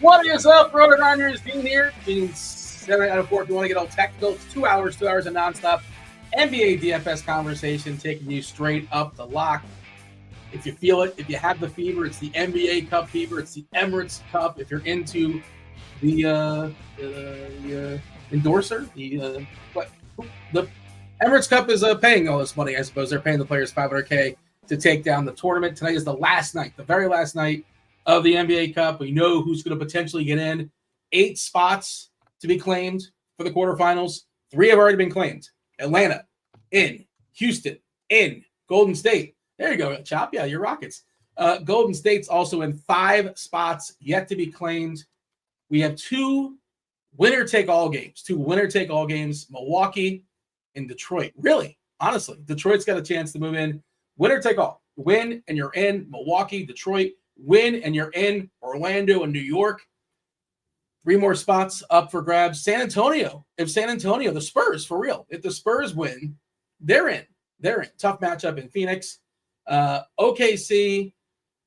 What is up, RotoGrinders? Dean here. Dean 7 out of 4. If you want to get all technical, it's 2 hours of nonstop NBA DFS conversation, taking you straight up the lock. If you feel it, if you have the fever, it's the NBA Cup fever. It's the Emirates Cup. If you're into the endorser, the Emirates Cup is paying all this money. I suppose they're paying the players $500K to take down the tournament. Tonight is the last night, the very last night of the NBA Cup. We know who's going to potentially get in. 8 spots to be claimed for the quarterfinals. 3 have already been claimed. Atlanta, in. Houston, in. Golden State. There you go, Chop. Yeah, your Rockets. Golden State's also in 5 spots yet to be claimed. We have 2 winner-take-all games. 2 winner-take-all games. Milwaukee and Detroit. Really, honestly, Detroit's got a chance to move in. Winner-take-all. Win, and you're in. Milwaukee, Detroit. Win, and you're in. Orlando and New York. 3 more spots up for grabs. San Antonio. If San Antonio, the Spurs, for real. If the Spurs win, they're in. They're in. Tough matchup in Phoenix. OKC,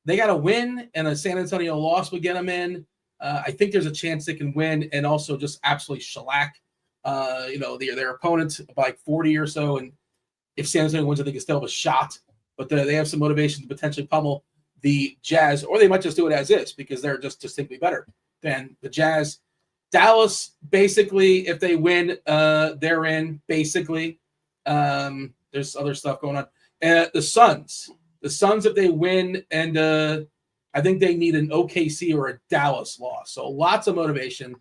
they got to win, and a San Antonio loss would get them in. I think there's a chance they can win and also just absolutely shellac, their opponents by like 40 or so. And if San Antonio wins, I think they still have a shot. But they have some motivation to potentially pummel the Jazz, or they might just do it as is because they're just distinctly better than the Jazz. Dallas, basically, if they win, they're in, basically. There's other stuff going on. The Suns, if they win, and I think they need an OKC or a Dallas loss. So lots of motivation.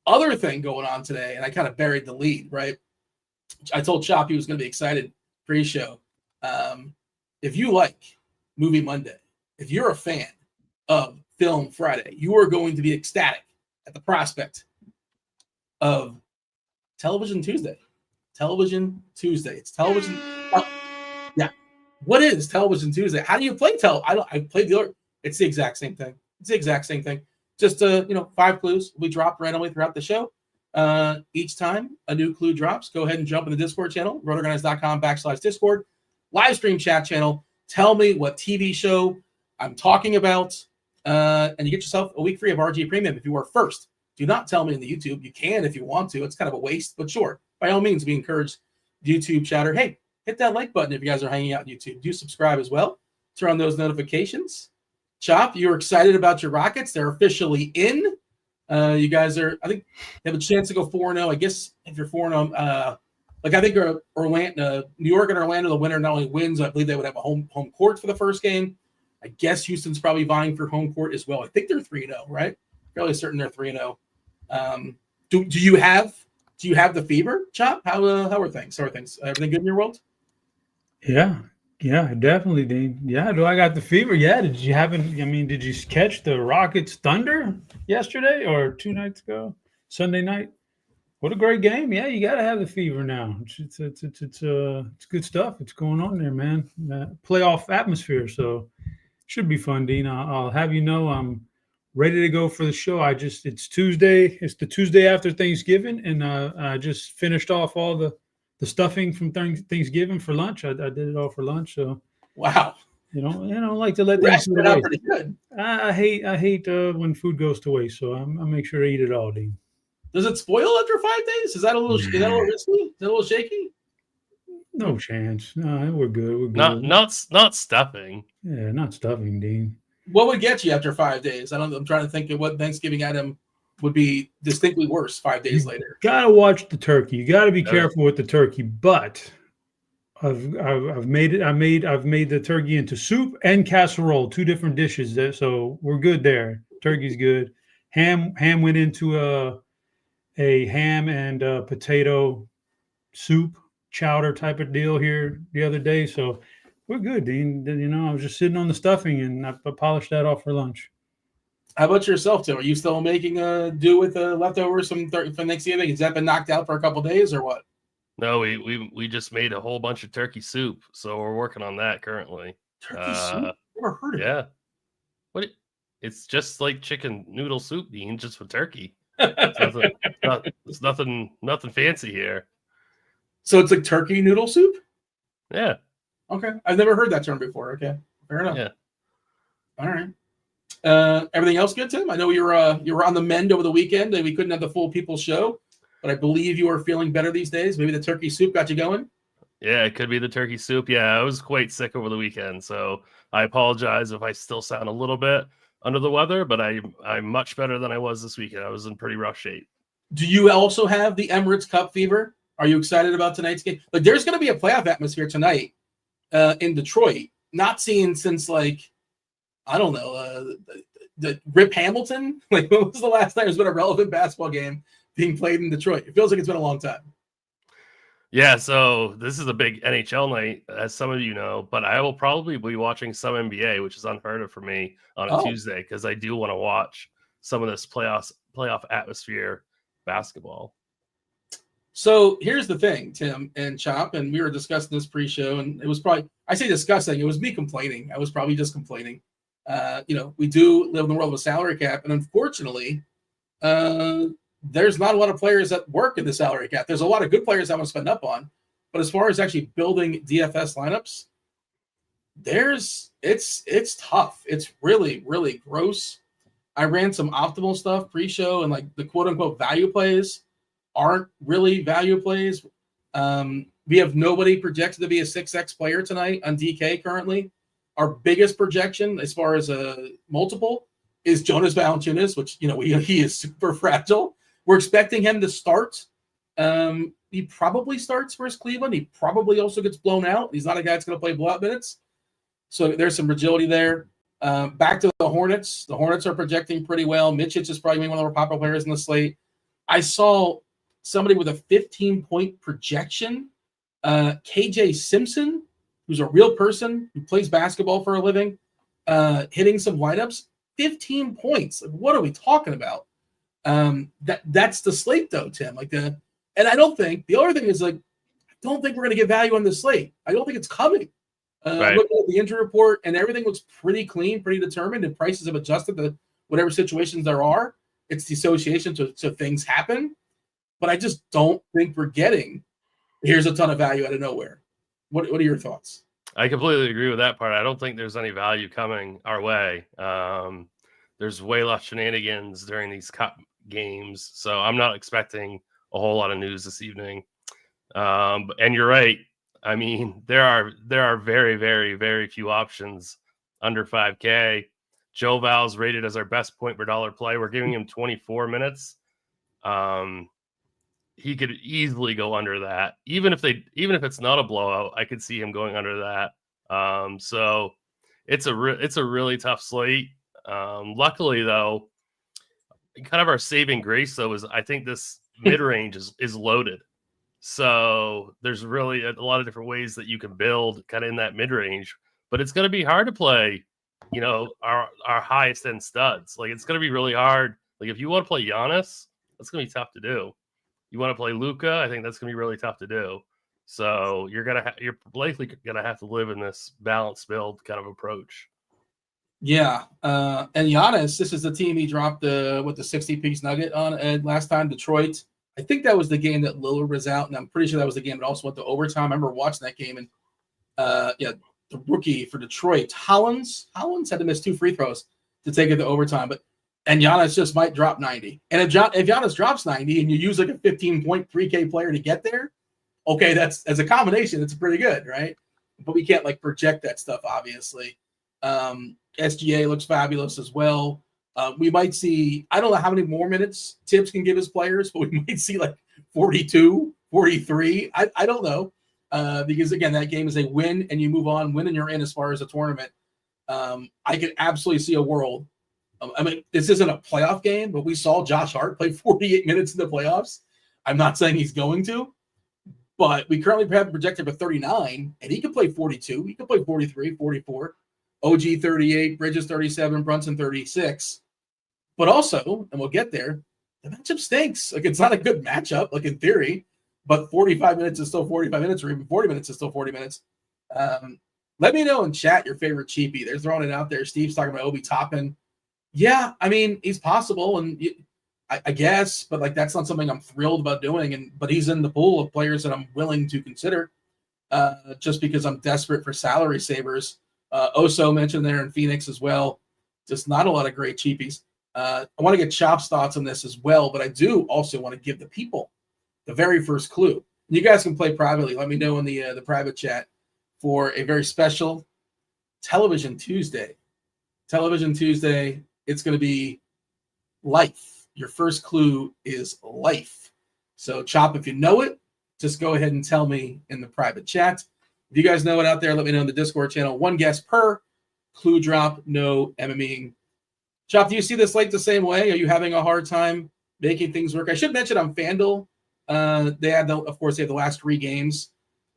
Other thing going on today, and I kind of buried the lead, right? I told Chop he was going to be excited pre-show. If you like Movie Monday, if you're a fan of Film Friday, you are going to be ecstatic at the prospect of Television Tuesday. Television Tuesday. It's television. Yeah. What is Television Tuesday? How do you play I played the other. It's the exact same thing. Just 5 clues will be dropped randomly throughout the show. Each time a new clue drops, go ahead and jump in the Discord channel, rotogrinders.com/Discord, live stream chat channel. Tell me what TV show I'm talking about, and you get yourself a week free of RG Premium if you are first. Do not tell me in the YouTube. You can if you want to. It's kind of a waste, but sure. By all means, we encourage YouTube chatter. Hey, hit that like button if you guys are hanging out on YouTube. Do subscribe as well. Turn on those notifications. Chop, you're excited about your Rockets. They're officially in. You guys I think, have a chance to go 4-0. I guess if you're 4-0, I think Orlando, New York and Orlando, the winner not only wins, I believe they would have a home court for the first game. I guess Houston's probably vying for home court as well. I think they're 3-0, right? Fairly certain they're 3-0. Do you have the fever, Chop? How are things? Everything good in your world? Yeah, definitely, Dean. Yeah, do I got the fever? Yeah. Did you catch the Rockets Thunder yesterday or 2 nights ago? Sunday night? What a great game. Yeah, you got to have the fever now. It's good stuff. It's going on there, man. Playoff atmosphere, so should be fun, Dean. I'll have you know I'm ready to go for the show. It's Tuesday. It's the Tuesday after Thanksgiving, and I just finished off all the stuffing from Thanksgiving for lunch. I did it all for lunch. So wow. I like to let things go to waste. Pretty good. I hate when food goes to waste, so I make sure to eat it all, Dean. Does it spoil after 5 days? Is that a little risky? Is that a little shaky? No chance. No, we're good. Not stuffing. Yeah, not stuffing, Dean. What would get you after 5 days? I'm trying to think of what Thanksgiving item would be distinctly worse 5 days later. Gotta watch the turkey. You gotta be careful with the turkey, but I've made the turkey into soup and casserole, 2 different dishes. So we're good there. Turkey's good. Ham went into a ham and potato soup chowder type of deal here the other day. So we're good, Dean. I was just sitting on the stuffing and I polished that off for lunch. How about yourself, Tim? Are you still making do with leftovers from Thanksgiving? Has that been knocked out for a couple of days or what? No, we just made a whole bunch of turkey soup, so we're working on that currently. Turkey soup? Never heard of it. Yeah. It's just like chicken noodle soup, Dean, just with turkey. It's nothing fancy here. So it's like turkey noodle soup? Yeah. Okay. I've never heard that term before. Okay. Fair enough. Yeah. All right. Everything else good, Tim? I know you were on the mend over the weekend and we couldn't have the full people show, but I believe you are feeling better these days. Maybe the turkey soup got you going. Yeah, it could be the turkey soup. Yeah, I was quite sick over the weekend, so I apologize if I still sound a little bit under the weather, but I'm much better than I was this weekend. I was in pretty rough shape. Do you also have the Emirates Cup fever? Are you excited about tonight's game? Like, there's going to be a playoff atmosphere tonight in Detroit. Not seen since, like, I don't know, the Rip Hamilton. Like, when was the last time there's been a relevant basketball game being played in Detroit? It feels like it's been a long time. Yeah, so this is a big NHL night, as some of you know, but I will probably be watching some NBA, which is unheard of for me on a Tuesday, because I do want to watch some of this playoff atmosphere basketball. So here's the thing, Tim and Chop, and we were discussing this pre-show, and it was probably, I say discussing, it was me complaining. I was probably just complaining. We do live in the world of a salary cap, and unfortunately, there's not a lot of players that work in the salary cap. There's a lot of good players I want to spend up on, but as far as actually building DFS lineups, it's tough. It's really, really gross. I ran some optimal stuff pre-show, and like the quote unquote value plays aren't really value plays. We have nobody projected to be a 6x player tonight on DK currently. Our biggest projection as far as a multiple is Jonas Valanciunas, which, he is super fragile. We're expecting him to start. He probably starts versus Cleveland. He probably also gets blown out. He's not a guy that's going to play blowout minutes. So there's some fragility there. Back to the Hornets. The Hornets are projecting pretty well. Mitchell is probably one of the more popular players in the slate. I saw somebody with a 15-point projection, KJ Simpson, who's a real person who plays basketball for a living, hitting some lineups, 15 points. Like, what are we talking about? That's the slate though, Tim. And I don't think the other thing is, like, I don't think we're going to get value on the slate. I don't think it's coming. Right. Looking at the injury report, and everything looks pretty clean, pretty determined, and prices have adjusted to whatever situations there are. It's the association to things happen. But I just don't think we're getting, here's a ton of value out of nowhere. What are your thoughts? I completely agree with that part. I don't think there's any value coming our way. There's way less shenanigans during these cup games, so I'm not expecting a whole lot of news this evening. And you're right. I mean, there are very, very, very few options under 5K. Joe Val's rated as our best point per dollar play. We're giving him 24 minutes. He could easily go under that. Even if it's not a blowout, I could see him going under that. So it's a really tough slate. Luckily though, kind of our saving grace though is I think this mid-range is loaded. So there's really a lot of different ways that you can build kind of in that mid-range, but it's going to be hard to play, our highest end studs. Like, it's going to be really hard. Like, if you want to play Giannis, that's going to be tough to do. You want to play Luka, I think that's going to be really tough to do. So you're likely going to have to live in this balanced build kind of approach. Yeah. And Giannis, this is the team he dropped the 60-piece nugget on last time, Detroit. I think that was the game that Lillard was out, and I'm pretty sure that was the game that also went to overtime. I remember watching that game, and the rookie for Detroit, Hollins had to miss 2 free throws to take it to overtime. And Giannis just might drop 90. And if Giannis drops 90 and you use like a 15-point 3K player to get there, okay, that's as a combination, it's pretty good, right? But we can't like project that stuff, obviously. SGA looks fabulous as well. We might see, I don't know how many more minutes Tibbs can give his players, but we might see like 42, 43. I don't know. Because again, that game is a win and you move on, win and you're in as far as a tournament. I could absolutely see a world. I mean, this isn't a playoff game, but we saw Josh Hart play 48 minutes in the playoffs. I'm not saying he's going to, but we currently have him projected for 39, and he could play 42. He could play 43, 44. OG 38, Bridges 37, Brunson 36. But also, and we'll get there, the matchup stinks. Like, it's not a good matchup, like in theory, but 45 minutes is still 45 minutes, or even 40 minutes is still 40 minutes. Let me know in chat your favorite cheapie. They're throwing it out there. Steve's talking about Obi Toppin. Yeah, I mean, he's possible, and I guess, but like that's not something I'm thrilled about doing. But he's in the pool of players that I'm willing to consider, just because I'm desperate for salary savers. Oso mentioned there in Phoenix as well. Just not a lot of great cheapies. I want to get Chop's thoughts on this as well, but I do also want to give the people the very first clue. You guys can play privately. Let me know in the private chat for a very special Television Tuesday. Television Tuesday, it's going to be life. Your first clue is life. So, Chop, if you know it, just go ahead and tell me in the private chat. If you guys know it out there, let me know in the Discord channel. One guess per clue drop, no MMEing. Chop, do you see this like the same way? Are you having a hard time making things work? I should mention on FanDuel, they have the last 3 games.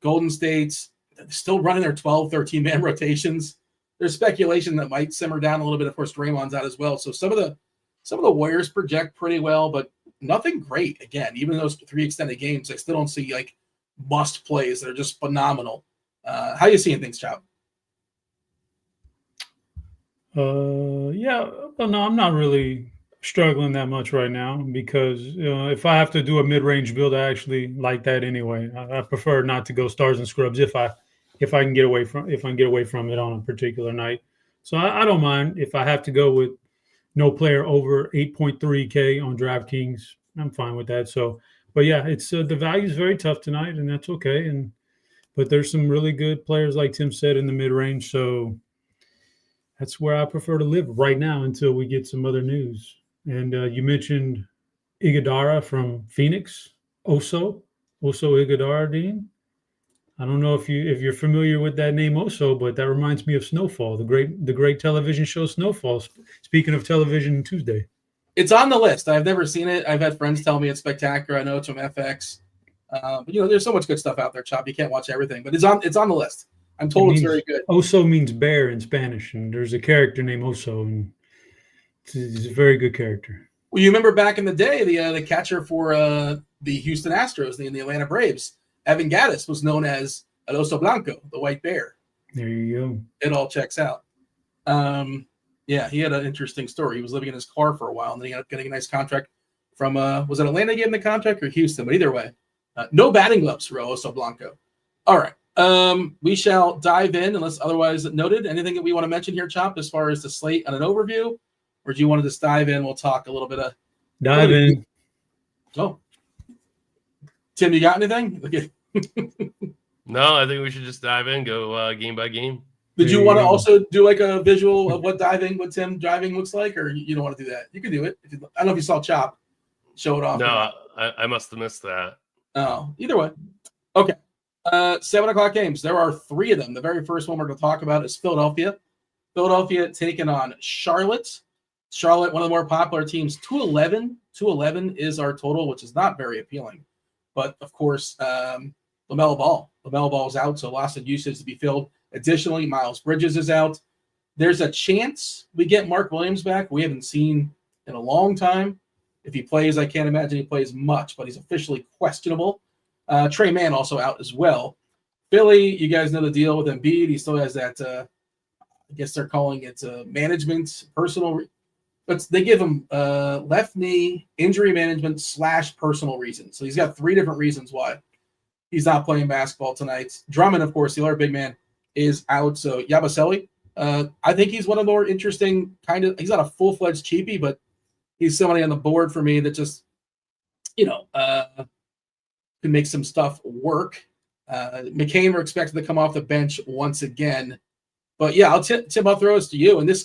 Golden State's still running their 12, 13-man rotations. There's speculation that might simmer down a little bit. Of course, Draymond's out as well. So some of the Warriors project pretty well, but nothing great. Again, even those 3 extended games, I still don't see like must plays that are just phenomenal. How you seeing things, Chop? Yeah, well, no, I'm not really struggling that much right now because if I have to do a mid-range build, I actually like that anyway. I prefer not to go stars and scrubs if I can get away from it on a particular night. So I don't mind if I have to go with no player over 8.3K on DraftKings. I'm fine with that. So, but yeah, it's the value is very tough tonight, and that's okay. But there's some really good players, like Tim said, in the mid-range. So that's where I prefer to live right now until we get some other news. And you mentioned Iguodala from Phoenix, Oso Iguodala, Dean. I don't know if you're familiar with that name Oso, but that reminds me of Snowfall, the great television show Snowfall. Speaking of television Tuesday. It's on the list. I've never seen it. I've had friends tell me it's spectacular. I know it's from FX. But there's so much good stuff out there, Chop. You can't watch everything, but it's on the list. I'm told it's very good. Oso means bear in Spanish, and there's a character named Oso, and he's a very good character. Well, you remember back in the day, the catcher for the Houston Astros, the Atlanta Braves, Evan Gattis was known as El Oso Blanco, the white bear. There you go. It all checks out. Yeah, he had an interesting story. He was living in his car for a while, and then he ended up getting a nice contract from, was it Atlanta getting the contract or Houston? But either way, no batting gloves for El Oso Blanco. All right. We shall dive in unless otherwise noted. Anything that we want to mention here, Chop, as far as the slate on an overview? Or do you want to just dive in? We'll talk a little bit of dive in. Oh, Tim, you got anything? No, I think we should just dive in, go game by game. Did you want to also do like a visual of what Tim driving looks like, or you don't want to do that? You can do it. I don't know if you saw Chop show it off. No, I must have missed that. Oh, either way. Okay. 7:00 games. There are 3 of them. The very first one we're going to talk about is Philadelphia. Philadelphia taking on Charlotte. Charlotte, one of the more popular teams, 211. 211 is our total, which is not very appealing. But, of course, LaMelo Ball. LaMelo Ball is out, so lots of usage to be filled. Additionally, Miles Bridges is out. There's a chance we get Mark Williams back. We haven't seen in a long time. If he plays, I can't imagine he plays much, but he's officially questionable. Trey Mann also out as well. Philly, you guys know the deal with Embiid. He still has that, I guess they're calling it management, personal. But they give him left knee injury management / personal reasons. So he's got 3 different reasons why he's not playing basketball tonight. Drummond, of course, the other big man, is out. So Yabusele, I think he's one of the more interesting he's not a full-fledged cheapie, but he's somebody on the board for me that just, can make some stuff work. McCain, we're expected to come off the bench once again. But yeah, I'll throw this to you. And this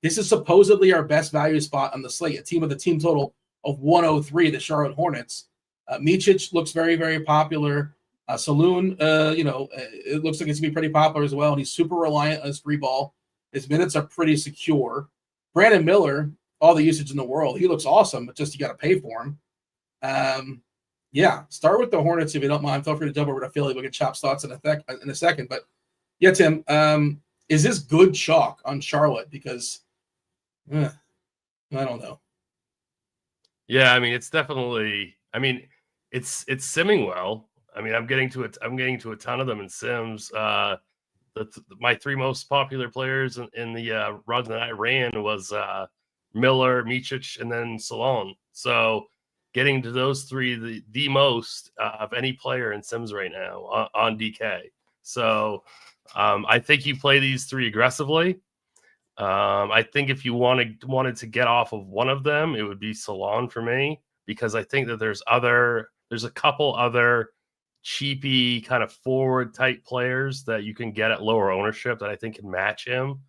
this is supposedly our best value spot on the slate, a team with a team total of 103, the Charlotte Hornets. Micic looks very, very popular. Saloon, it looks like it's going to be pretty popular as well. And he's super reliant on his free ball. His minutes are pretty secure. Brandon Miller, all the usage in the world. He looks awesome, but just you got to pay for him. Yeah, start with the Hornets if you don't mind. Feel free to jump over to Philly. We'll get Chop's thoughts in a second. But yeah, Tim, is this good chalk on Charlotte? Because I don't know. Yeah, I mean, it's definitely. I mean, it's simming well. I mean, I'm getting to a ton of them in Sims. My 3 most popular players in the run that I ran was Miller, Micic, and then Salon. So getting to those 3 the most of any player in Sims right now on DK. So I think you play these 3 aggressively. I think if you wanted to get off of one of them, it would be Salon for me, because I think that there's a couple other cheapy kind of forward type players that you can get at lower ownership that I think can match him.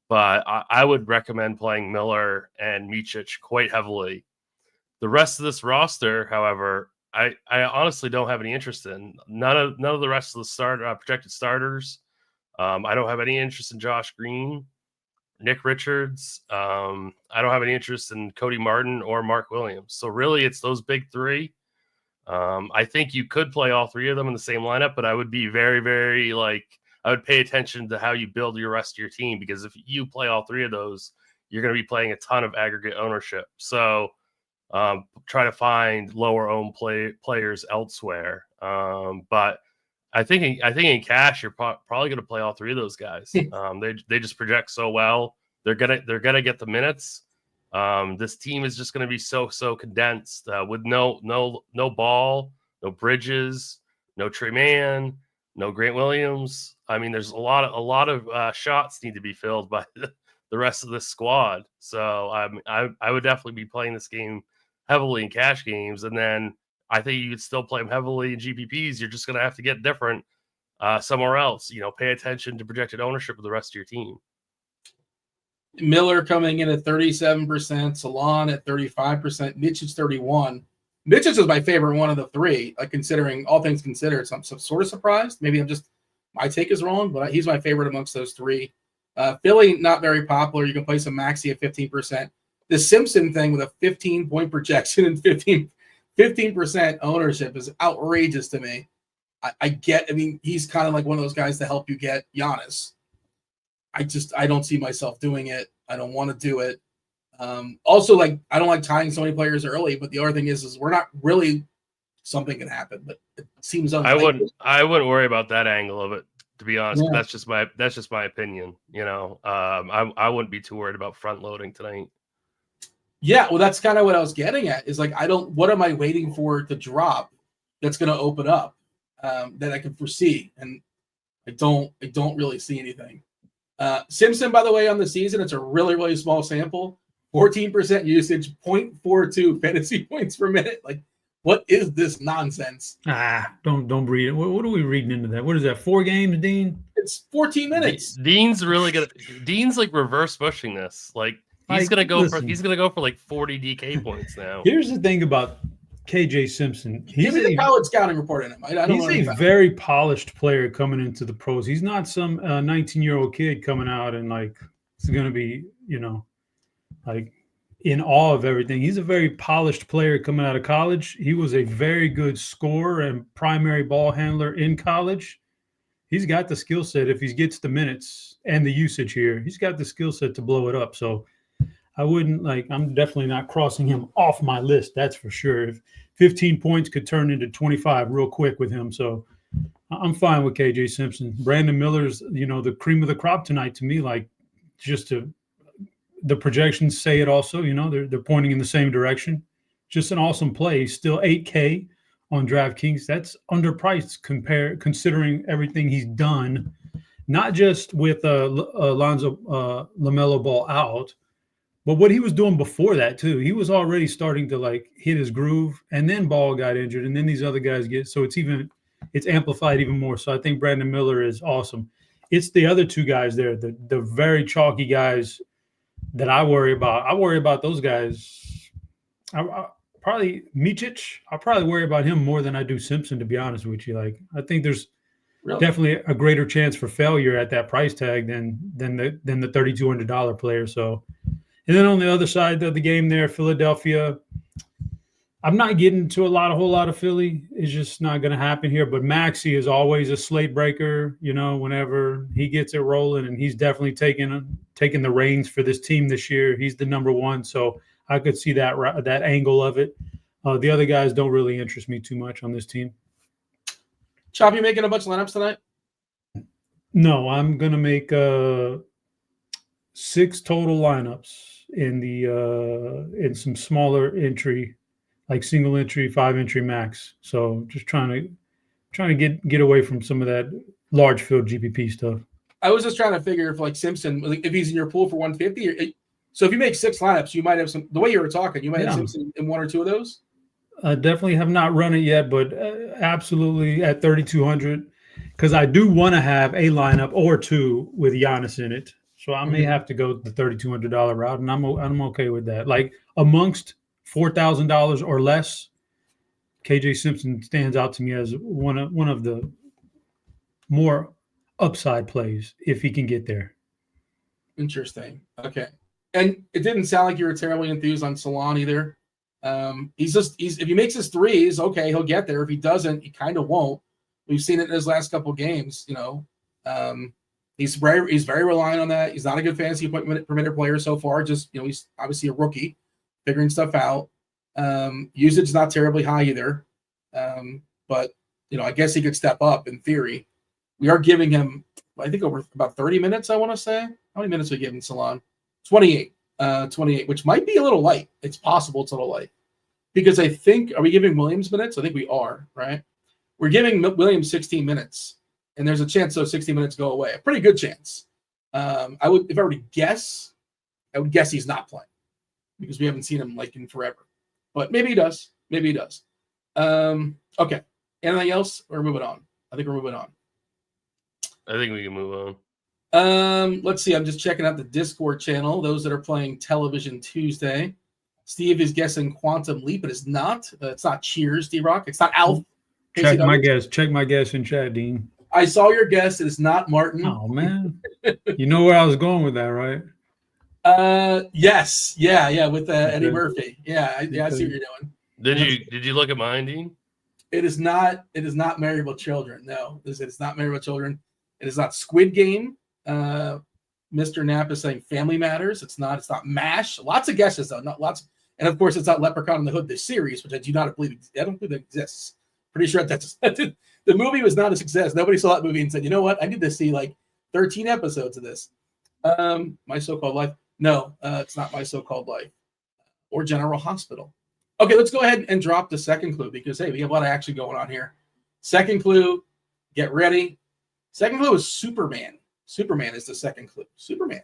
But I would recommend playing Miller and Micic quite heavily. The rest of this roster, however, I honestly don't have any interest in. None of the rest of the projected starters. I don't have any interest in Josh Green, Nick Richards. I don't have any interest in Cody Martin or Mark Williams. So really, it's those big three. I think you could play all three of them in the same lineup, but I would be very, very I would pay attention to how you build your rest of your team, because if you play all three of those, you're going to be playing a ton of aggregate ownership. So try to find lower owned players elsewhere. But I think in cash, you're probably going to play all three of those guys. They just project so well. They're gonna get the minutes. This team is just going to be so condensed with no Ball, no Bridges, no Trey Mann, no Grant Williams. I mean, there's a lot of shots need to be filled by the rest of this squad. So I would definitely be playing this game heavily in cash games, and then I think you could still play them heavily in GPPs. You're just going to have to get different somewhere else. Pay attention to projected ownership of the rest of your team. Miller coming in at 37%, Salon at 35%, Mitch is 31%. Mitch is my favorite one of the three, considering all things considered. So I'm sort of surprised. Maybe my take is wrong, but he's my favorite amongst those three. Philly, not very popular. You can play some Maxey at 15%. The Simpson thing with a 15-point projection and 15% ownership is outrageous to me. I mean, he's kind of like one of those guys to help you get Giannis. I don't see myself doing it. I don't want to do it. Also, I don't like tying so many players early, but the other thing is we're not really, something can happen, but it seems unlikely. I wouldn't worry about that angle of it, to be honest. Yeah. That's just my opinion. I wouldn't be too worried about front loading tonight. Yeah, well, that's kind of what I was getting at. Is what am I waiting for to drop that's going to open up that I can foresee, and I don't really see anything. Simpson, by the way, on the season, it's a really, really small sample. 14% usage, 0.42 fantasy points per minute. What is this nonsense? Don't read it. What are we reading into that? What is that? 4 games, Dean? It's 14 minutes. Dean's really gonna. Dean's reverse pushing this. He's gonna go for 40 DK points now. Here's the thing about KJ Simpson. Give me the college scouting report in him. He's a very polished player coming into the pros. He's not some 19-year-old kid coming out and it's going to be, in awe of everything. He's a very polished player coming out of college. He was a very good scorer and primary ball handler in college. He's got the skill set. If he gets the minutes and the usage here, he's got the skill set to blow it up. So I wouldn't I'm definitely not crossing him off my list. That's for sure. If 15 points could turn into 25 real quick with him. So I'm fine with KJ Simpson. Brandon Miller's, the cream of the crop tonight to me, the projections say it also, they're pointing in the same direction. Just an awesome play. He's still 8K on DraftKings. That's underpriced considering everything he's done, not just with Alonzo LaMelo Ball out, but what he was doing before that too. He was already starting to hit his groove, and then Ball got injured, and then these other guys so it's amplified even more. So I think Brandon Miller is awesome. It's the other two guys there, the very chalky guys that I worry about. I worry about those guys. Probably Micic. I'll probably worry about him more than I do Simpson, to be honest with you. I think there's definitely a greater chance for failure at that price tag than the $3,200 player. So. And then on the other side of the game there, Philadelphia, I'm not getting to a whole lot of Philly. It's just not going to happen here. But Maxey is always a slate breaker, whenever he gets it rolling. And he's definitely taking the reins for this team this year. He's the number one. So I could see that angle of it. The other guys don't really interest me too much on this team. Chop, you making a bunch of lineups tonight? No, I'm going to make 6 total lineups in some smaller entry, single entry, 5 entry max. So just trying to get away from some of that large field GPP stuff. I was just trying to figure if like Simpson, like, if he's in your pool for 150. So if you make 6 lineups, you might have some. The way you were talking, you might have Simpson in 1 or 2 of those. I definitely have not run it yet, but absolutely at 3,200, because I do want to have a lineup or 2 with Giannis in it. So I may have to go the $3,200 route, and I'm okay with that. Like amongst $4,000 or less, KJ Simpson stands out to me as one of the more upside plays if he can get there. Interesting. Okay, and it didn't sound like you were terribly enthused on Salon either. He's if he makes his threes, okay, he'll get there. If he doesn't, he kind of won't. We've seen it in his last couple of games. He's very reliant on that. He's not a good fantasy point per minute player so far. Just he's obviously a rookie, figuring stuff out. Usage is not terribly high either. But I guess he could step up in theory. We are giving him, I think, over about 30 minutes. I want to say, how many minutes are we giving Salon? 28. 28, which might be a little light. It's possible it's a little light. Because I think, are we giving Williams minutes? I think we are, right? We're giving Williams 16 minutes, and there's a chance those 16 minutes go away. A pretty good chance. If I were to guess, I would guess he's not playing because we haven't seen him in forever. But maybe he does. Maybe he does. Okay. Anything else? We're moving on. I think we're moving on. I think we can move on. Let's see. I'm just checking out the Discord channel. Those that are playing Television Tuesday. Steve is guessing Quantum Leap, but it's not. It's not Cheers, D-Rock. It's not Alf. Check my guess. Check my guess in chat, Dean. I saw your guess. It is not Martin. Oh man, you know where I was going with that, right? Yes. Yeah. With Eddie Murphy. Yeah. I see what you're doing. Did you look at mine, Dean? It is not Married with Children. No, it's not Married with Children. It is not Squid Game. Mr. Knapp is saying Family Matters. It's not MASH. Lots of guesses though, not lots. And of course, it's not Leprechaun in the Hood, the series, which I don't believe that exists. Pretty sure that's the movie was not a success. Nobody saw that movie and said, you know what? I need to see 13 episodes of this. My So-Called Life. No, it's not My So-Called Life or General Hospital. Okay, let's go ahead and drop the second clue because, hey, we have a lot of action going on here. Second clue, get ready. Second clue is Superman. Superman is the second clue. Superman.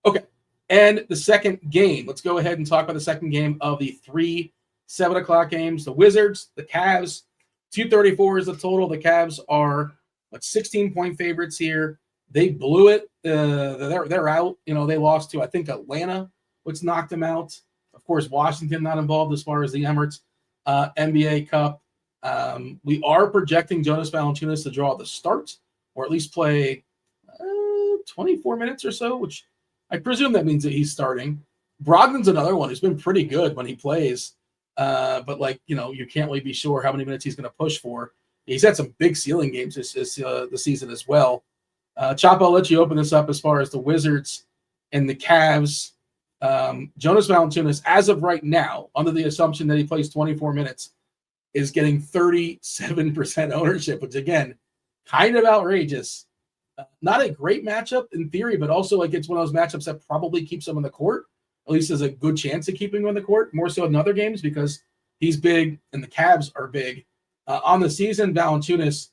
Okay. And the second game. Let's go ahead and talk about the second game of the 3 7:00 games. The Wizards, the Cavs. 234 is the total. The Cavs are 16-point favorites here. They blew it. They're out. They lost to, I think, Atlanta, which knocked them out. Of course, Washington not involved as far as the Emirates NBA Cup. We are projecting Jonas Valanciunas to draw the start, or at least play 24 minutes or so, which I presume that means that he's starting. Brogdon's another one who's been pretty good when he plays, but you can't really be sure how many minutes he's going to push for. He's had some big ceiling games this season as well. Chop, I'll let you open this up as far as the Wizards and the Cavs. Jonas Valanciunas, as of right now, under the assumption that he plays 24 minutes, is getting 37% ownership, which again, kind of outrageous. Not a great matchup in theory, but also it's one of those matchups that probably keeps him on the court. At least there's a good chance of keeping him on the court, more so in other games because he's big and the Cavs are big. On the season, Valanciunas,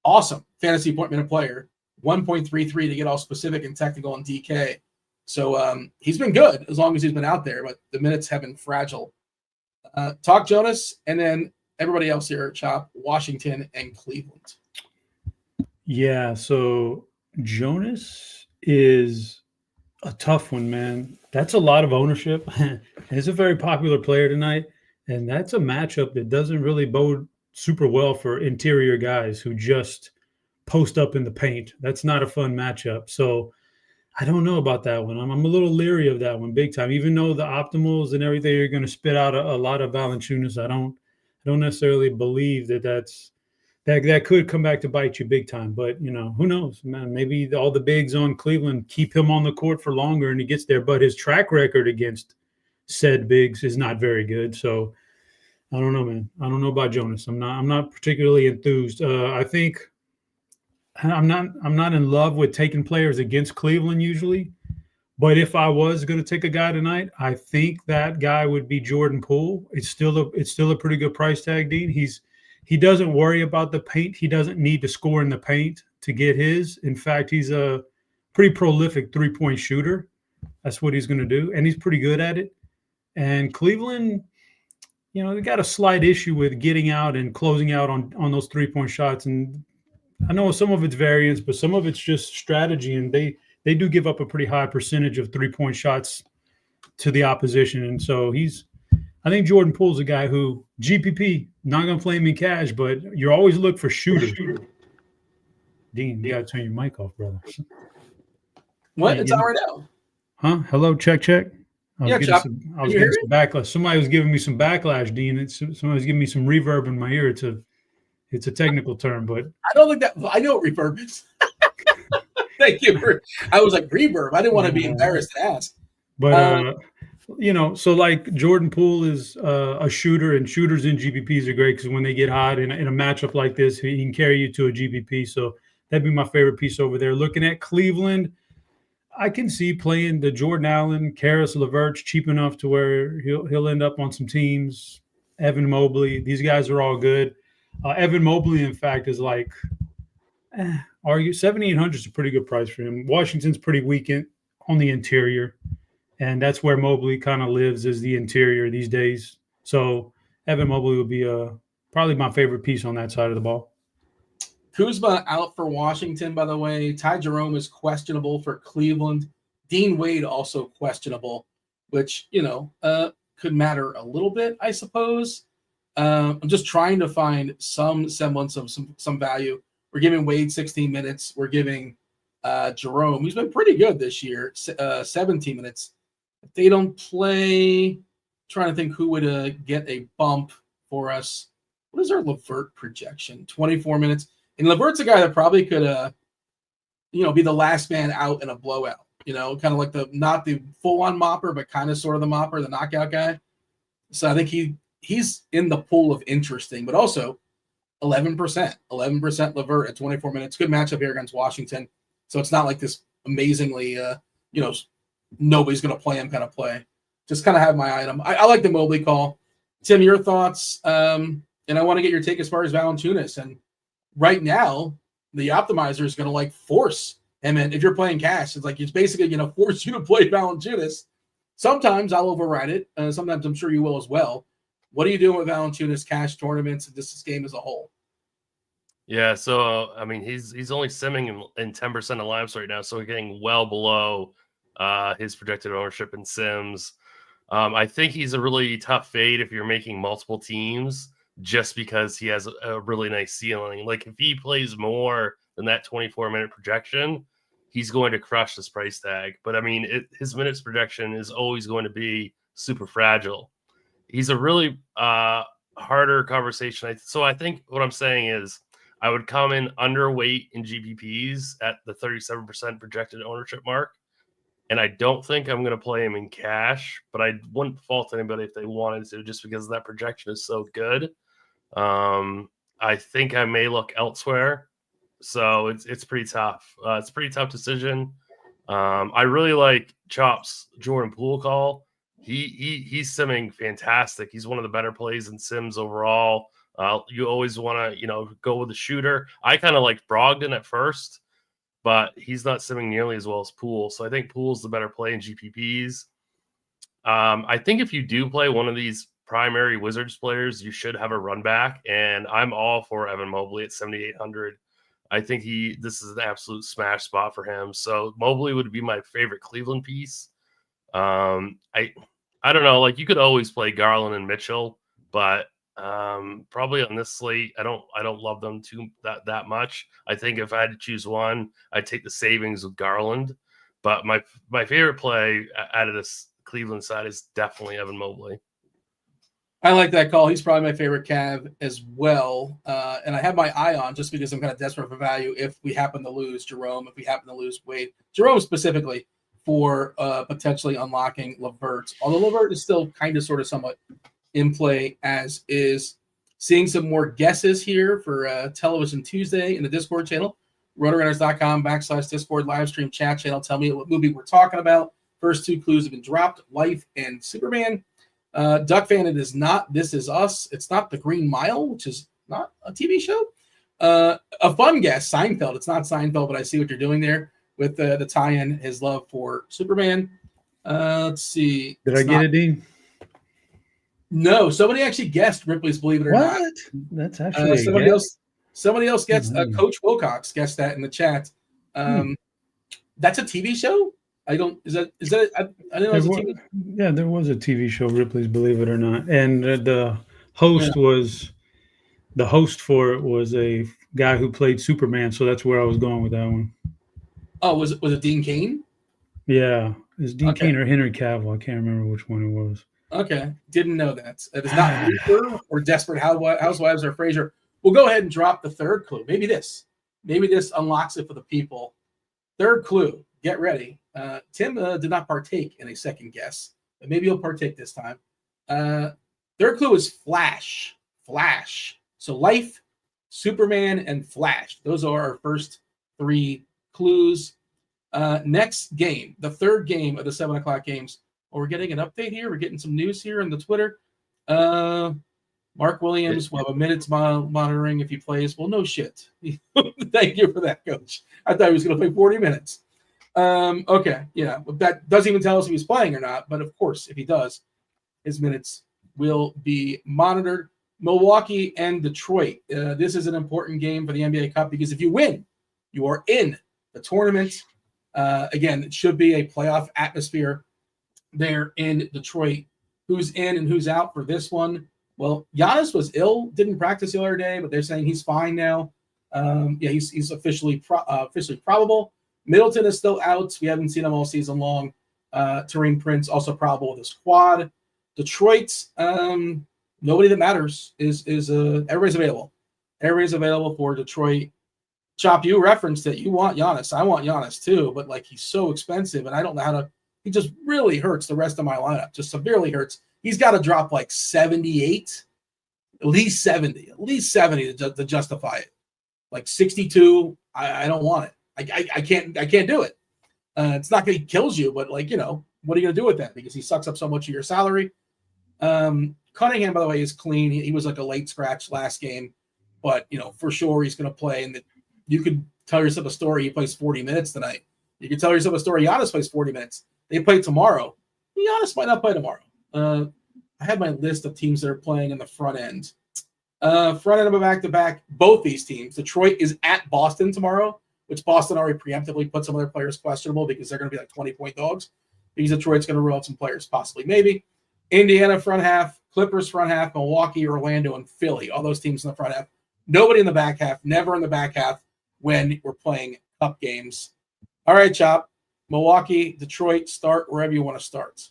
awesome fantasy point minute player, 1.33 to get all specific and technical in DK. So he's been good as long as he's been out there, but the minutes have been fragile. Talk Jonas, and then everybody else here, Chop, Washington and Cleveland. Yeah, so Jonas is a tough one, man. That's a lot of ownership. He's a very popular player tonight, and that's a matchup that doesn't really bode super well for interior guys who just post up in the paint. That's not a fun matchup. So I don't know about that one. I'm a little leery of that one big time, even though the optimals and everything are going to spit out a lot of Valanciunas. I don't necessarily believe that could come back to bite you big time. But, who knows, man? Maybe all the bigs on Cleveland keep him on the court for longer and he gets there. But his track record against said bigs is not very good. So I don't know, man. I don't know about Jonas. I'm not particularly enthused. I think I'm not in love with taking players against Cleveland usually. But if I was going to take a guy tonight, I think that guy would be Jordan Poole. It's still a pretty good price tag, Dean. He doesn't worry about the paint. He doesn't need to score in the paint to get his. In fact, he's a pretty prolific three-point shooter. That's what he's going to do, and he's pretty good at it. And Cleveland, they got a slight issue with getting out and closing out on those three-point shots. And I know some of it's variance, but some of it's just strategy, and they do give up a pretty high percentage of three-point shots to the opposition. And so I think Jordan Poole's a guy who, GPP, not going to play him in cash, but you're always look for shooters. Dean, you got to turn your mic off, brother. What? It's on right now. Huh? Hello, check. I was getting some backlash. Somebody was giving me some backlash, Dean. Somebody was giving me some reverb in my ear. It's a technical term, but I don't think that I know what reverb is. Thank you. I was like, reverb. I didn't want to be embarrassed to ask. But so like Jordan Poole is a shooter, and shooters in GPPs are great because when they get hot in a matchup like this, he can carry you to a GPP. So that'd be my favorite piece over there. Looking at Cleveland, I can see playing the Jordan Allen, Karis LeVert's cheap enough to where he'll end up on some teams. Evan Mobley, these guys are all good. Evan Mobley, in fact, is like, argue 7,800 is a pretty good price for him. Washington's pretty weak on the interior, and that's where Mobley kind of lives, is the interior these days. So Evan Mobley would be probably my favorite piece on that side of the ball. Kuzma out for Washington, by the way. Ty Jerome is questionable for Cleveland. Dean Wade also questionable, which, could matter a little bit, I suppose. I'm just trying to find some semblance of some value. We're giving Wade 16 minutes. We're giving Jerome, who's been pretty good this year, 17 minutes. If they don't play, trying to think who would get a bump for us. What is our LeVert projection? 24 minutes. And LeVert's a guy that probably could, be the last man out in a blowout. Kind of like not the full-on mopper, but kind of sort of the mopper, the knockout guy. So I think he's in the pool of interesting, but also 11%. 11% LeVert at 24 minutes. Good matchup here against Washington. So it's not like this amazingly, nobody's going to play him kind of play. Just kind of have my item. I like the Mobley call. Tim, your thoughts? And I want to get your take as far as Valanciunas. And right now, the optimizer is going to force him. And if you're playing cash, it's basically going to force you to play Valanciunas. Sometimes I'll override it. Sometimes I'm sure you will as well. What are you doing with Valanciunas cash tournaments and this game as a whole? Yeah, so he's only simming in 10% of lineups right now, so we're getting well below his projected ownership in sims. I think he's a really tough fade if you're making multiple teams, just because he has a really nice ceiling. Like if he plays more than that 24-minute projection, he's going to crush this price tag. But his minutes projection is always going to be super fragile. He's a really harder conversation. So I think what I'm saying is I would come in underweight in GPPs at the 37% projected ownership mark. And I don't think I'm going to play him in cash, but I wouldn't fault anybody if they wanted to, just because that projection is so good. I think I may look elsewhere. So it's pretty tough. It's a pretty tough decision. I really like Chop's Jordan Poole call. He's simming fantastic. He's one of the better plays in sims overall. You always want to, go with the shooter. I kind of liked Brogdon at first, but he's not simming nearly as well as Poole. So I think Poole's the better play in GPPs. I think if you do play one of these primary Wizards players, you should have a run back, and I'm all for Evan Mobley at 7,800. I think this is an absolute smash spot for him. So Mobley would be my favorite Cleveland piece. I don't know, you could always play Garland and Mitchell, but probably on this slate, I don't love them that much. I think if I had to choose one, I'd take the savings with Garland. But my favorite play out of this Cleveland side is definitely Evan Mobley. I like that call. He's probably my favorite Cav as well. And I have my eye on, just because I'm kind of desperate for value, if we happen to lose Jerome, if we happen to lose Wade. Jerome specifically for potentially unlocking LeVert. Although LeVert is still kind of sort of somewhat in play as is. Seeing some more guesses here for Television Tuesday in the Discord channel, RotoGrinders.com/Discord live stream chat channel. Tell me what movie we're talking about. First two clues have been dropped: Life and Superman. Duck fan, it is not This Is Us. It's not The Green Mile, which is not a TV show. A fun guess, Seinfeld. It's not Seinfeld, but I see what you're doing there with the tie-in, his love for Superman. Let's see. Did I get it, Dean? No, somebody actually guessed Ripley's Believe It or Not. What? That's actually somebody else gets Coach Wilcox guessed that in the chat. That's a TV show? I didn't know it was a TV show. Yeah, there was a TV show, Ripley's Believe It or Not. And the host for it was a guy who played Superman, so that's where I was going with that one. Oh, was it Dean Cain? Yeah. It's Dean Cain or Henry Cavill. I can't remember which one it was. Okay. Didn't know that. It is not Reaper or Desperate Housewives or Frasier. We'll go ahead and drop the third clue. Maybe this unlocks it for the people. Third clue. Get ready. Tim did not partake in a second guess, but maybe he'll partake this time. Third clue is Flash. Flash. So Life, Superman, and Flash. Those are our first three clues. Next game, the third game of the 7 o'clock games. Oh, we're getting an update here. We're getting some news here on the Twitter. Mark Williams will have a minute's monitoring if he plays. Well, no shit. Thank you for that, Coach. I thought he was going to play 40 minutes. Okay, yeah. That doesn't even tell us if he's playing or not. But, of course, if he does, his minutes will be monitored. Milwaukee and Detroit. This is an important game for the NBA Cup because if you win, you are in the tournament. Again, it should be a playoff atmosphere there in Detroit. Who's in and who's out for this one? Well, Giannis was ill, didn't practice the other day, but they're saying he's fine now. He's officially probable. Middleton is still out. We haven't seen him all season long. Taurean Prince also probable with his quad. Detroit, nobody that matters is everybody's available. Everybody's available for Detroit. Chop, you referenced that you want Giannis. I want Giannis too, but like he's so expensive, and I don't know how to. He just really hurts the rest of my lineup. Just severely hurts. He's got to drop like 78, at least 70 to justify it. Like 62, I don't want it. I can't do it. It's not going to kill you, but like what are you going to do with that? Because he sucks up so much of your salary. Cunningham, by the way, is clean. He was like a late scratch last game, but for sure he's going to play. And you could tell yourself a story. He plays 40 minutes tonight. You could tell yourself a story. Giannis plays 40 minutes. They play tomorrow. Giannis might not play tomorrow. I have my list of teams that are playing in the front end. Front end of a back-to-back. Both these teams. Detroit is at Boston tomorrow, which Boston already preemptively put some of their players questionable because they're going to be like 20-point dogs. Because Detroit's going to roll out some players, possibly, maybe. Indiana front half, Clippers front half, Milwaukee, Orlando, and Philly. All those teams in the front half. Nobody in the back half. Never in the back half when we're playing cup games. All right, Chop. Milwaukee, Detroit, start wherever you want to start.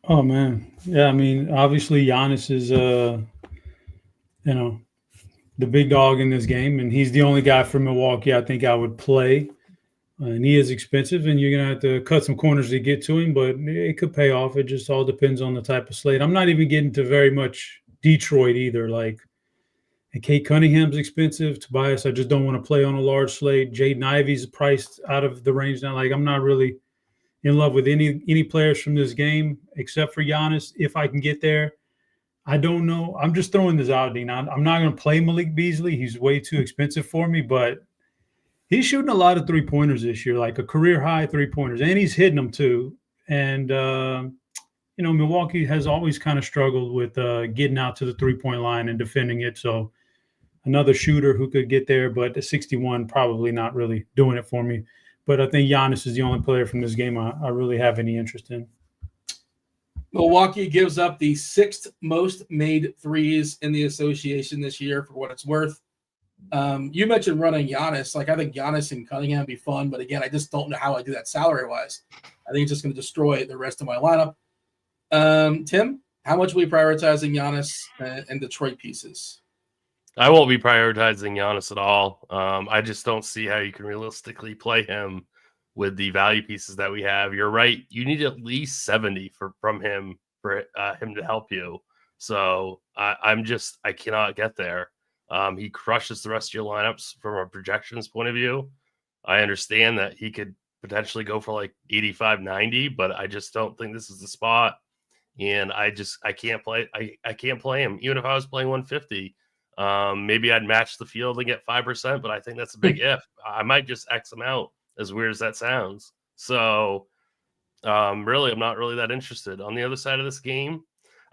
Oh, man. Yeah, I mean, obviously Giannis is, the big dog in this game, and he's the only guy from Milwaukee I think I would play. And he is expensive, and you're going to have to cut some corners to get to him, but it could pay off. It just all depends on the type of slate. I'm not even getting to very much Detroit either. Like, Kate Cunningham's expensive. Tobias, I just don't want to play on a large slate. Jaden Ivey's priced out of the range now. Like, I'm not really in love with any players from this game except for Giannis. If I can get there, I don't know. I'm just throwing this out, Dean. I'm not going to play Malik Beasley. He's way too expensive for me, but he's shooting a lot of three-pointers this year, like a career-high three-pointers, and he's hitting them too. And, Milwaukee has always kind of struggled with getting out to the three-point line and defending it. So another shooter who could get there, but at 61, probably not really doing it for me. But I think Giannis is the only player from this game I really have any interest in. Milwaukee gives up the 6th most made threes in the association this year for what it's worth. You mentioned running Giannis. Like, I think Giannis and Cunningham would be fun, but again, I just don't know how I do that salary-wise. I think it's just going to destroy the rest of my lineup. Tim, how much are we prioritizing Giannis and Detroit pieces? I won't be prioritizing Giannis at all. I just don't see how you can realistically play him with the value pieces that we have. You're right. You need at least 70 from him for him to help you. So I cannot get there. He crushes the rest of your lineups from a projections point of view. I understand that he could potentially go for like 85, 90, but I just don't think this is the spot. And I can't play. I can't play him. Even if I was playing 150, Maybe I'd match the field and get 5%, but I think that's a big if. I might just X them out, as weird as that sounds. So really, I'm not really that interested. On the other side of this game,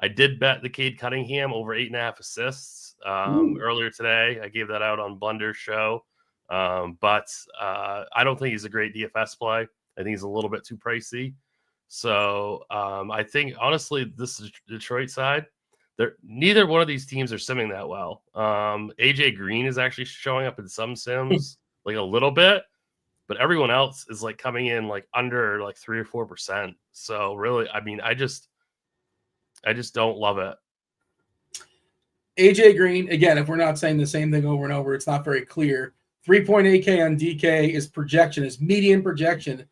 I did bet the Cade Cunningham over 8.5 assists earlier today. I gave that out on Blunder's show. But I don't think he's a great DFS play. I think he's a little bit too pricey. So I think, honestly, this is Detroit side. Neither one of these teams are simming that well. AJ Green is actually showing up in some sims, like a little bit, but everyone else is like coming in like under like 3 or 4%. So really, I mean, I just don't love it. AJ Green, again, if we're not saying the same thing over and over, it's not very clear. 3.8K on DK, his median projection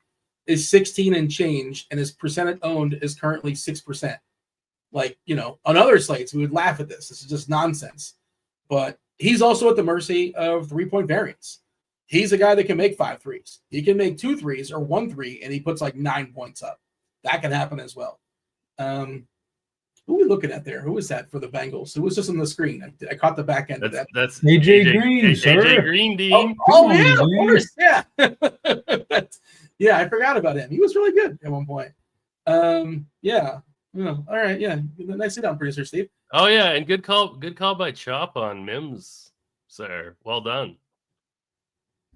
is 16 and change, and his percentage owned is currently 6%. Like, on other slates, we would laugh at this. This is just nonsense. But he's also at the mercy of 3-point variance. He's a guy that can make 5 threes. He can make 2 threes or 1 3, and he puts like 9 points up. That can happen as well. Who are we looking at there? Who is that for the Bengals? Who was just on the screen? I caught the back end of that. That's AJ Green, sir. AJ Green, Dean. Oh yeah, of course. Yeah. Yeah, I forgot about him. He was really good at one point. Yeah. All right. Yeah. Nicely done, producer Steve. Oh yeah, and good call by Chop on Mims, sir. Well done.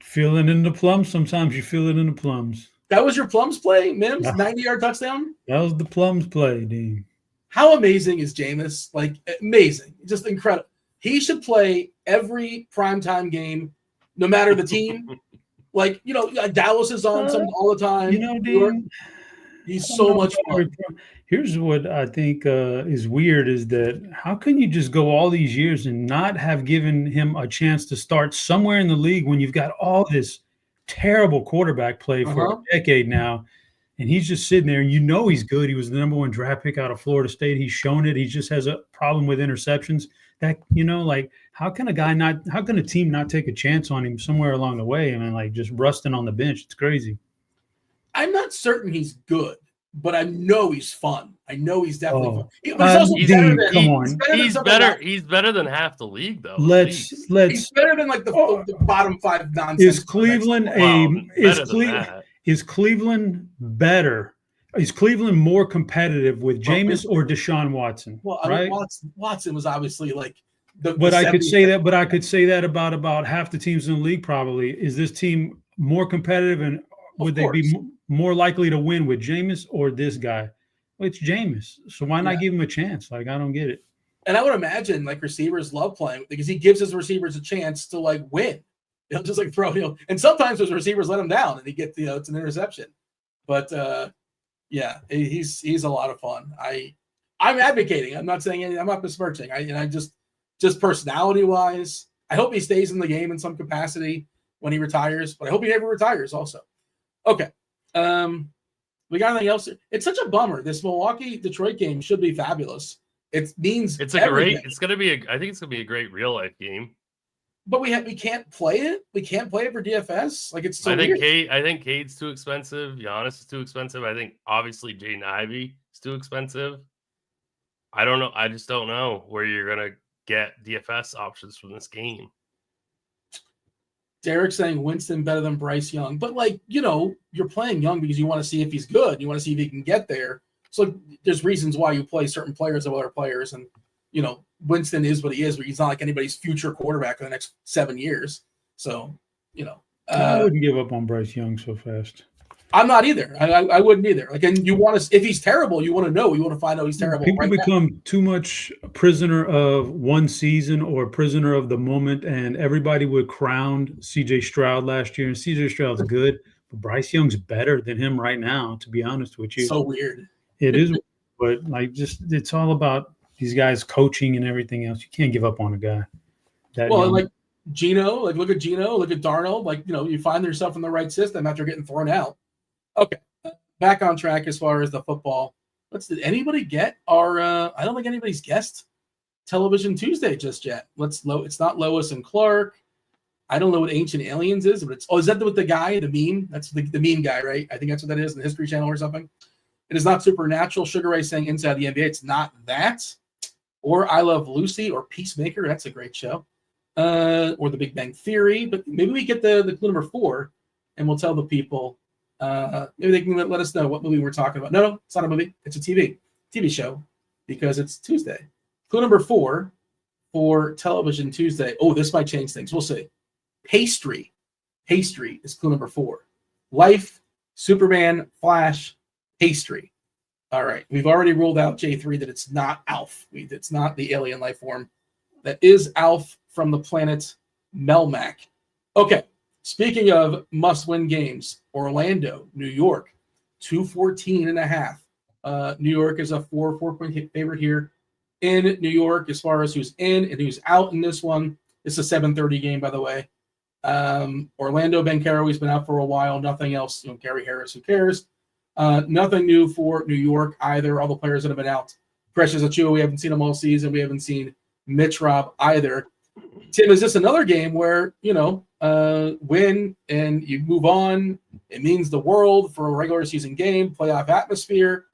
Feeling in the plums. Sometimes you feel it in the plums. That was your plums play, Mims? 90-yard touchdown? That was the plums play, Dean. How amazing is Jameis? Like, amazing. Just incredible. He should play every primetime game, no matter the team. Like, Dallas is on some all the time. Dean, he's so much fun. Here's what I think is weird is that how can you just go all these years and not have given him a chance to start somewhere in the league when you've got all this terrible quarterback play for a decade now? And he's just sitting there, and he's good. He was the number 1 draft pick out of Florida State. He's shown it. He just has a problem with interceptions. That, how can a team not take a chance on him somewhere along the way? I mean, like just rusting on the bench. It's crazy. I'm not certain he's good, but I know he's fun. I know he's definitely fun. But he's better than half the league, though. He's better than like the bottom 5 nonsense. Is Cleveland better? Is Cleveland more competitive with Jameis or Deshaun Watson? Well, I mean, Watson was obviously like I could say that about half the teams in the league probably. Is this team more competitive, and would they be more likely to win with Jameis or this guy? Well, it's Jameis. So why not give him a chance? Like, I don't get it. And I would imagine like receivers love playing because he gives his receivers a chance to like win. He'll just like throw, and sometimes those receivers let him down and he gets, it's an interception. But yeah, he's a lot of fun. I'm advocating. I'm not saying anything. I'm not besmirching. I just personality wise, I hope he stays in the game in some capacity when he retires, but I hope he never retires also. Okay. We got anything else? It's such a bummer. This Milwaukee-Detroit game should be fabulous. It means I think it's gonna be a great real life game. But we can't play it. We can't play it for DFS. Like, it's so weird. I think Cade's too expensive. Giannis is too expensive. I think obviously Jaden Ivey is too expensive. I don't know. I just don't know where you're gonna get DFS options from this game. Derek saying Winston better than Bryce Young, but you're playing Young because you want to see if he's good. You want to see if he can get there. So there's reasons why you play certain players over other players, and Winston is what he is, but he's not like anybody's future quarterback for the next 7 years. So, I wouldn't give up on Bryce Young so fast. I'm not either. I wouldn't either. Like, and you want to, if he's terrible, you want to know. You want to find out he's terrible. People become too much a prisoner of one season or a prisoner of the moment, and everybody would crown C.J. Stroud last year, and C.J. Stroud's good, but Bryce Young's better than him right now, to be honest with you. So weird. It is, but it's all about these guys coaching and everything else. You can't give up on a guy. Like Geno, look at Geno, look at Darnold. You find yourself in the right system after getting thrown out. Okay, back on track as far as the football. Did anybody get our? I don't think anybody's guessed Television Tuesday just yet. It's not Lois and Clark. I don't know what Ancient Aliens is, but is that with the guy, the meme? That's the meme guy, right? I think that's what that is, the History Channel or something. It is not Supernatural. Sugar Ray saying Inside the NBA. It's not that. or I Love Lucy, or Peacemaker. That's a great show. Or The Big Bang Theory. But maybe we get the clue number 4, and we'll tell the people. Maybe they can let us know what movie we're talking about. No, it's not a movie. It's a TV show, because it's Tuesday. Clue number 4 for Television Tuesday. Oh, this might change things. We'll see. Pastry is clue number 4. Life, Superman, Flash, pastry. All right. We've already ruled out J3 that it's not Alf. It's not the alien life form. That is Alf from the planet Melmac. Okay. Speaking of must-win games, Orlando, New York, 214.5. New York is a 4-point favorite here in New York as far as who's in and who's out in this one. It's a 7:30 game, by the way. Orlando Banchero, he's been out for a while. Nothing else. Gary Harris, who cares? Nothing new for New York either. All the players that have been out. Precious Achiuwa, we haven't seen him all season. We haven't seen Mitch Robb either. Tim, is this another game where, win and you move on? It means the world for a regular season game, playoff atmosphere.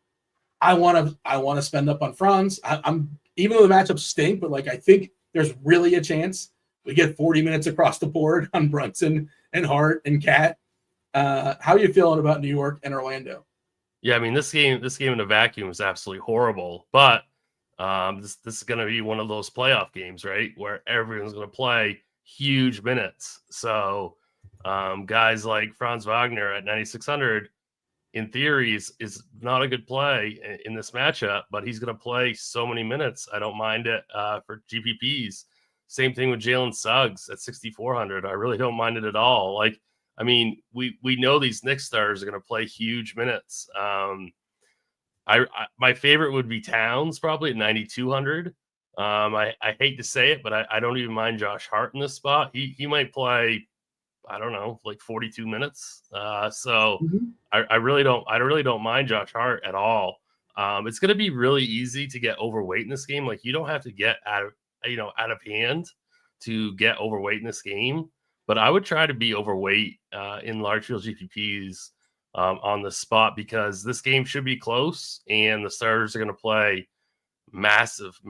I want to spend up on Franz. I'm even though the matchups stink, but I think there's really a chance we get 40 minutes across the board on Brunson and Hart and Cat. How are you feeling about New York and Orlando? Yeah, I mean, this game in a vacuum is absolutely horrible, but this is going to be one of those playoff games, right, where everyone's going to play huge minutes. So guys like Franz Wagner at 9,600, in theory, is not a good play in this matchup, but he's going to play so many minutes. I don't mind it for GPPs. Same thing with Jalen Suggs at 6,400. I really don't mind it at all. We know these Knicks stars are going to play huge minutes. My favorite would be Towns, probably at 9,200. I hate to say it, but I don't even mind Josh Hart in this spot. He might play, I don't know, 42 minutes. I really don't mind Josh Hart at all. It's going to be really easy to get overweight in this game. You don't have to get out of hand to get overweight in this game. But I would try to be overweight in large field GPPs on the spot, because this game should be close and the starters are going to play massive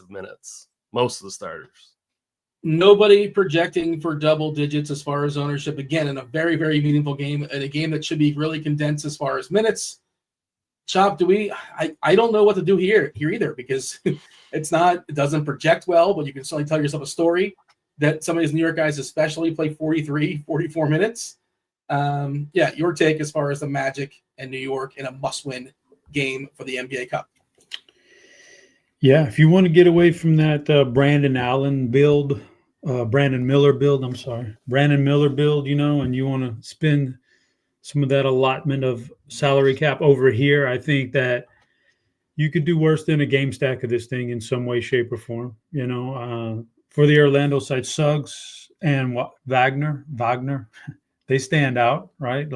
minutes. Most of the starters. Nobody projecting for double digits as far as ownership. Again, in a very, very meaningful game, and a game that should be really condensed as far as minutes. Chop, I don't know what to do here either, because it doesn't project well, but you can certainly tell yourself a story that some of these New York guys especially play 43, 44 minutes. Your take as far as the Magic and New York in a must-win game for the NBA Cup. Yeah, if you want to get away from that Brandon Miller build, and you want to spend some of that allotment of salary cap over here, I think that you could do worse than a game stack of this thing in some way, shape, or form. For the Orlando side, Suggs and Wagner, they stand out, right?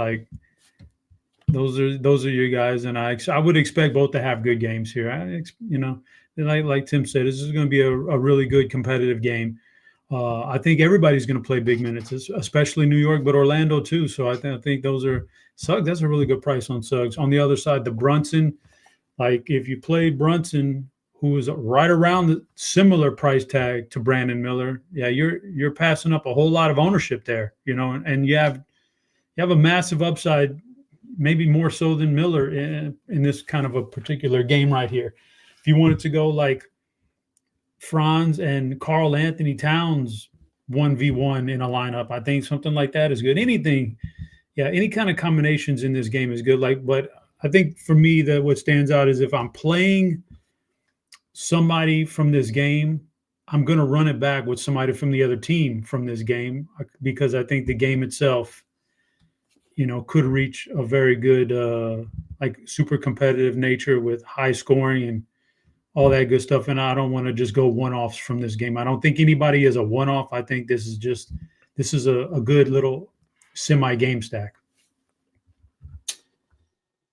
Those are your guys, and I would expect both to have good games here. Like Tim said, this is going to be a really good competitive game. I think everybody's going to play big minutes, especially New York, but Orlando too. So I think those are Suggs. That's a really good price on Suggs. On the other side, the Brunson, if you play Brunson, who is right around the similar price tag to Brandon Miller, you're passing up a whole lot of ownership there, and you have a massive upside, maybe more so than Miller in this kind of a particular game right here. If you wanted to go Franz and Karl Anthony Towns 1v1 in a lineup, I think something like that is good. Any kind of combinations in this game is good. But I think for me that what stands out is if I'm playing somebody from this game, I'm going to run it back with somebody from the other team from this game, because I think the game itself, could reach a very good, super competitive nature with high scoring and all that good stuff. And I don't want to just go one-offs from this game. I don't think anybody is a one-off. I think this is a good little semi-game stack.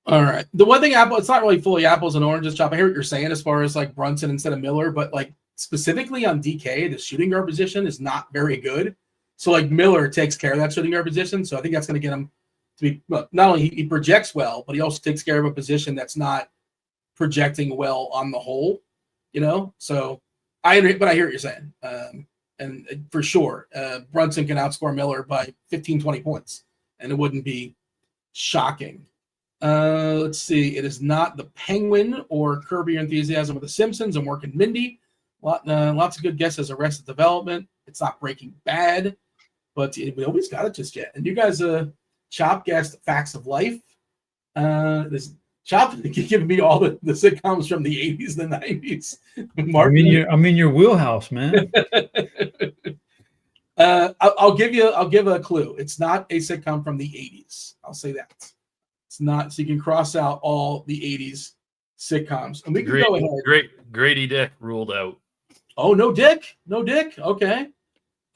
All right. The one thing, it's not really fully apples and oranges, Chop. I hear what you're saying as far as Brunson instead of Miller, but specifically on DK, the shooting guard position is not very good. So Miller takes care of that shooting guard position. So I think that's going to get him to be, not only he projects well, but he also takes care of a position that's not projecting well on the whole, So I hear what you're saying. And for sure, Brunson can outscore Miller by 15, 20 points, and it wouldn't be shocking. Let's see. It is not the Penguin or Curb Your Enthusiasm with the Simpsons. I'm working Mindy. Lots of good guesses. Arrested Development. It's not Breaking Bad, but we always got it just yet. And you guys, Chop guessed Facts of Life. This Chop giving me all the sitcoms from the 80s and the 90s. I'm in your wheelhouse, man. I'll give a clue. It's not a sitcom from the 80s. I'll say that. It's not, so you can cross out all the 80s sitcoms. And we can go ahead. Grady Dick ruled out. Oh, no Dick? No Dick? Okay.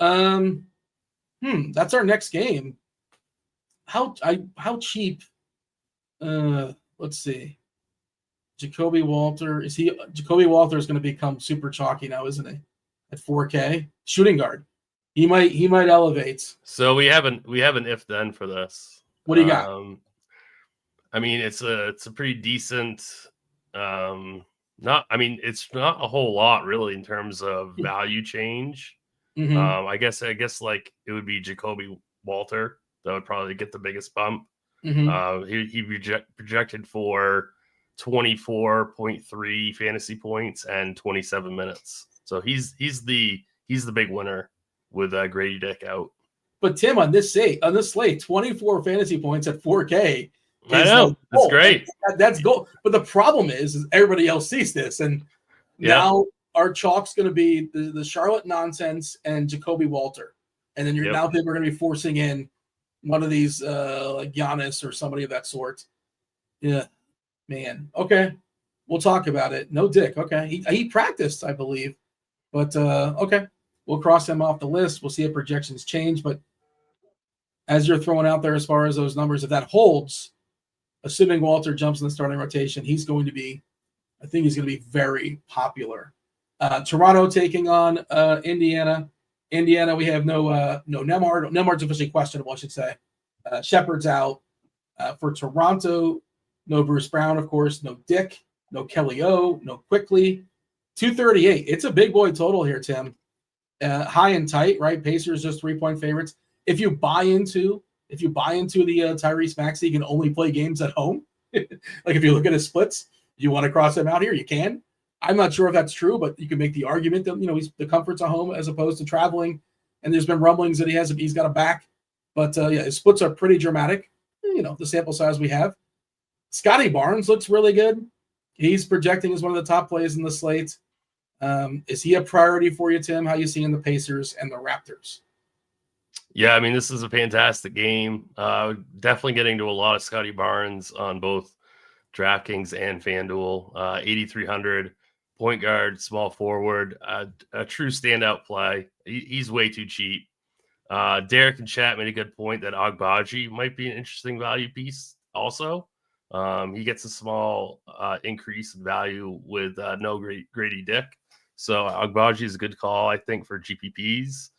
That's our next game. How cheap? Let's see. Jacoby Walter is going to become super chalky now, isn't he? At 4K shooting guard, he might elevate. So we have an if then for this. What do you got? I mean, it's a pretty decent. It's not a whole lot really in terms of value change. Mm-hmm. I guess like it would be Jacoby Walter that would probably get the biggest bump. Mm-hmm. He projected for 24.3 fantasy points and 27 minutes. So he's the big winner with Grady Dick out. But Tim, on this slate, 24 fantasy points at 4K. I know, that's great. That's gold. But the problem is everybody else sees this, and now our chalk's going to be the Charlotte nonsense and Jacoby Walter, and then now people are going to be forcing in one of these like Giannis or somebody of that sort. Yeah, man. Okay, we'll talk about it. No Dick. Okay, he practiced, I believe, but okay, we'll cross him off the list. We'll see if projections change. But as you're throwing out there, as far as those numbers, if that holds, assuming Walter jumps in the starting rotation, he's going to be very popular. Toronto taking on Indiana. Indiana, we have no Nemhard. Nemhard's officially questionable, I should say. Shepard's out. For Toronto, no Bruce Brown, of course. No Dick. No Kelly O. No Quickly. 238. It's a big boy total here, Tim. High and tight, right? Pacers just 3-point favorites. If you buy into the Tyrese Maxey, you can only play games at home. Like if you look at his splits, you want to cross him out here, you can. I'm not sure if that's true, but you can make the argument that he's the comforts of home as opposed to traveling. And there's been rumblings that he's got a back, but his splits are pretty dramatic. The sample size we have. Scotty Barnes looks really good. He's projecting as one of the top plays in the slate. Is he a priority for you, Tim? How you seeing the Pacers and the Raptors? Yeah, I mean, this is a fantastic game. Definitely getting to a lot of Scotty Barnes on both DraftKings and FanDuel. 8,300. Point guard, small forward, a true standout play. He's way too cheap. Derek and Chat made a good point that Agbaji might be an interesting value piece also. He gets a small increase in value with no Grady Dick. So Agbaji is a good call, I think, for GPPs.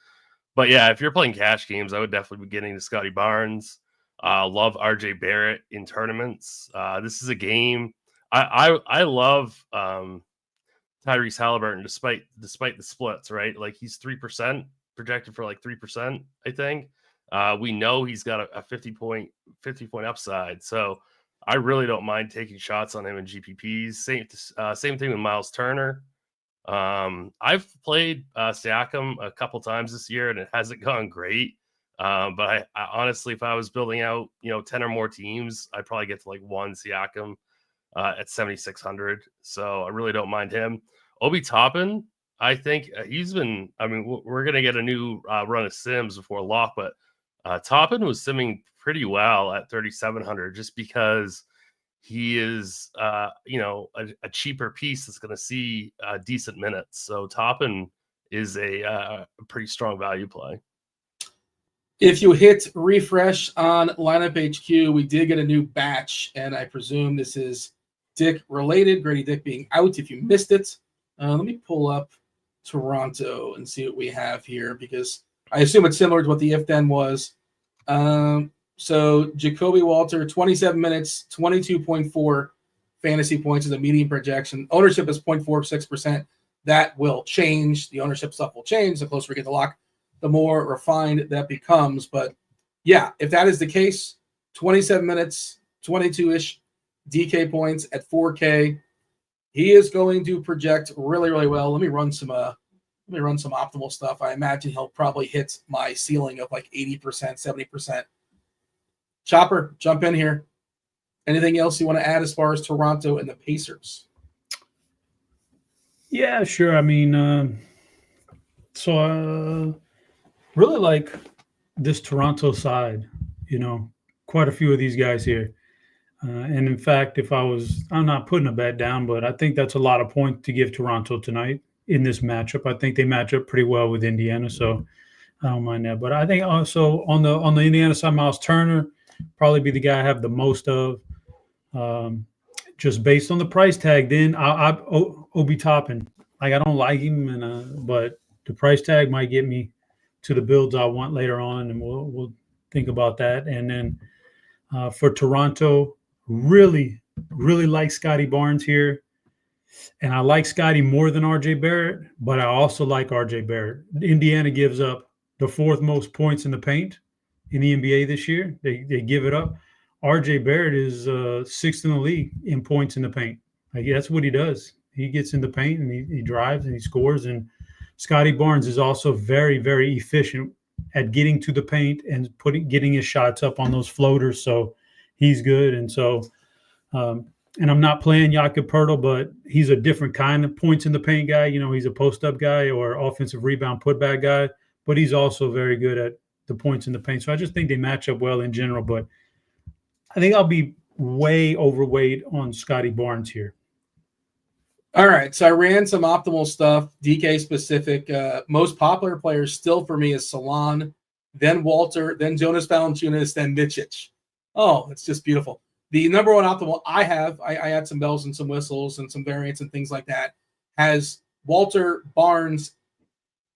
But yeah, if you're playing cash games, I would definitely be getting to Scotty Barnes. Love RJ Barrett in tournaments. This is a game. I love Tyrese Halliburton, despite the splits, right? Like he's 3%, projected for like 3%, I think. We know he's got a 50 point upside. So I really don't mind taking shots on him in GPPs. Same thing with Miles Turner. I've played Siakam a couple times this year and it hasn't gone great. But I honestly, if I was building out, 10 or more teams, I'd probably get to like one Siakam at 7,600. So I really don't mind him. Obi Toppin, I think we're going to get a new run of Sims before lock, but Toppin was simming pretty well at 3,700 just because he is, a cheaper piece that's going to see decent minutes. So Toppin is a pretty strong value play. If you hit refresh on Lineup HQ, we did get a new batch, and I presume this is Dick related, Grady Dick being out. If you missed it, let me pull up Toronto and see what we have here, because I assume it's similar to what the if-then was. So Jacoby Walter, 27 minutes, 22.4 fantasy points is a median projection. Ownership is 0.46%. that will change. The ownership stuff will change. The closer we get to lock, the more refined that becomes. But yeah, if that is the case, 27 minutes, 22-ish DK points at 4K. He is going to project really, really well. Let me run some optimal stuff. I imagine he'll probably hit my ceiling of like 80%, 70%. Chopper, jump in here. Anything else you want to add as far as Toronto and the Pacers? Yeah, sure. I mean, really like this Toronto side, quite a few of these guys here. And in fact, I'm not putting a bet down, but I think that's a lot of points to give Toronto tonight in this matchup. I think they match up pretty well with Indiana, so I don't mind that. But I think also on the Indiana side, Miles Turner probably be the guy I have the most of, just based on the price tag. Then Obi Toppin, like I don't like him, but the price tag might get me to the builds I want later on, and we'll think about that. And then for Toronto, really, really like Scotty Barnes here. And I like Scotty more than RJ Barrett, but I also like RJ Barrett. Indiana gives up the fourth most points in the paint in the NBA this year. They give it up. RJ Barrett is sixth in the league in points in the paint. Like, that's what he does. He gets in the paint and he drives and he scores. And Scotty Barnes is also very, very efficient at getting to the paint and getting his shots up on those floaters. So he's good. And so and I'm not playing Jakob Poeltl, but he's a different kind of points in the paint guy. He's a post-up guy or offensive rebound putback guy, but he's also very good at the points in the paint. So I just think they match up well in general, but I think I'll be way overweight on Scotty Barnes here. All right, so I ran some optimal stuff, DK specific. Most popular players still for me is Salon, then Walter, then Jonas Valanciunas, then Micic. Oh, it's just beautiful. The number one optimal I have, I had some bells and some whistles and some variants and things like that, has Walter, Barnes,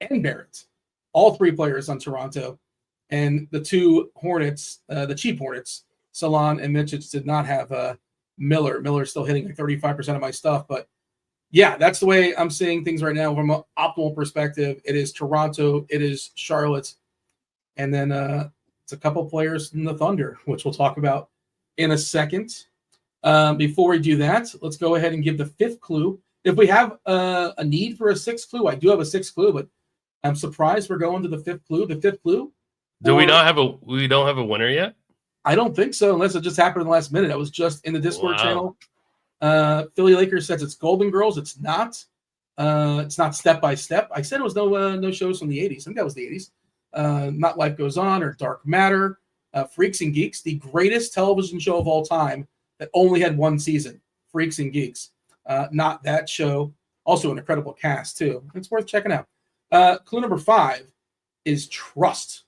and Barrett, all three players on Toronto. And the two Hornets, the cheap Hornets, Salon and Micic, did not have Miller. Miller's still hitting like 35% of my stuff. But yeah, that's the way I'm seeing things right now from an optimal perspective. It is Toronto, it is Charlotte, and then it's a couple players in the Thunder, which we'll talk about in a second. Before we do that, let's go ahead and give the fifth clue. If we have a need for a sixth clue, I do have a sixth clue, but I'm surprised we're going to the fifth clue. The fifth clue. We don't have a winner yet? I don't think so, unless it just happened in the last minute. I was just in the Discord channel. Philly Lakers says it's Golden Girls. It's not. It's not Step by Step. I said it was no shows from the 80s. I think that was the 80s. Not Life Goes On or Dark Matter. Freaks and Geeks, the greatest television show of all time that only had one season. Freaks and Geeks. Not that show. Also an incredible cast, too. It's worth checking out. Clue number 5 is Trust.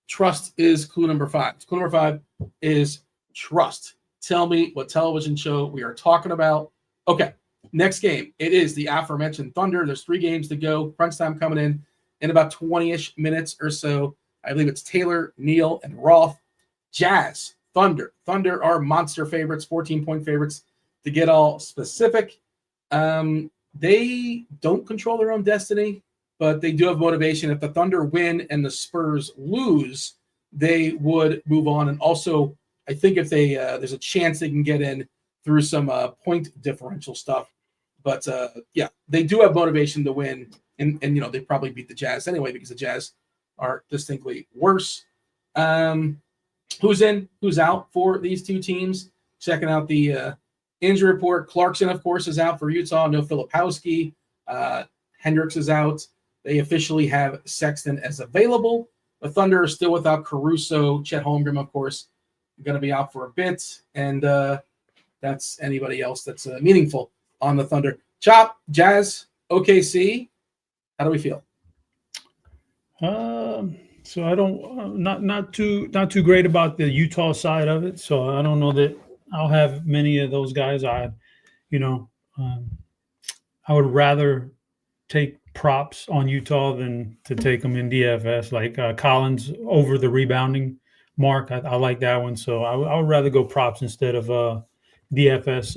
Trust is clue number 5. Clue number 5 is Trust. Tell me what television show we are talking about. Okay, next game. It is the aforementioned Thunder. There's 3 games to go. Crunch time coming in about 20-ish minutes or so. I believe it's Taylor, Neal, and Roth. Jazz, Thunder. Thunder are monster favorites, 14-point favorites. To get all specific, they don't control their own destiny, but they do have motivation. If the Thunder win and the Spurs lose, they would move on. And also, I think if they there's a chance they can get in through some point differential stuff. But yeah, they do have motivation to win, and they probably beat the Jazz anyway because the Jazz are distinctly worse. Who's in, who's out for these two teams? Checking out the injury report. Clarkson, of course, is out for Utah. No Filipowski. Hendricks is out. They officially have Sexton as available. The Thunder are still without Caruso. Chet Holmgren, of course, going to be out for a bit. And that's anybody else that's meaningful on the Thunder. Chop, Jazz, OKC. How do we feel? So I don't not too great about the Utah side of it. So I don't know that I'll have many of those guys. I would rather take props on Utah than to take them in DFS, like Collins over the rebounding mark. I like that one. So I would rather go props instead of DFS.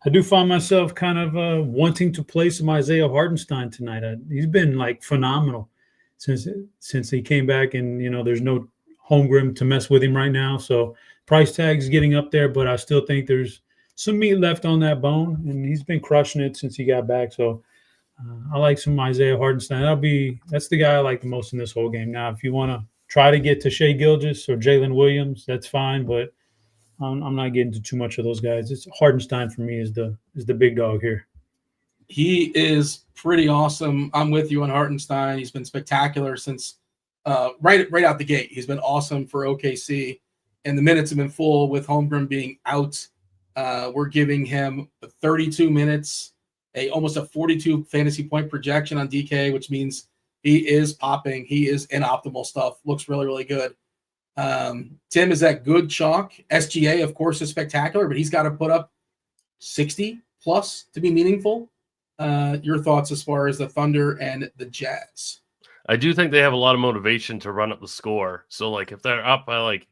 I do find myself kind of wanting to play some Isaiah Hartenstein tonight. He's been like phenomenal since he came back, and there's no Holmgren to mess with him right now. So price tag's getting up there, but I still think there's some meat left on that bone, and he's been crushing it since he got back. So I like some Isaiah Hartenstein. That's the guy I like the most in this whole game. Now, if you want to try to get to Shea Gilgeous or Jalen Williams, that's fine, but I'm not getting to too much of those guys. It's Hardenstein for me is the big dog here. He is pretty awesome. I'm with you on Hartenstein. He's been spectacular since right out the gate. He's been awesome for OKC, and the minutes have been full with Holmgren being out. We're giving him 32 minutes, almost a 42 fantasy point projection on DK, which means he is popping. He is in optimal stuff. Looks really, really good. Tim, is that good chalk? SGA, of course, is spectacular, but he's got to put up 60 plus to be meaningful. Your thoughts as far as the Thunder and the Jazz? I do think they have a lot of motivation to run up the score. So, like, if they're up by like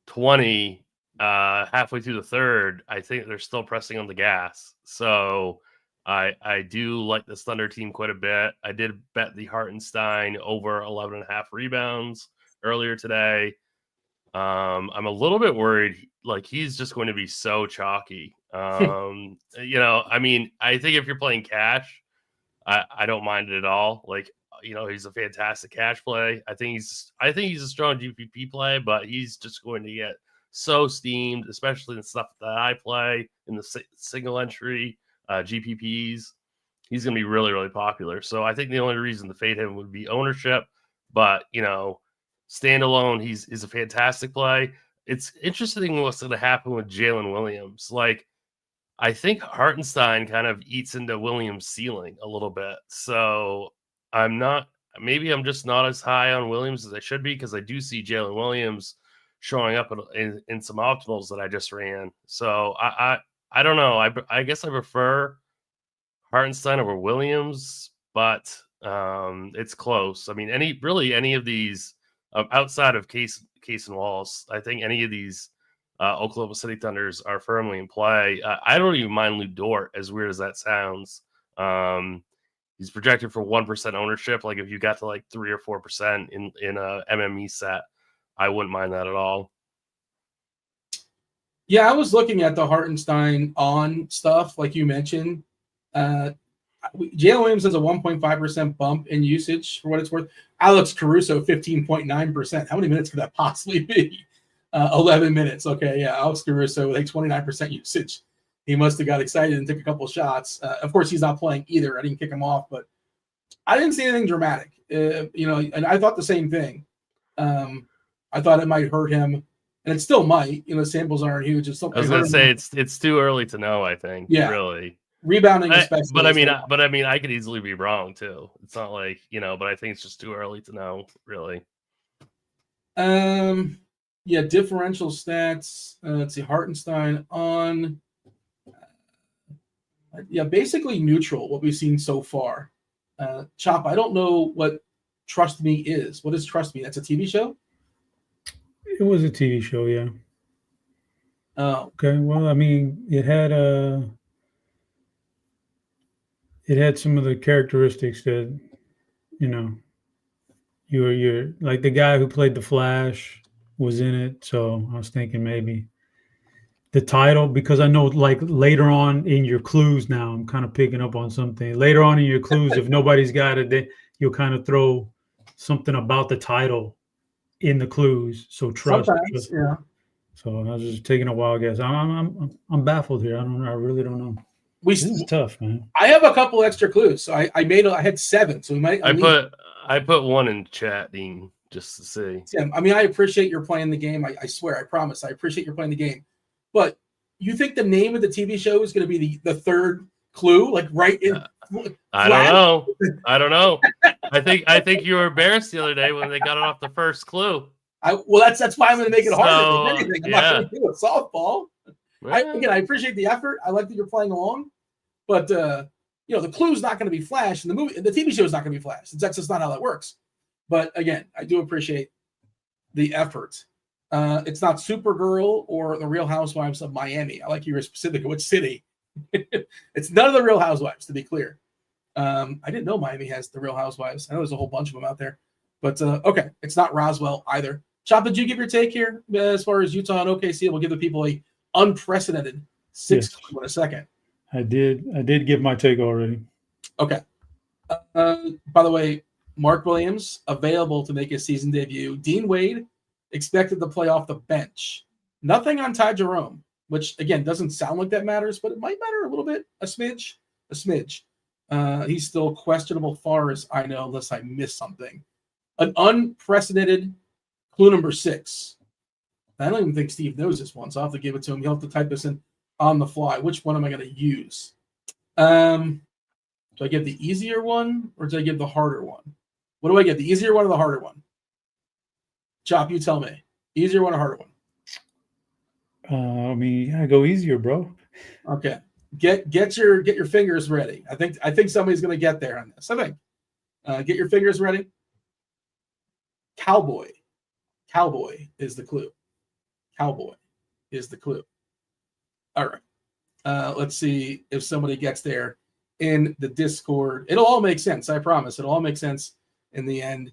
20 halfway through the third, I think they're still pressing on the gas. So I do like this Thunder team quite a bit. I did bet the Hartenstein over 11.5 rebounds earlier today. I'm a little bit worried, like he's just going to be so chalky. I mean, I think if you're playing cash, I don't mind it at all. Like, he's a fantastic cash play. I think he's a strong GPP play, but he's just going to get so steamed, especially in stuff that I play in the single entry GPPs. He's going to be really, really popular. So I think the only reason to fade him would be ownership, but standalone, he's a fantastic play. It's interesting what's going to happen with Jalen Williams. Like, I think Hartenstein kind of eats into Williams' ceiling a little bit. So I'm just not as high on Williams as I should be, because I do see Jalen Williams showing up in some optimals that I just ran. So I don't know. I guess I prefer Hartenstein over Williams, but it's close. I mean, any of these outside of Case and Walls, I think any of these Oklahoma City Thunders are firmly in play. I don't even mind Lou Dort, as weird as that sounds. He's projected for 1% ownership. Like, if you got to like 3 or 4% in a MME set, I wouldn't mind that at all. Yeah, I was looking at the Hartenstein on stuff, like you mentioned. Jalen Williams has a 1.5% bump in usage, for what it's worth. Alex Caruso, 15.9%. How many minutes could that possibly be? 11 minutes. Okay, yeah, Alex Caruso with a 29% usage. He must have got excited and took a couple shots. Of course, he's not playing either. I didn't kick him off, but I didn't see anything dramatic. And I thought the same thing. I thought it might hurt him, and it still might. Samples aren't huge. I was going to say it's too early to know. I think. Yeah, really. Rebounding, especially. But I mean, I could easily be wrong too. It's not like but I think it's just too early to know, really. Yeah, differential stats. Let's see, Hartenstein on. Basically neutral. What we've seen so far. Chop. I don't know what Trust Me is. What is Trust Me? That's a TV show. It was a TV show, yeah. Oh, okay. Well, I mean, it had some of the characteristics that, you're like the guy who played the Flash was in it. So I was thinking maybe the title, because I know like later on in your clues now, I'm kind of picking up on something. Later on in your clues, if nobody's got it, you'll kind of throw something about the title in the clues. So trust. Yeah. So I was just taking a wild guess. I'm baffled here. I really don't know. This is tough, man. I have a couple extra clues. So I had 7. So we might. I put one in chat, Dean, just to see. Tim, I mean, I appreciate you're playing the game. I swear, I promise. I appreciate you're playing the game. But you think the name of the TV show is going to be the third clue, like right in? I don't know. I think you were embarrassed the other day when they got it off the first clue. That's why I'm going to make it harder than anything. I'm not going to do a softball. Yeah. I appreciate the effort. I like that you're playing along, but the clue's not going to be Flash, and the TV show is not going to be Flash. That's just not how that works. But again, I do appreciate the effort. It's not Supergirl or The Real Housewives of Miami. I like you were specific of which city. It's none of the Real Housewives, to be clear. I didn't know Miami has the Real Housewives. I know there's a whole bunch of them out there. But, okay, it's not Roswell either. Chop, did you give your take here as far as Utah and OKC? We'll give the people a unprecedented 6 in a second. I did give my take already. Okay. By the way, Mark Williams available to make his season debut. Dean Wade expected to play off the bench. Nothing on Ty Jerome, which, again, doesn't sound like that matters, but it might matter a little bit, a smidge. He's still questionable far as I know, unless I missed something. An unprecedented clue number 6. I don't even think Steve knows this one, so I'll have to give it to him. He'll have to type this in on the fly. Which one am I going to use? Do I give the easier one or do I give the harder one? What do I get? The easier one or the harder one? Chop, you tell me. Easier one or harder one? I mean, yeah, go easier, bro. Okay. Get your fingers ready. I think somebody's going to get there on this. I think. Get your fingers ready. Cowboy is the clue. Cowboy is the clue. All right. Let's see if somebody gets there in the Discord. It'll all make sense. I promise. It'll all make sense in the end.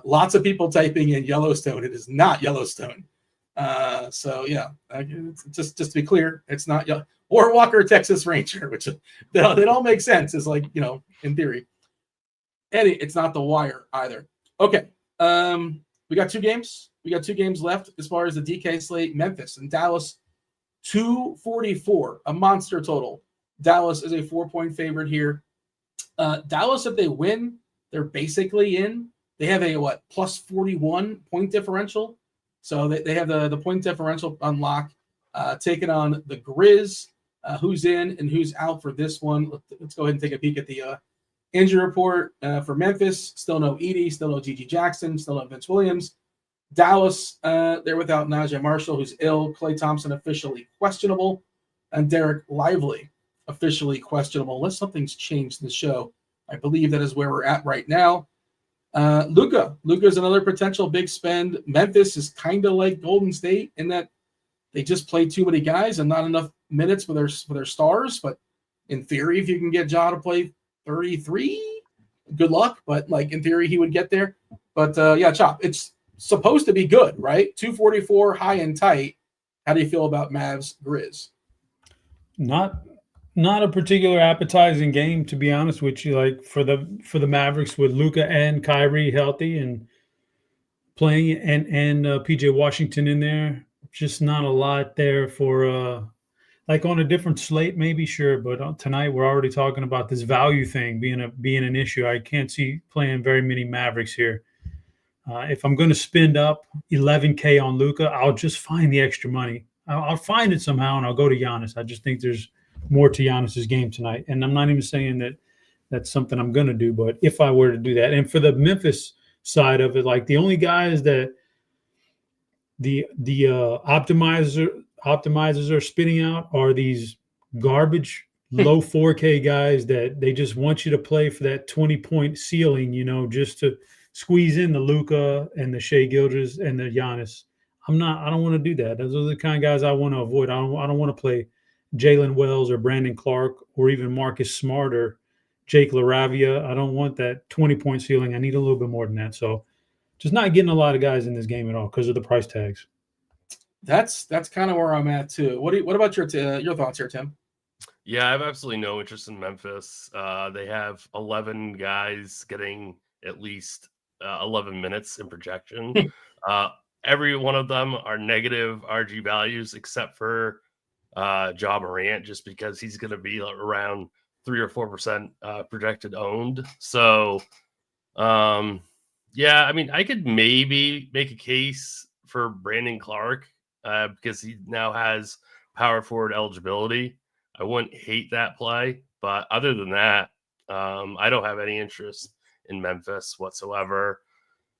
Lots of people typing in Yellowstone. It is not Yellowstone. So yeah, just to be clear, it's not or Walker Texas Ranger, which they all make sense. Is like, in theory. Eddie, it's not The Wire either. Okay. We got 2 games. We got 2 games left as far as the DK slate. Memphis and Dallas, 244, a monster total. Dallas is a 4-point favorite here. Dallas, if they win, they're basically in. They have a plus 41 point differential. So they have the point differential on lock, taking on the Grizz. Who's in and who's out for this one? Let's go ahead and take a peek at the injury report for Memphis. Still no Edey, still no G.G. Jackson, still no Vince Williams. Dallas, they're without Najee Marshall, who's ill. Klay Thompson officially questionable. And Derek Lively officially questionable. Unless something's changed in the show. I believe that is where we're at right now. Luka is another potential big spend. Memphis is kind of like Golden State in that they just play too many guys and not enough minutes for their stars. But in theory, if you can get Ja to play 33, good luck. But in theory, he would get there. But yeah, Chop, it's supposed to be good, right? 244 high and tight. How do you feel about Mavs Grizz? Not a particular appetizing game, to be honest with you. Like for the Mavericks with Luka and Kyrie healthy and playing and PJ Washington in there, just not a lot there for on a different slate, maybe sure. But tonight we're already talking about this value thing being an issue. I can't see playing very many Mavericks here. If I'm going to spend up $11K on Luka, I'll just find the extra money. I'll find it somehow and I'll go to Giannis. I just think there's more to Giannis's game tonight. And I'm not even saying that that's something I'm going to do, but if I were to do that. And for the Memphis side of it, the only guys that the optimizers are spitting out are these garbage low 4K guys that they just want you to play for that 20-point ceiling, just to squeeze in the Luka and the Shai Gilgeous and the Giannis. I don't want to do that. Those are the kind of guys I want to avoid. I don't want to play Jalen Wells or Brandon Clark or even Marcus Smart or Jake LaRavia. I don't want that 20-point ceiling. I need a little bit more than that. So just not getting a lot of guys in this game at all because of the price tags. That's kind of where I'm at too. What about your thoughts here, Tim? Yeah, I have absolutely no interest in Memphis. They have 11 guys getting at least 11 minutes in projection. Every one of them are negative RG values except for Ja Morant, just because he's going to be around 3 or 4% projected owned. So, yeah, I mean, I could maybe make a case for Brandon Clark because he now has power forward eligibility. I wouldn't hate that play, but other than that, I don't have any interest in Memphis whatsoever.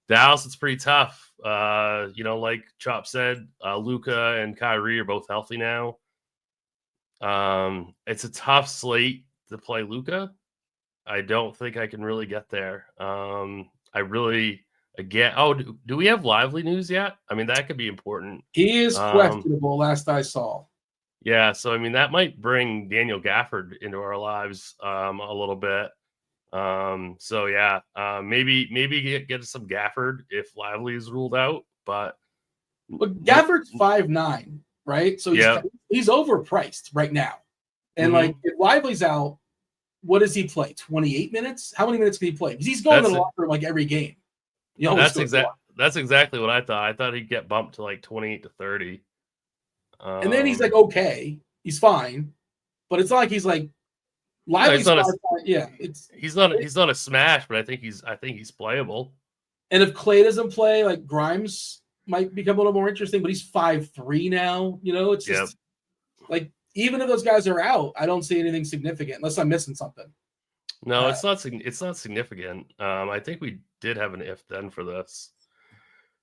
Dallas, it's pretty tough. Like Chop said, Luka and Kyrie are both healthy now. It's a tough slate to play Luka. I don't think I can really get there. Do we have Lively news yet? I mean, that could be important. He is questionable last I saw. Yeah, so I mean that might bring Daniel Gafford into our lives a little bit. So yeah, maybe get some Gafford if Lively is ruled out, but Gafford's 5'9", right? So he's overpriced right now. And like if Lively's out, what does he play? 28 minutes? How many minutes can he play? Because he's going to the locker room like every game. That's exactly what I thought. I thought he'd get bumped to like 28 to 30. And then he's like, okay, he's fine, but it's not like he's like Lively's he's not a smash, but I think he's playable. And if Clay doesn't play, like Grimes might become a little more interesting, but he's 5'3" now. It's just like even if those guys are out, I don't see anything significant unless I'm missing something. No, it's not significant. I think we did have an if then for this.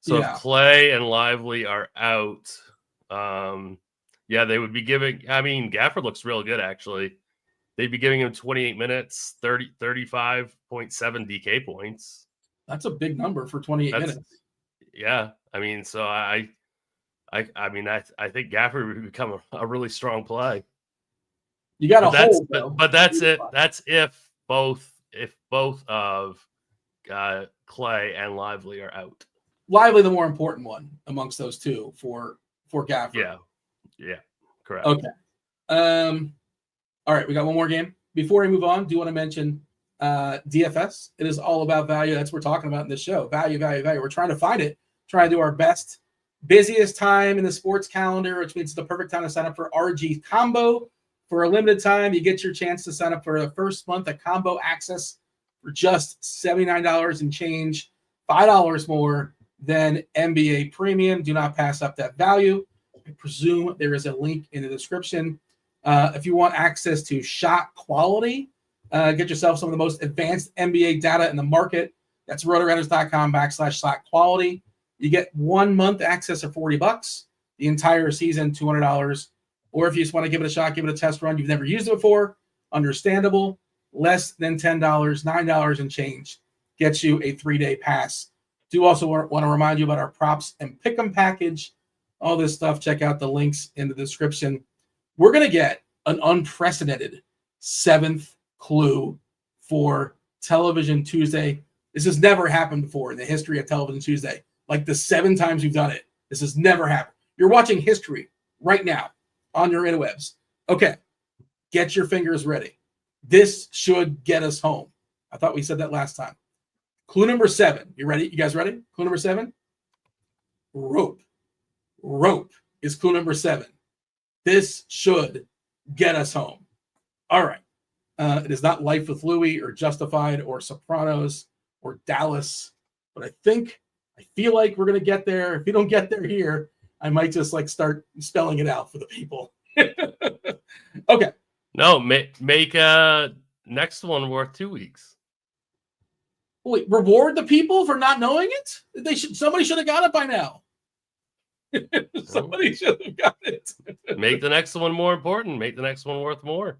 So if Clay and Lively are out, they would be giving. I mean, Gafford looks real good actually. They'd be giving him 28 minutes, 35.7 DK points. That's a big number for 28 minutes. Yeah, I mean, so I think Gafford would become a really strong play. You got to hold, though. But that's it. That's if both of Clay and Lively are out. Lively, the more important one amongst those two for Gafford. Yeah, correct. Okay. All right, we got one more game. Before we move on, do you want to mention DFS? It is all about value. That's what we're talking about in this show. Value. We're trying to find it. Trying to do our best. Busiest time in the sports calendar, which means it's the perfect time to sign up for RG Combo. For a limited time, you get your chance to sign up for the first month of combo access for just $79 and change, $5 more than NBA Premium. Do not pass up that value. I presume there is a link in the description. If you want access to shot quality, get yourself some of the most advanced NBA data in the market. That's RotoGrinders.com/shot quality. You get 1 month access for $40, the entire season, $200. Or if you just want to give it a shot, give it a test run. You've never used it before, understandable. Less than $10, $9 and change gets you a 3-day pass. Do also want to remind you about our props and pick'em package. All this stuff, check out the links in the description. We're going to get an unprecedented 7th clue for Television Tuesday. This has never happened before in the history of Television Tuesday. Like the 7 times we've done it, this has never happened. You're watching history right now on your interwebs. Okay, get your fingers ready. This should get us home. I thought we said that last time. Clue number 7. You ready? You guys ready? Clue number 7? Rope. Rope is clue number 7. This should get us home. All right. It is not Life with Louie or Justified or Sopranos or Dallas, but I feel like we're going to get there. If we don't get there here, I might just like start spelling it out for the people. Okay. No, make next one worth 2 weeks. Wait, reward the people for not knowing it? Somebody should have got it by now. Somebody should have got it. Make the next one more important. Make the next one worth more.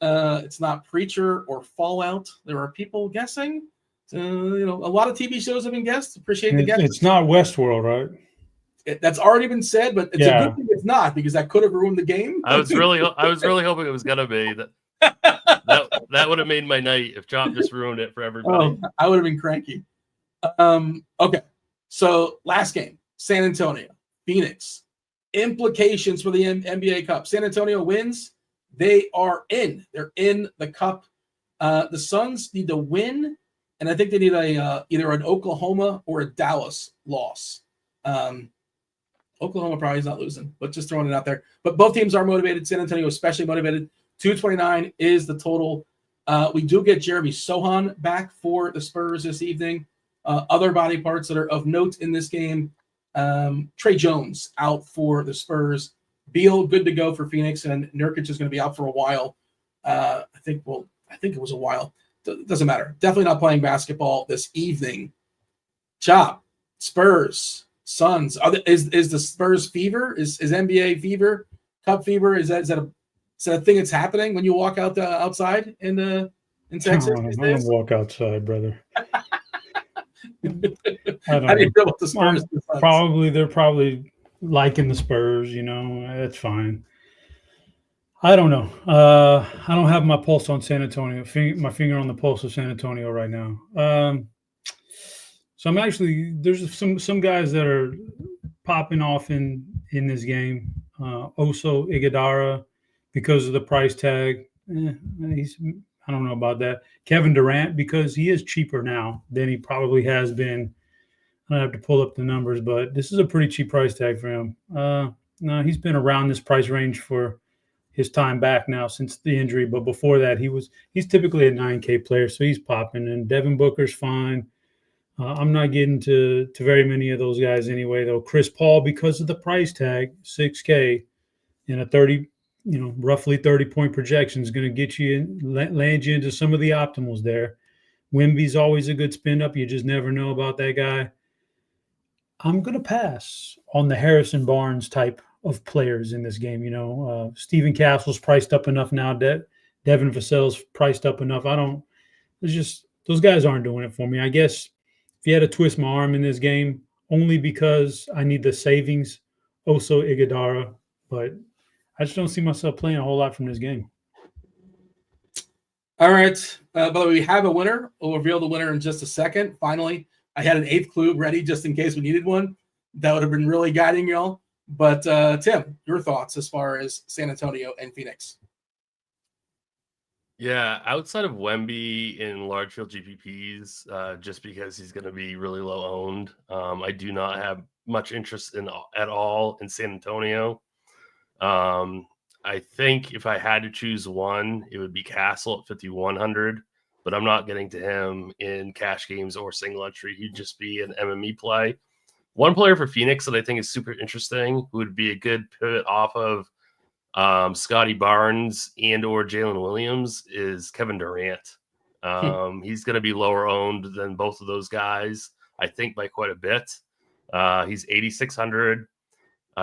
It's not Preacher or Fallout. There are people guessing. A lot of TV shows have been guessed. Appreciate the guess. It's not Westworld, right? That's already been said, but it's a good thing it's not because that could have ruined the game. I was really hoping it was gonna be that. That would have made my night if Chop just ruined it for everybody. Oh, I would have been cranky. Okay, so last game, San Antonio, Phoenix. Implications for the NBA Cup. San Antonio wins. They are in. They're in the Cup. The Suns need to win, and I think they need either an Oklahoma or a Dallas loss. Oklahoma probably is not losing, but just throwing it out there. But both teams are motivated. San Antonio especially motivated. 229 is the total. We do get Jeremy Sohan back for the Spurs this evening. Other body parts that are of note in this game. Trey Jones out for the Spurs. Beal good to go for Phoenix, and Nurkic is going to be out for a while. I think it was a while. Doesn't matter. Definitely not playing basketball this evening. Chop, Spurs, Suns. Is the Spurs fever? Is NBA fever? Cup fever? Is that a thing that's happening when you walk out outside in Texas? I don't walk outside, brother. How do you feel about the Spurs? They're probably liking the Spurs. That's fine. I don't know. I don't have my pulse on San Antonio. My finger on the pulse of San Antonio right now. So I'm actually there's some guys that are popping off in this game. Oso Iguodala, because of the price tag. I don't know about that. Kevin Durant, because he is cheaper now than he probably has been. I have to pull up the numbers, but this is a pretty cheap price tag for him. No, he's been around this price range for his time back now since the injury, but before that, he's typically a 9K player, so he's popping. And Devin Booker's fine. I'm not getting to very many of those guys anyway, though. Chris Paul, because of the price tag, 6K, and a 30, roughly 30-point projection is going to get you in, land you into some of the optimals there. Wemby's always a good spin up. You just never know about that guy. I'm going to pass on the Harrison Barnes type of players in this game. Steven Castle's priced up enough now. Devin Vassell's priced up enough. Those guys aren't doing it for me. I guess if you had to twist my arm in this game, only because I need the savings, Oso Iguodala, but I just don't see myself playing a whole lot from this game. All right. By the way, we have a winner. We'll reveal the winner in just a second. Finally, I had an 8th clue ready just in case we needed one. That would have been really guiding y'all. But Tim, your thoughts as far as San Antonio and Phoenix? Yeah, outside of Wemby in large field GPPs, just because he's going to be really low owned, I do not have much interest at all in San Antonio. I think if I had to choose one, it would be Castle at 5,100, but I'm not getting to him in cash games or single entry. He'd just be an MME play. One player for Phoenix that I think is super interesting, who would be a good pivot off of Scotty Barnes and or Jalen Williams, is Kevin Durant. He's going to be lower owned than both of those guys, I think, by quite a bit. He's 8,600.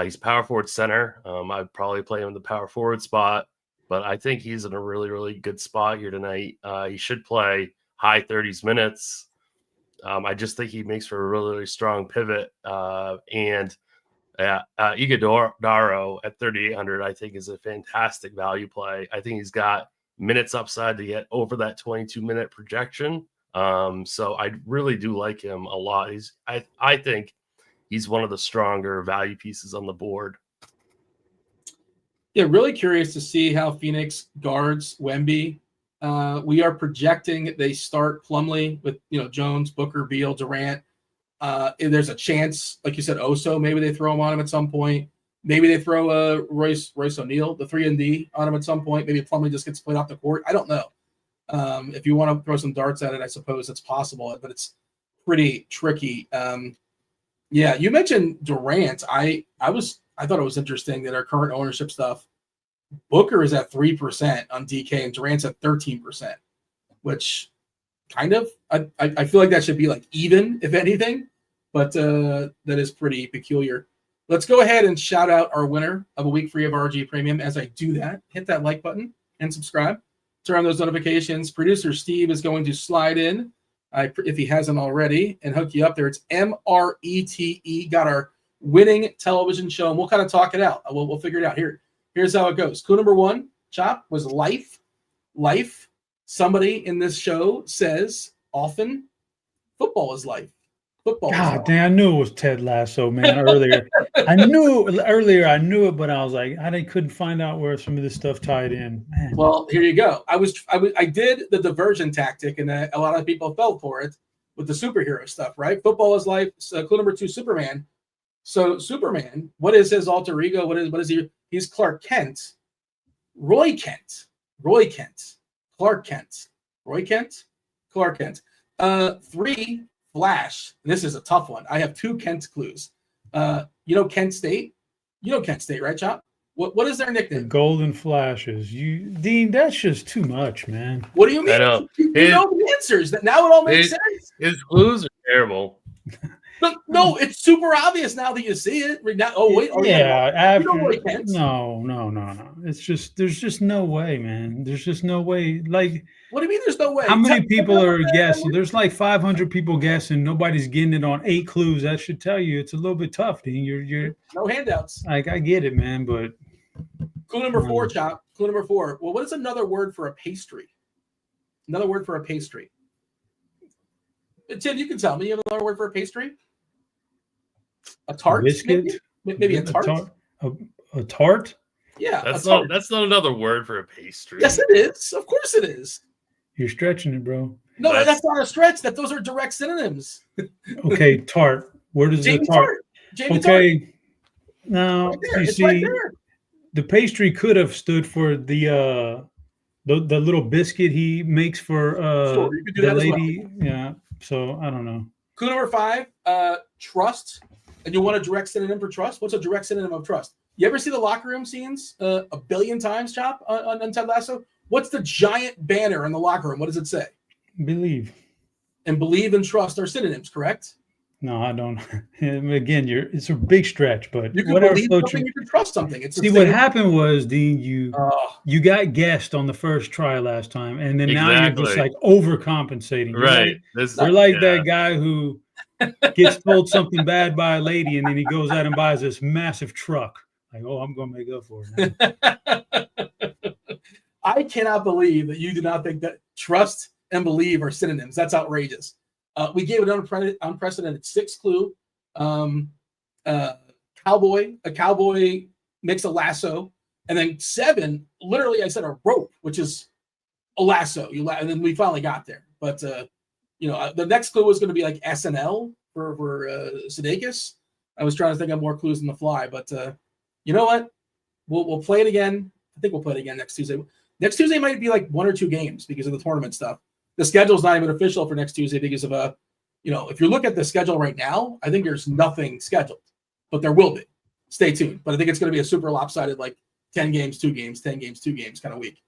He's power forward center. I'd probably play him in the power forward spot, but I think he's in a really, really good spot here tonight. He should play high 30s minutes. I just think he makes for a really, really strong pivot. And Iguodala at 3,800, I think, is a fantastic value play. I think he's got minutes upside to get over that 22-minute projection. So I really do like him a lot. I think he's one of the stronger value pieces on the board. Yeah, really curious to see how Phoenix guards Wemby. We are projecting they start Plumlee with Jones, Booker, Beal, Durant. There's a chance, like you said, Oso, maybe they throw him on him at some point. Maybe they throw Royce O'Neal, the 3-and-D, on him at some point. Maybe Plumlee just gets played off the court. I don't know. If you want to throw some darts at it, I suppose it's possible, but it's pretty tricky. Yeah, you mentioned Durant. I thought it was interesting that our current ownership stuff, Booker is at 3% on DK and Durant's at 13%, which kind of I feel like that should be like even, if anything, but that is pretty peculiar. Let's go ahead and shout out our winner of a week free of RG Premium. As I do that, hit that like button and subscribe. Turn on those notifications. Producer Steve is going to slide in, if he hasn't already, and hook you up there. It's MRETE. Got our winning television show, and we'll kind of talk it out. We'll figure it out. Here's how it goes. Clue number 1, Chop, was life. Life. Somebody in this show says often, football is life. Football. God damn, I knew it was Ted Lasso, man. Earlier, I knew it, but I was like, couldn't find out where some of this stuff tied in. Man. Well, here you go. I did the diversion tactic, and a lot of people fell for it with the superhero stuff, right? Football is life. So clue number 2, Superman. So Superman, what is his alter ego? What is he? He's Clark Kent. Roy Kent. Clark Kent. Roy Kent. Clark Kent. 3, Flash. This is a tough one. I have 2 Kent clues. Kent State? You know Kent State, right, Chop? What is their nickname? The Golden Flashes. Dean, that's just too much, man. What do you mean? I know. You know the answers. Now it all makes sense. His clues are terrible. No, it's super obvious now that you see it. No. It's just there's just no way, man. There's just no way. Like, what do you mean? There's no way? How many people are guessing? There's like 500 people guessing. Nobody's getting it on 8 clues. That should tell you it's a little bit tough, Dean. You're no handouts. Like, I get it, man, but Clue number 4, Chop. Clue number 4. Well, what is another word for a pastry? Another word for a pastry. Tim, you can tell me. You have another word for a pastry? A tart? Biscuit? Maybe a tart? A tart? Yeah. That's not another word for a pastry. Yes, it is. Of course it is. You're stretching it, bro. No, that's not a stretch. Those are direct synonyms. Okay, tart. Where does Jamie the tart? Jamie okay. Tart. Now you see, right there. The pastry could have stood for the little biscuit he makes for Sure, you could do the that lady. as well. Yeah. So I don't know. Clue number 5, trust. And you want a direct synonym for trust? What's a direct synonym of trust? You ever see the locker room scenes a billion times, Chop, on Ted Lasso? What's the giant banner in the locker room? What does it say? Believe. And believe and trust are synonyms, correct? No, I don't. Again, it's a big stretch, but you can whatever believe something, you can trust something. See, what happened was, Dean, you got guessed on the first try last time, and then now you're just like overcompensating. You're like that guy who gets told something bad by a lady, and then he goes out and buys this massive truck. Like, oh, I'm going to make up for it now. I cannot believe that you do not think that trust and believe are synonyms. That's outrageous. We gave an unprecedented 6th clue. A cowboy makes a lasso. And then 7, literally I said a rope, which is a lasso. And then we finally got there. But, the next clue was going to be like SNL for Sudeikis. I was trying to think of more clues on the fly. But you know what? We'll play it again. I think we'll play it again next Tuesday. Next Tuesday might be like 1 or 2 games because of the tournament stuff. The schedule's not even official for next Tuesday because of if you look at the schedule right now, I think there's nothing scheduled, but there will be. Stay tuned. But I think it's going to be a super lopsided, like 10 games, 2 games, 10 games, 2 games kind of week.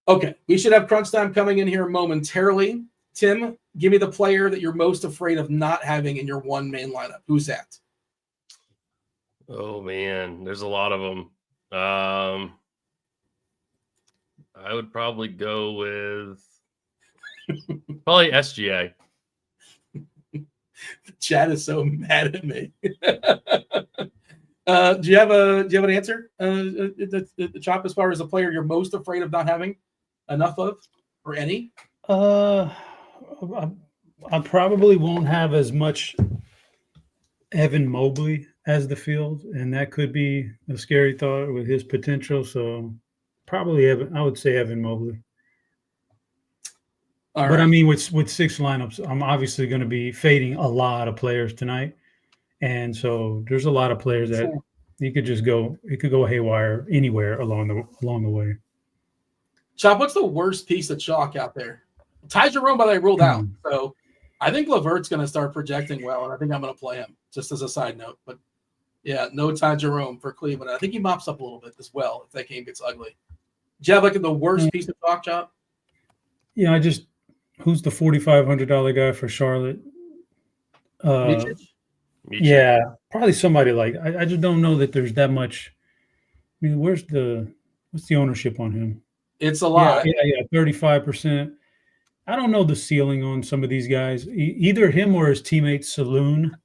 Okay, we should have crunch time coming in here momentarily. Tim, give me the player that you're most afraid of not having in your one main lineup. Who's that? Oh man, there's a lot of them. I would probably go with probably SGA. The chat is so mad at me. Do you have an answer, the Chop, as far as the player you're most afraid of not having enough of, or any? I probably won't have as much Evan Mobley as the field, and that could be a scary thought with his potential. So probably I would say Evan Mobley. But right. I mean, with 6 lineups, I'm obviously going to be fading a lot of players tonight, and so there's a lot of players that you could just go. It could go haywire anywhere along the way. Chop, what's the worst piece of chalk out there? Ty Jerome, by the way, ruled out. So I think LeVert's going to start projecting well, and I think I'm going to play him, just as a side note. But yeah, no Ty Jerome for Cleveland. I think he mops up a little bit as well if that game gets ugly. Do you have like the worst piece of chalk, Chop? Yeah, who's the $4,500 guy for Charlotte? Yeah, probably somebody like I just don't know that there's that much. I mean, what's the ownership on him? It's a lot. Yeah, 35%. I don't know the ceiling on some of these guys. Either him or his teammate Saloon.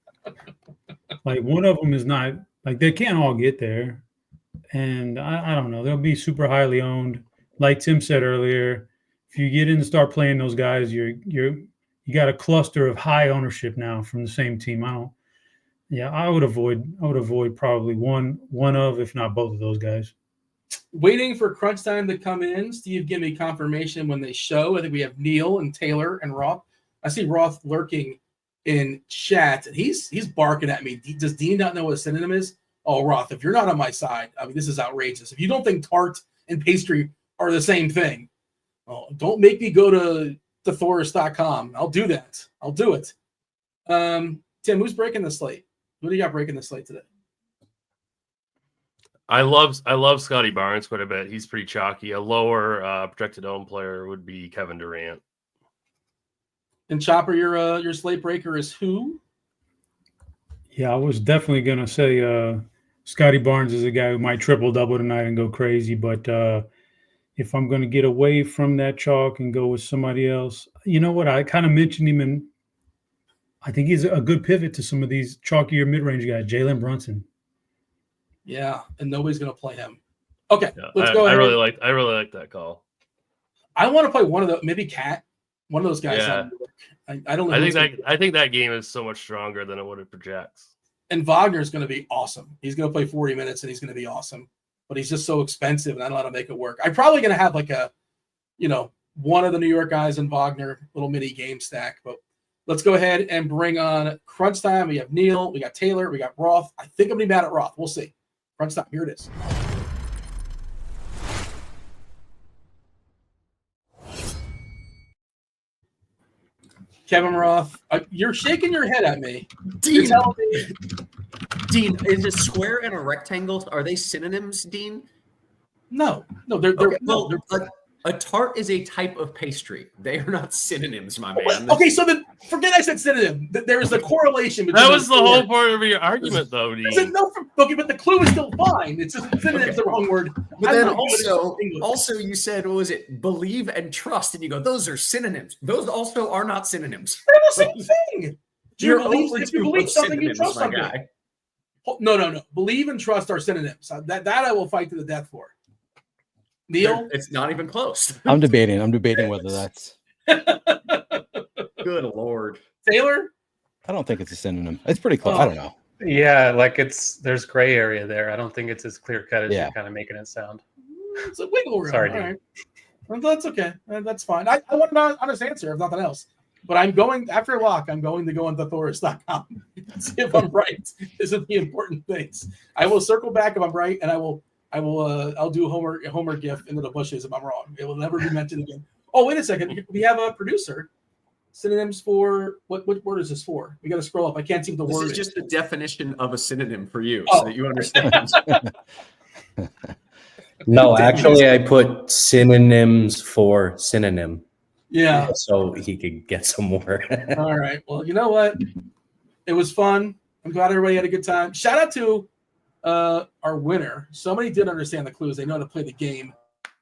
Like one of them is not like they can't all get there, and I don't know. They'll be super highly owned. Like Tim said earlier, if you get in and start playing those guys, you got a cluster of high ownership now from the same team. I would avoid probably one of, if not both of those guys. Waiting for crunch time to come in. Steve, give me confirmation when they show. I think we have Neil and Taylor and Roth. I see Roth lurking in chat, and he's barking at me. Does Dean not know what a synonym is? Oh, Roth, if you're not on my side, I mean, this is outrageous. If you don't think tart and pastry are the same thing, don't make me go to thesaurus.com. I'll do that. I'll do it. Tim, who's breaking the slate? Who do you got breaking the slate today? I love Scotty Barnes quite a bit. He's pretty chalky. A lower projected own player would be Kevin Durant. And Chopper, your slate breaker is who? Yeah, I was definitely gonna say Scotty Barnes is a guy who might triple double tonight and go crazy. But if I'm gonna get away from that chalk and go with somebody else, you know what? I kind of mentioned him, and I think he's a good pivot to some of these chalkier mid-range guys. Jalen Brunson. Yeah, and nobody's going to play him. Okay, Yeah, let's go I ahead. I really like that call. I want to play one of the maybe Cat, one of those guys. Yeah. I don't know. I think that game is so much stronger than what it projects. And Wagner's going to be awesome. He's going to play 40 minutes and he's going to be awesome. But he's just so expensive, and I don't know how to make it work. I'm probably going to have like a, one of the New York guys in Wagner, little mini game stack. But let's go ahead and bring on Crunch Time. We have Neil, we got Taylor, we got Roth. I think I'm going to be mad at Roth. We'll see. Crunch Time, here it is. Kevin Roth, you're shaking your head at me. Dean, Dean, is a square and a rectangle, are they synonyms, Dean? No, they're Okay, a tart is a type of pastry. They are not synonyms, my man. Okay, so then forget I said synonym. There's a correlation between. That was the whole part of your argument, though, Dean. No, okay, but the clue is still fine. It's just synonym's the wrong word. But then also you said, what was it? Believe and trust, and you go, those are synonyms. Those also are not synonyms. They're the same thing. If you believe something, you trust something. No. Believe and trust are synonyms. That I will fight to the death for. Neil? It's not even close. I'm debating whether that's. Good Lord. Taylor? I don't think it's a synonym. It's pretty close. I don't know. Yeah, like there's gray area there. I don't think it's as clear cut as you're kind of making it sound. It's a wiggle room. Sorry, all right. Well, that's okay. That's fine. I want an honest answer, if nothing else. But I'm going, after lock, I'm going to go into Thorus.com and see if I'm right. These are the important things. I will circle back if I'm right, and I'll do Homer GIF into the bushes if I'm wrong. It will never be mentioned again. Oh, wait a second. We have a producer. Synonyms for what word is this for? We got to scroll up. I can't see the word. This is just the definition of a synonym for you, so that you understand. No, actually, I put synonyms for synonym. Yeah. So he could get some more. All right. Well, you know what? It was fun. I'm glad everybody had a good time. Shout out to our winner. Somebody did understand the clues. They know how to play the game.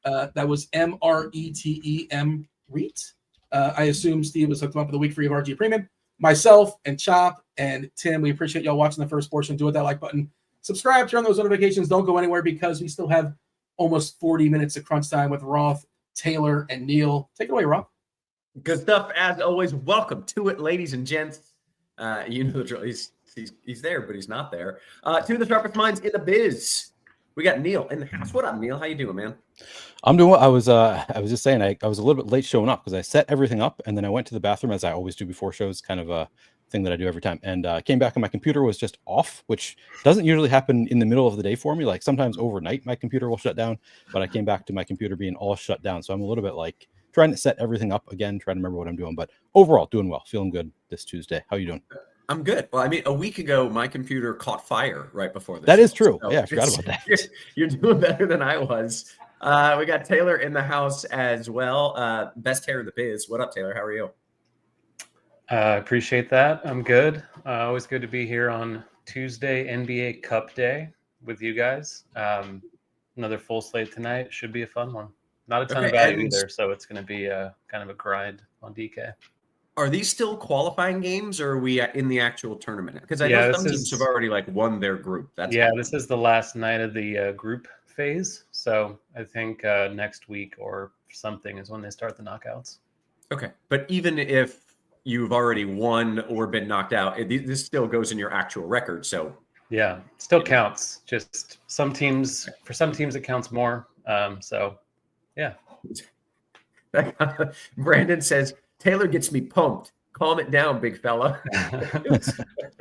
That was MRETEM REIT. I assume Steve was hooked up with a week free of RG Premium. Myself and Chop and Tim, we appreciate y'all watching the first portion. Do hit that like button. Subscribe, turn on those notifications. Don't go anywhere because we still have almost 40 minutes of crunch time with Roth, Taylor, and Neil. Take it away, Roth. Good stuff. As always, welcome to it, ladies and gents. You know the drill. He's there, but he's not there. Two of the sharpest minds in the biz. We got Neil in the house. What up, Neil? How you doing, man? I'm doing well. I was just saying I was a little bit late showing up because I set everything up and then I went to the bathroom as I always do before shows, kind of a thing that I do every time. And came back and my computer was just off, which doesn't usually happen in the middle of the day for me. Like sometimes overnight my computer will shut down, but I came back to my computer being all shut down. So I'm a little bit like trying to set everything up again, trying to remember what I'm doing. But overall, doing well, feeling good this Tuesday. How you doing? I'm good. Well, I mean, a week ago, my computer caught fire right before this. That is true. So yeah, I forgot about that. You're doing better than I was. We got Taylor in the house as well. Best hair in the biz. What up, Taylor? How are you? Appreciate that. I'm good. Always good to be here on Tuesday, NBA Cup Day with you guys. Another full slate tonight. Should be a fun one. Not a ton of value either, so it's going to be kind of a grind on DK. Are these still qualifying games, or are we in the actual tournament? Because I know some teams have already won their group. This is the last night of the group phase. So I think next week or something is when they start the knockouts. Okay, but even if you've already won or been knocked out, this still goes in your actual record. So yeah, still counts. Just for some teams it counts more. So yeah. Brandon says, Taylor gets me pumped. Calm it down, big fella.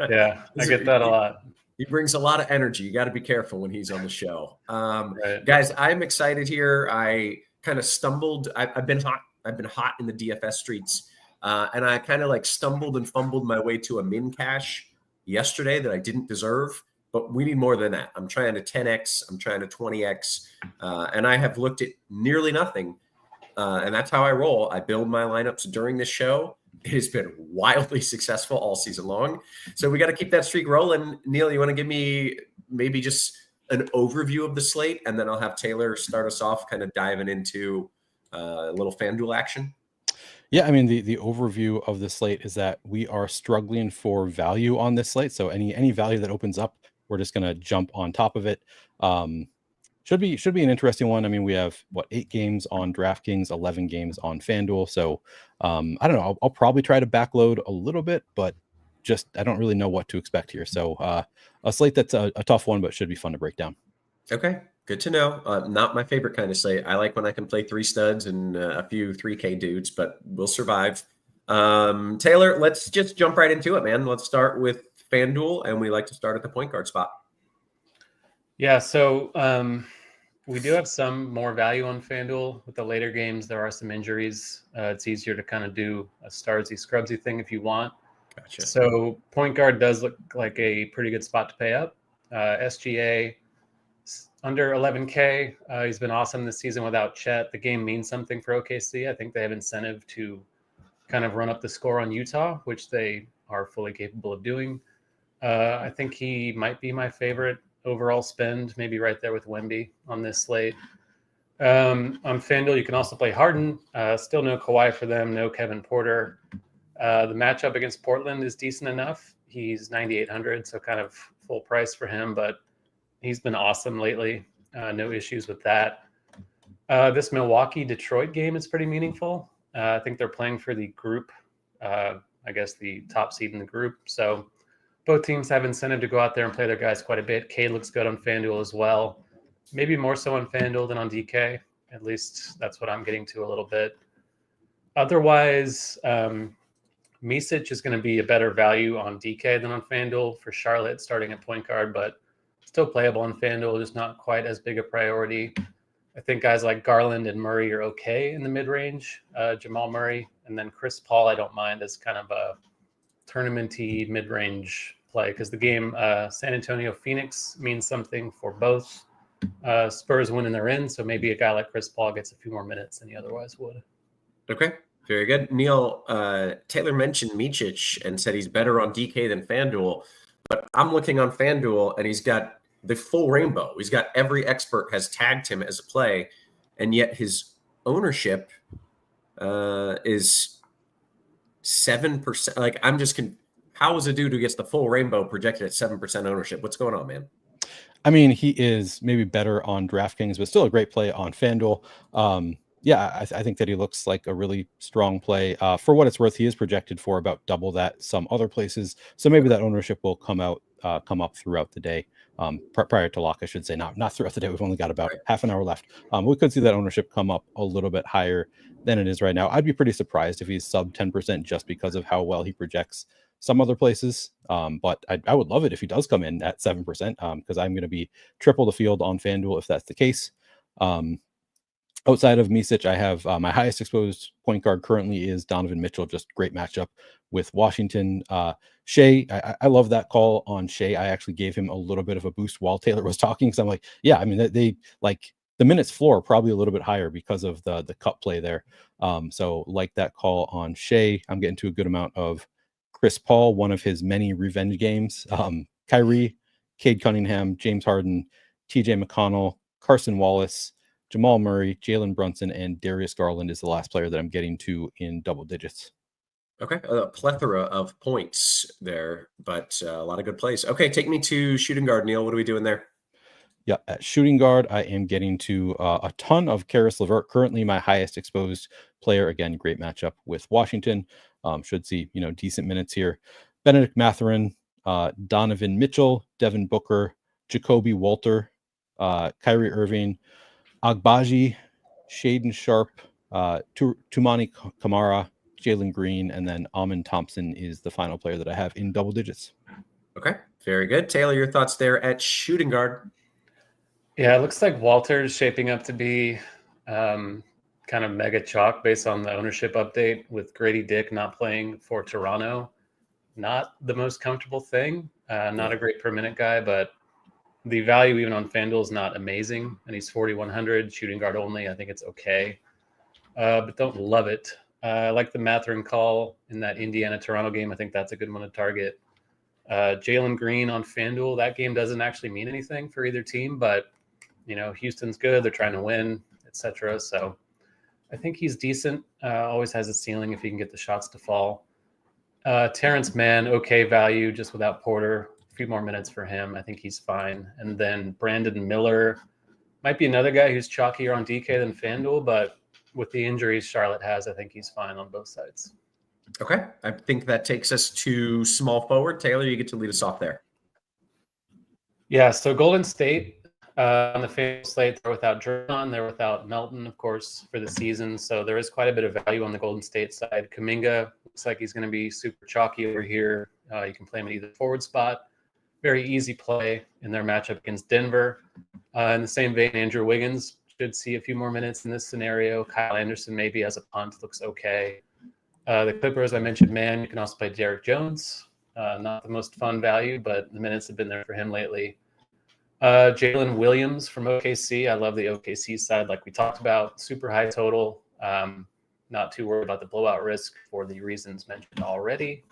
Yeah, I get that a lot. He brings a lot of energy. You got to be careful when he's on the show. Right. Guys, I'm excited here. I kind of stumbled. I've been hot. I've been hot in the DFS streets. And I kind of stumbled and fumbled my way to a min cash yesterday that I didn't deserve. But we need more than that. I'm trying to 10x. I'm trying to 20x. And I have looked at nearly nothing. And that's how I roll. I build my lineups during this show. It has been wildly successful all season long. So we got to keep that streak rolling. Neil, you want to give me maybe just an overview of the slate? And then I'll have Taylor start us off kind of diving into a little FanDuel action. Yeah, I mean, the overview of the slate is that we are struggling for value on this slate. So any value that opens up, we're just going to jump on top of it. should be an interesting one. I mean, we have 8 games on DraftKings, 11 games on FanDuel. So I don't know. I'll probably try to backload a little bit, but just I don't really know what to expect here. So a slate that's a tough one, but should be fun to break down. Okay, good to know. Not my favorite kind of slate. I like when I can play 3 studs and a few 3K dudes, but we'll survive. Taylor, let's just jump right into it, man. Let's start with FanDuel, and we like to start at the point guard spot. Yeah, so we do have some more value on FanDuel. With the later games, there are some injuries. It's easier to kind of do a Starsy Scrubsy thing if you want. Gotcha. So point guard does look like a pretty good spot to pay up. SGA under 11K. He's been awesome this season without Chet. The game means something for OKC. I think they have incentive to kind of run up the score on Utah, which they are fully capable of doing. I think he might be my favorite overall spend, maybe right there with Wemby on this slate. On FanDuel, you can also play Harden. Still no Kawhi for them, no Kevin Porter. The matchup against Portland is decent enough. He's 9,800, so kind of full price for him, but he's been awesome lately. No issues with that. This Milwaukee-Detroit game is pretty meaningful. I think they're playing for the group, I guess the top seed in the group. So both teams have incentive to go out there and play their guys quite a bit. Cade looks good on FanDuel as well. Maybe more so on FanDuel than on DK. At least that's what I'm getting to a little bit. Otherwise, Micic is going to be a better value on DK than on FanDuel for Charlotte starting at point guard, but still playable on FanDuel, just not quite as big a priority. I think guys like Garland and Murray are okay in the mid-range. Jamal Murray, and then Chris Paul I don't mind as kind of a tournament-y mid-range play because the game San Antonio-Phoenix means something for both. Spurs win and they're in, so maybe a guy like Chris Paul gets a few more minutes than he otherwise would. Okay, very good. Neil, Taylor mentioned Micic and said he's better on DK than FanDuel, but I'm looking on FanDuel and he's got the full rainbow. He's got every expert has tagged him as a play, and yet his ownership is 7%. Like, I'm just how is a dude who gets the full rainbow projected at 7% ownership? What's going on, man? I mean, he is maybe better on DraftKings, but still a great play on FanDuel. I think that he looks like a really strong play. For what it's worth, he is projected for about double that some other places. So maybe that ownership will come up throughout the day. Prior to lock, I should say, not throughout the day. We've only got about half an hour left. We could see that ownership come up a little bit higher than it is right now. I'd be pretty surprised if he's sub 10% just because of how well he projects some other places. But I would love it if he does come in at 7%, because I'm going to be triple the field on FanDuel if that's the case. Outside of Micic, I have my highest exposed point guard currently is Donovan Mitchell. Just great matchup with Washington. Shea, I love that call on Shea. I actually gave him a little bit of a boost while Taylor was talking. So I'm like, yeah, I mean, they like the minutes floor probably a little bit higher because of the cut play there. So like that call on Shea. I'm getting to a good amount of Chris Paul, one of his many revenge games. Kyrie, Cade Cunningham, James Harden, TJ McConnell, Carson Wallace, Jamal Murray, Jalen Brunson, and Darius Garland is the last player that I'm getting to in double digits. Okay, a plethora of points there, but a lot of good plays. Okay, take me to shooting guard, Neil. What are we doing there? Yeah, at shooting guard, I am getting to a ton of Karis LeVert. Currently, my highest exposed player. Again, great matchup with Washington. Should see decent minutes here. Benedict Mathurin, Donovan Mitchell, Devin Booker, Jacoby Walter, Kyrie Irving, Agbaji, Shaden Sharp, Tumani Kamara, Jalen Green, and then Amon Thompson is the final player that I have in double digits. Okay, very good. Taylor, your thoughts there at shooting guard? Yeah, it looks like Walter's shaping up to be kind of mega chalk based on the ownership update with Grady Dick not playing for Toronto. Not the most comfortable thing. Not a great per minute guy, but the value even on FanDuel is not amazing. And he's 4,100 shooting guard only. I think it's okay, but don't love it. I like the Mathurin call in that Indiana-Toronto game. I think that's a good one to target. Jalen Green on FanDuel, that game doesn't actually mean anything for either team, but Houston's good. They're trying to win, etc. So I think he's decent. Always has a ceiling if he can get the shots to fall. Terrence Mann, okay value, just without Porter. A few more minutes for him. I think he's fine. And then Brandon Miller Might be another guy who's chalkier on DK than FanDuel, but with the injuries Charlotte has, I think he's fine on both sides. Okay. I think that takes us to small forward. Taylor, you get to lead us off there. Yeah, so Golden State on the FanDuel slate, they're without Draymond, they're without Melton, of course, for the season. So there is quite a bit of value on the Golden State side. Kuminga looks like he's going to be super chalky over here. You can play him at either forward spot. Very easy play in their matchup against Denver. In the same vein, Andrew Wiggins should see a few more minutes in this scenario. Kyle Anderson maybe as a punt looks okay. The Clippers, I mentioned, man, you can also play Derek Jones. Not the most fun value, but the minutes have been there for him lately. Jalen Williams from OKC. I love the OKC side, like we talked about. Super high total. Not too worried about the blowout risk for the reasons mentioned already.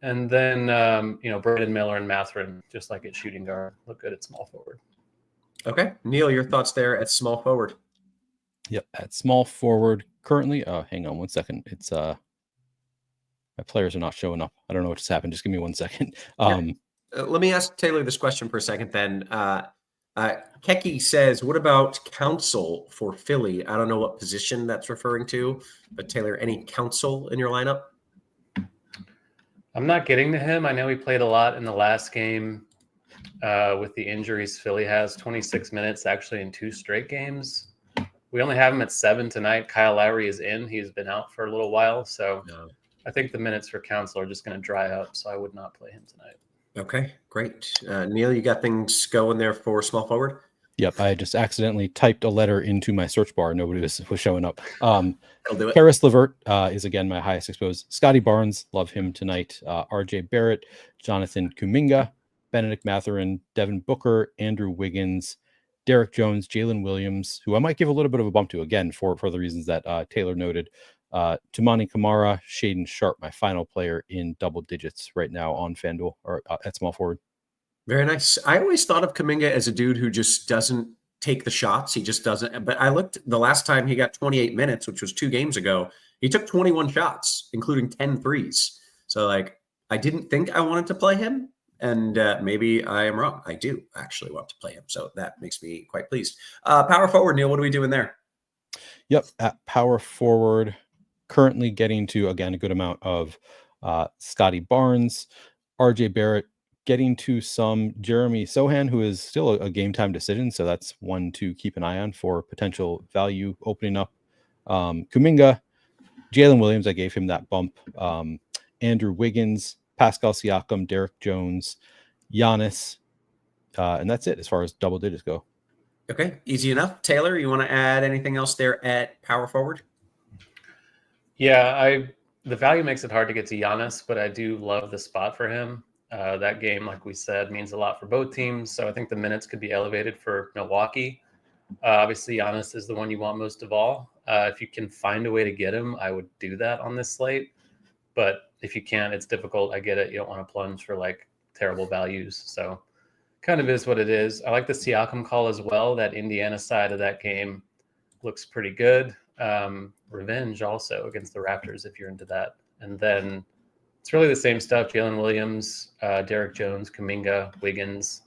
And then, Brandon Miller and Mathurin, just like at shooting guard, look good at small forward. Okay. Neil, your thoughts there at small forward? Yep, at small forward currently. Hang on one second. It's my players are not showing up. I don't know what just happened. Just give me 1 second. Let me ask Taylor this question for a second then. Keki says, what about counsel for Philly? I don't know what position that's referring to, but Taylor, any counsel in your lineup? I'm not getting to him. I know he played a lot in the last game with the injuries Philly has. 26 minutes actually in 2 straight games. We only have him at 7 tonight. Kyle Lowry is in. He's been out for a little while. So I think the minutes for counsel are just going to dry up. So I would not play him tonight. Okay, great. Neil, you got things going there for small forward? Yep, I just accidentally typed a letter into my search bar. Nobody was showing up. I'll do it. Karis LeVert is again my highest exposed. Scotty Barnes, love him tonight. RJ Barrett, Jonathan Kuminga, Benedict Mathurin, Devin Booker, Andrew Wiggins, Derek Jones, Jalen Williams, who I might give a little bit of a bump to again for the reasons that Taylor noted. Tumani Kamara, Shaden Sharp, my final player in double digits right now on FanDuel or at small forward. Very nice. I always thought of Kuminga as a dude who just doesn't take the shots. He just doesn't. But I looked the last time he got 28 minutes, which was 2 games ago. He took 21 shots, including 10 threes. So, I didn't think I wanted to play him. And maybe I am wrong. I do actually want to play him. So that makes me quite pleased. Power forward, Neil, what are we doing there? Yep. At power forward, currently getting to, again, a good amount of Scotty Barnes, RJ Barrett, getting to some Jeremy Sohan, who is still a game time decision. So that's one to keep an eye on for potential value opening up. Kuminga, Jalen Williams, I gave him that bump. Andrew Wiggins, Pascal Siakam, Derek Jones, Giannis. And that's it as far as double digits go. Okay, easy enough. Taylor, you want to add anything else there at power forward? Yeah, the value makes it hard to get to Giannis, but I do love the spot for him. That game, like we said, means a lot for both teams. So I think the minutes could be elevated for Milwaukee. Obviously, Giannis is the one you want most of all. If you can find a way to get him, I would do that on this slate. But if you can't, it's difficult. I get it. You don't want to plunge for terrible values. So kind of is what it is. I like the Siakam call as well. That Indiana side of that game looks pretty good. Revenge also against the Raptors if you're into that. And then it's really the same stuff. Jalen Williams, Derek Jones, Kuminga, Wiggins.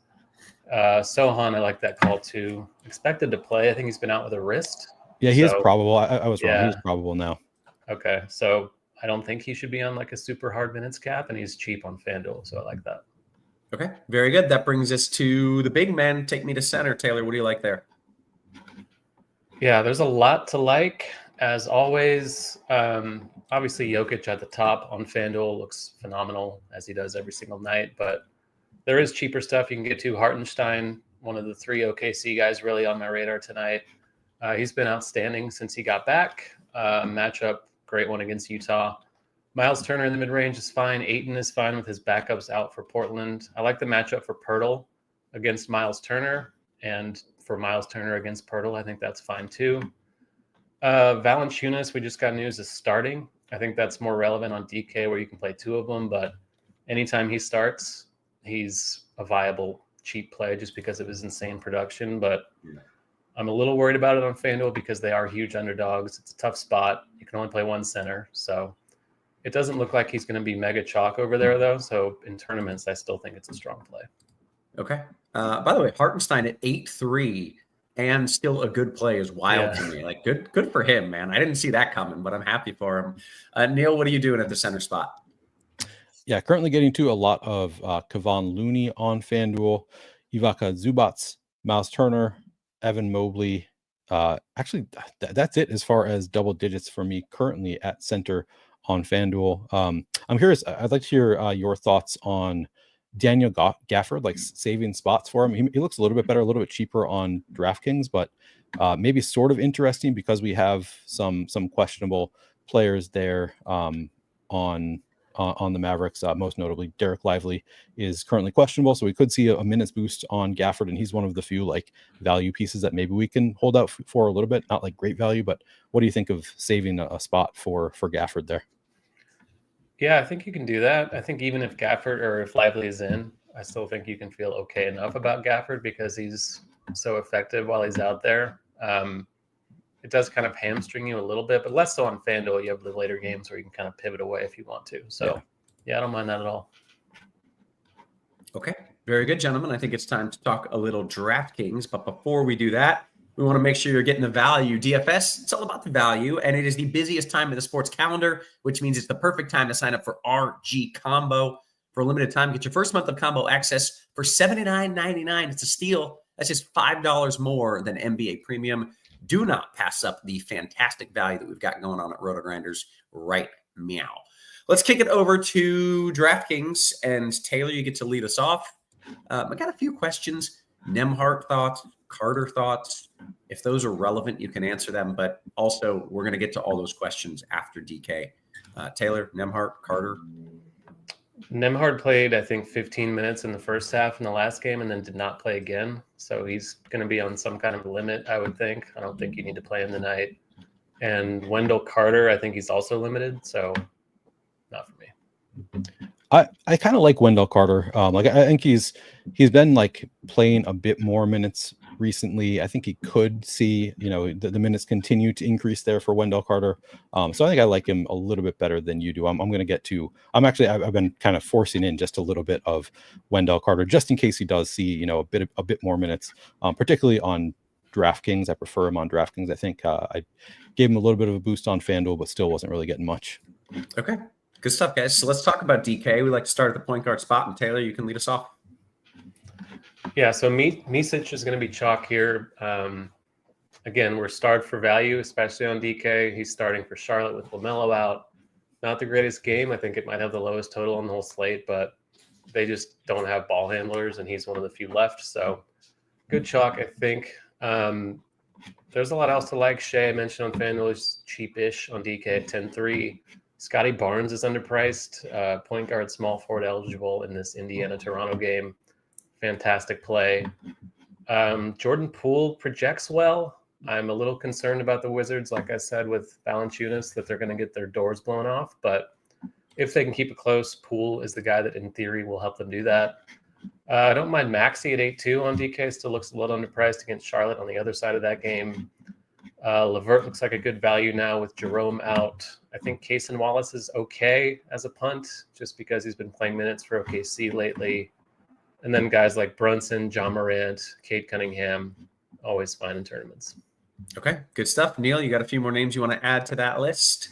Sohan, I like that call too. Expected to play. I think he's been out with a wrist. Yeah, he is probable. I was wrong. Yeah. He's probable now. Okay. So I don't think he should be on a super hard minutes cap, and he's cheap on FanDuel. So I like that. Okay. Very good. That brings us to the big man. Take me to center. Taylor, what do you like there? Yeah, there's a lot to like. As always, obviously Jokic at the top on FanDuel looks phenomenal, as he does every single night. But there is cheaper stuff you can get to. Hartenstein, one of the 3 OKC guys really on my radar tonight. He's been outstanding since he got back. Matchup, great one against Utah. Miles Turner in the mid-range is fine. Ayton is fine with his backups out for Portland. I like the matchup for Pirtle against Miles Turner, and for Miles Turner against Pirtle, I think that's fine too. Valanciunas, we just got news, is starting. I think that's more relevant on DK where you can play 2 of them, but anytime he starts, he's a viable cheap play just because of his insane production. But I'm a little worried about it on FanDuel because they are huge underdogs. It's a tough spot. You can only play 1 center. So it doesn't look like he's going to be mega chalk over there, though. So in tournaments, I still think it's a strong play. Okay. By the way, Hartenstein at 8-3 and still a good play is wild to me. Like good for him, man. I didn't see that coming, but I'm happy for him. Neil, what are you doing at the center spot? Yeah, currently getting to a lot of Kevon Looney on FanDuel, Ivaka Zubats, Miles Turner, Evan Mobley. Actually, that's it as far as double digits for me currently at center on FanDuel. I'm curious. I'd like to hear your thoughts on Daniel Gafford, like saving spots for him. He looks a little bit better, a little bit cheaper on DraftKings, but maybe sort of interesting because we have some questionable players there on the Mavericks. Most notably, Derek Lively is currently questionable, so we could see a minutes boost on Gafford, and he's one of the few like value pieces that maybe we can hold out for a little bit. Not like great value, but what do you think of saving a spot for Gafford there? Yeah, I think you can do that. I think even if Gafford or if Lively is in, I still think you can feel okay enough about Gafford because he's so effective while he's out there. It does kind of hamstring you a little bit, but less so on FanDuel. You have the later games where you can kind of pivot away if you want to. So, yeah, I don't mind that at all. Okay, very good, gentlemen. I think it's time to talk a little DraftKings. But before we do that, we want to make sure you're getting the value. DFS, it's all about the value, and it is the busiest time of the sports calendar, which means it's the perfect time to sign up for RG Combo. For a limited time, get your first month of combo access for $79.99. It's a steal. That's just $5 more than NBA Premium. Do not pass up the fantastic value that we've got going on at RotoGrinders right meow. Let's kick it over to DraftKings, and Taylor, you get to lead us off. I got a few questions. Nemhart thoughts, Carter thoughts. If those are relevant, you can answer them, but also we're going to get to all those questions after DK. Taylor, Nemhart, Carter. Nemhard played, I think, 15 minutes in the first half in the last game and then did not play again. So he's going to be on some kind of limit, I would think. I don't think you need to play him tonight. And Wendell Carter, I think he's also limited. So not for me. I kind of like Wendell Carter. Like I think he's been like playing a bit more minutes recently. I think he could see, the minutes continue to increase there for Wendell Carter. So I think I like him a little bit better than you do. I've been kind of forcing in just a little bit of Wendell Carter just in case he does see, a bit more minutes, particularly on DraftKings. I prefer him on DraftKings. I think I gave him a little bit of a boost on FanDuel, but still wasn't really getting much. Okay. Good stuff, guys. So let's talk about DK. We like to start at the point guard spot, and Taylor, you can lead us off. Yeah, so Micic is going to be chalk here. Again, we're starved for value, especially on DK. He's starting for Charlotte with LaMelo out. Not the greatest game. I think it might have the lowest total on the whole slate, but they just don't have ball handlers, and he's one of the few left. So good chalk, I think. There's a lot else to like. Shea, I mentioned on FanDuel, is cheap-ish on DK at 10-3. Scotty Barnes is underpriced. Point guard, small forward eligible in this Indiana-Toronto game. Fantastic play. Jordan Poole projects well. I'm a little concerned about the Wizards, like I said, with Valanciunas, that they're going to get their doors blown off. But if they can keep it close, Poole is the guy that, in theory, will help them do that. I don't mind Maxey at 8-2 on DK. Still looks a little underpriced against Charlotte on the other side of that game. Levert looks like a good value now with Jerome out. I think Cason Wallace is okay as a punt just because he's been playing minutes for OKC lately. And then guys like Brunson, John Morant, Cade Cunningham, always fine in tournaments. Okay, good stuff. Neil, you got a few more names you want to add to that list?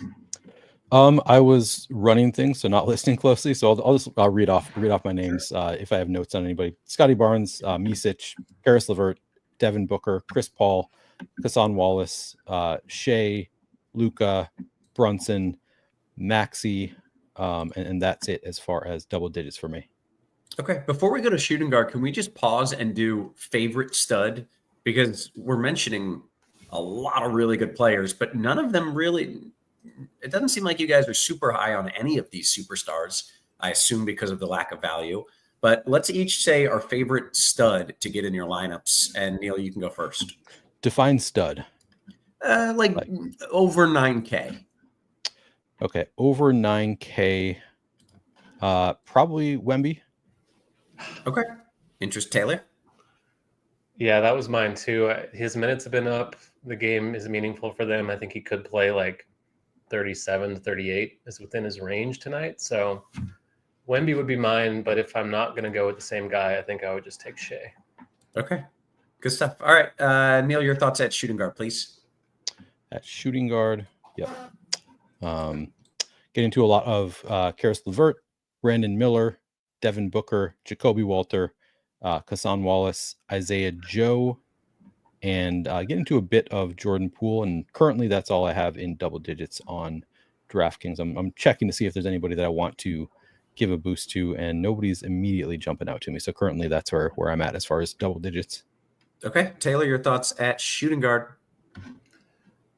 I was running things, so not listening closely. So I'll read off my names if I have notes on anybody. Scotty Barnes, Micic, Karis LeVert, Devin Booker, Chris Paul, Cason Wallace, Shea, Luka, Brunson, Maxey, and that's it as far as double digits for me. Okay, before we go to shooting guard, can we just pause and do favorite stud? Because we're mentioning a lot of really good players, but none of them really, it doesn't seem like you guys are super high on any of these superstars, I assume because of the lack of value. But let's each say our favorite stud to get in your lineups. And Neil, you can go first. Define stud. Like over 9K. Okay, over 9K. Probably Wemby. Okay. Interest Taylor? Yeah, that was mine too. His minutes have been up. The game is meaningful for them. I think he could play like 37 to 38 is within his range tonight. So Wemby would be mine, but if I'm not going to go with the same guy, I think I would just take Shea. Okay. Good stuff. All right, Neil, your thoughts at shooting guard, please. At shooting guard, yep. Get into a lot of Karis LeVert, Brandon Miller, Devin Booker, Jacoby Walter, Kassan Wallace, Isaiah Joe, and get into a bit of Jordan Poole. And currently that's all I have in double digits on DraftKings. I'm checking to see if there's anybody that I want to give a boost to, and nobody's immediately jumping out to me. So currently that's where I'm at as far as double digits. Okay. Taylor, your thoughts at shooting guard.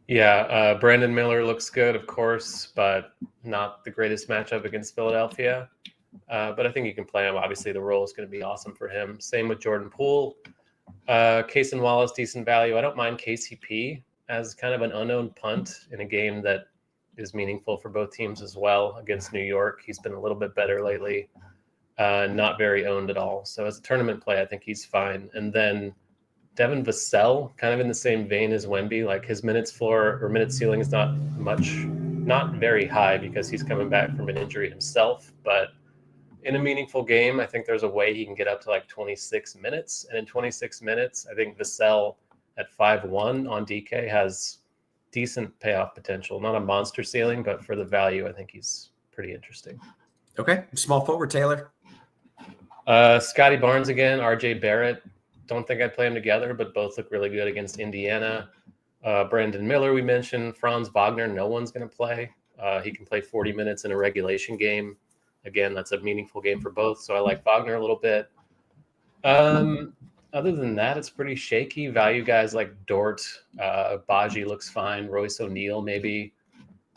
Yeah, Brandon Miller looks good, of course, but not the greatest matchup against Philadelphia. But I think you can play him. Obviously, the role is going to be awesome for him. Same with Jordan Poole. Kassan Wallace, decent value. I don't mind KCP as kind of an unknown punt in a game that is meaningful for both teams as well against New York. He's been a little bit better lately. Not very owned at all. So as a tournament play, I think he's fine. And then Devin Vassell, kind of in the same vein as Wemby, like his minutes floor or minutes ceiling is not very high because he's coming back from an injury himself. But in a meaningful game, I think there's a way he can get up to like 26 minutes. And in 26 minutes, I think Vassell at 5-1 on DK has decent payoff potential. Not a monster ceiling, but for the value, I think he's pretty interesting. Okay. Small forward, Taylor. Scotty Barnes again, RJ Barrett. Don't think I'd play them together, but both look really good against Indiana. Brandon Miller, we mentioned. Franz Wagner, no one's going to play. He can play 40 minutes in a regulation game. Again, that's a meaningful game for both, so I like Wagner a little bit. Other than that, it's pretty shaky. Value guys like Dort, Baji looks fine. Royce O'Neal, maybe.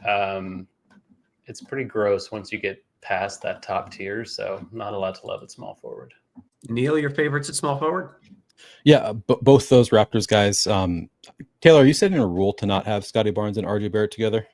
It's pretty gross once you get past that top tier, so not a lot to love at small forward. Neil, your favorites at small forward? Yeah, both those Raptors guys. Taylor, are you setting a rule to not have Scotty Barnes and RJ Barrett together?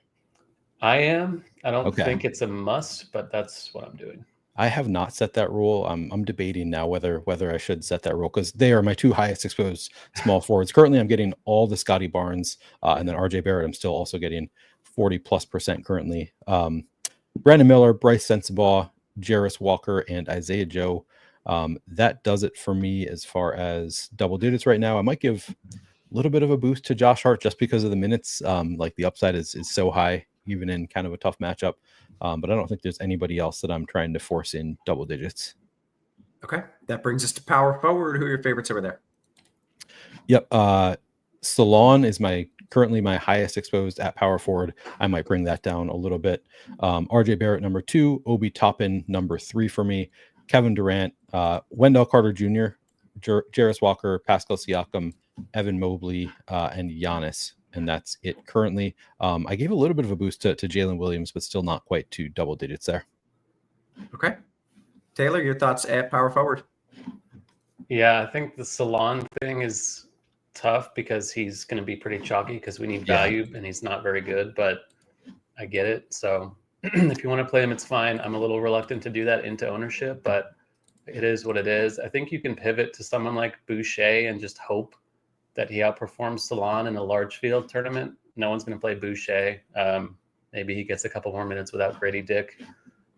I am. I don't Okay. think it's a must, but that's what I'm doing. I have not set that rule. I'm debating now whether I should set that rule because they are my two highest exposed small forwards. Currently, I'm getting all the Scotty Barnes and then RJ Barrett. I'm still also getting 40+% currently. Brandon Miller, Bryce Sensabaugh, Jarris Walker, and Isaiah Joe. That does it for me as far as double digits right now. I might give a little bit of a boost to Josh Hart just because of the minutes. Like the upside is so high, even in kind of a tough matchup. But I don't think there's anybody else that I'm trying to force in double digits. Okay. That brings us to power forward. Who are your favorites over there? Yep. Salon is currently my highest exposed at power forward. I might bring that down a little bit. RJ Barrett, number 2, Obi Toppin, number 3 for me. Kevin Durant, Wendell Carter Jr., Jarris Walker, Pascal Siakam, Evan Mobley, and Giannis. And that's it currently. I gave a little bit of a boost to Jalen Williams, but still not quite to double digits there. Okay. Taylor, your thoughts at power forward? Yeah, I think the Salon thing is tough because he's going to be pretty chalky because we need value and he's not very good, but I get it. So if you want to play him, it's fine. I'm a little reluctant to do that into ownership, but it is what it is. I think you can pivot to someone like Boucher and just hope that he outperforms Salon in a large field tournament. No one's going to play Boucher. Maybe he gets a couple more minutes without Grady Dick.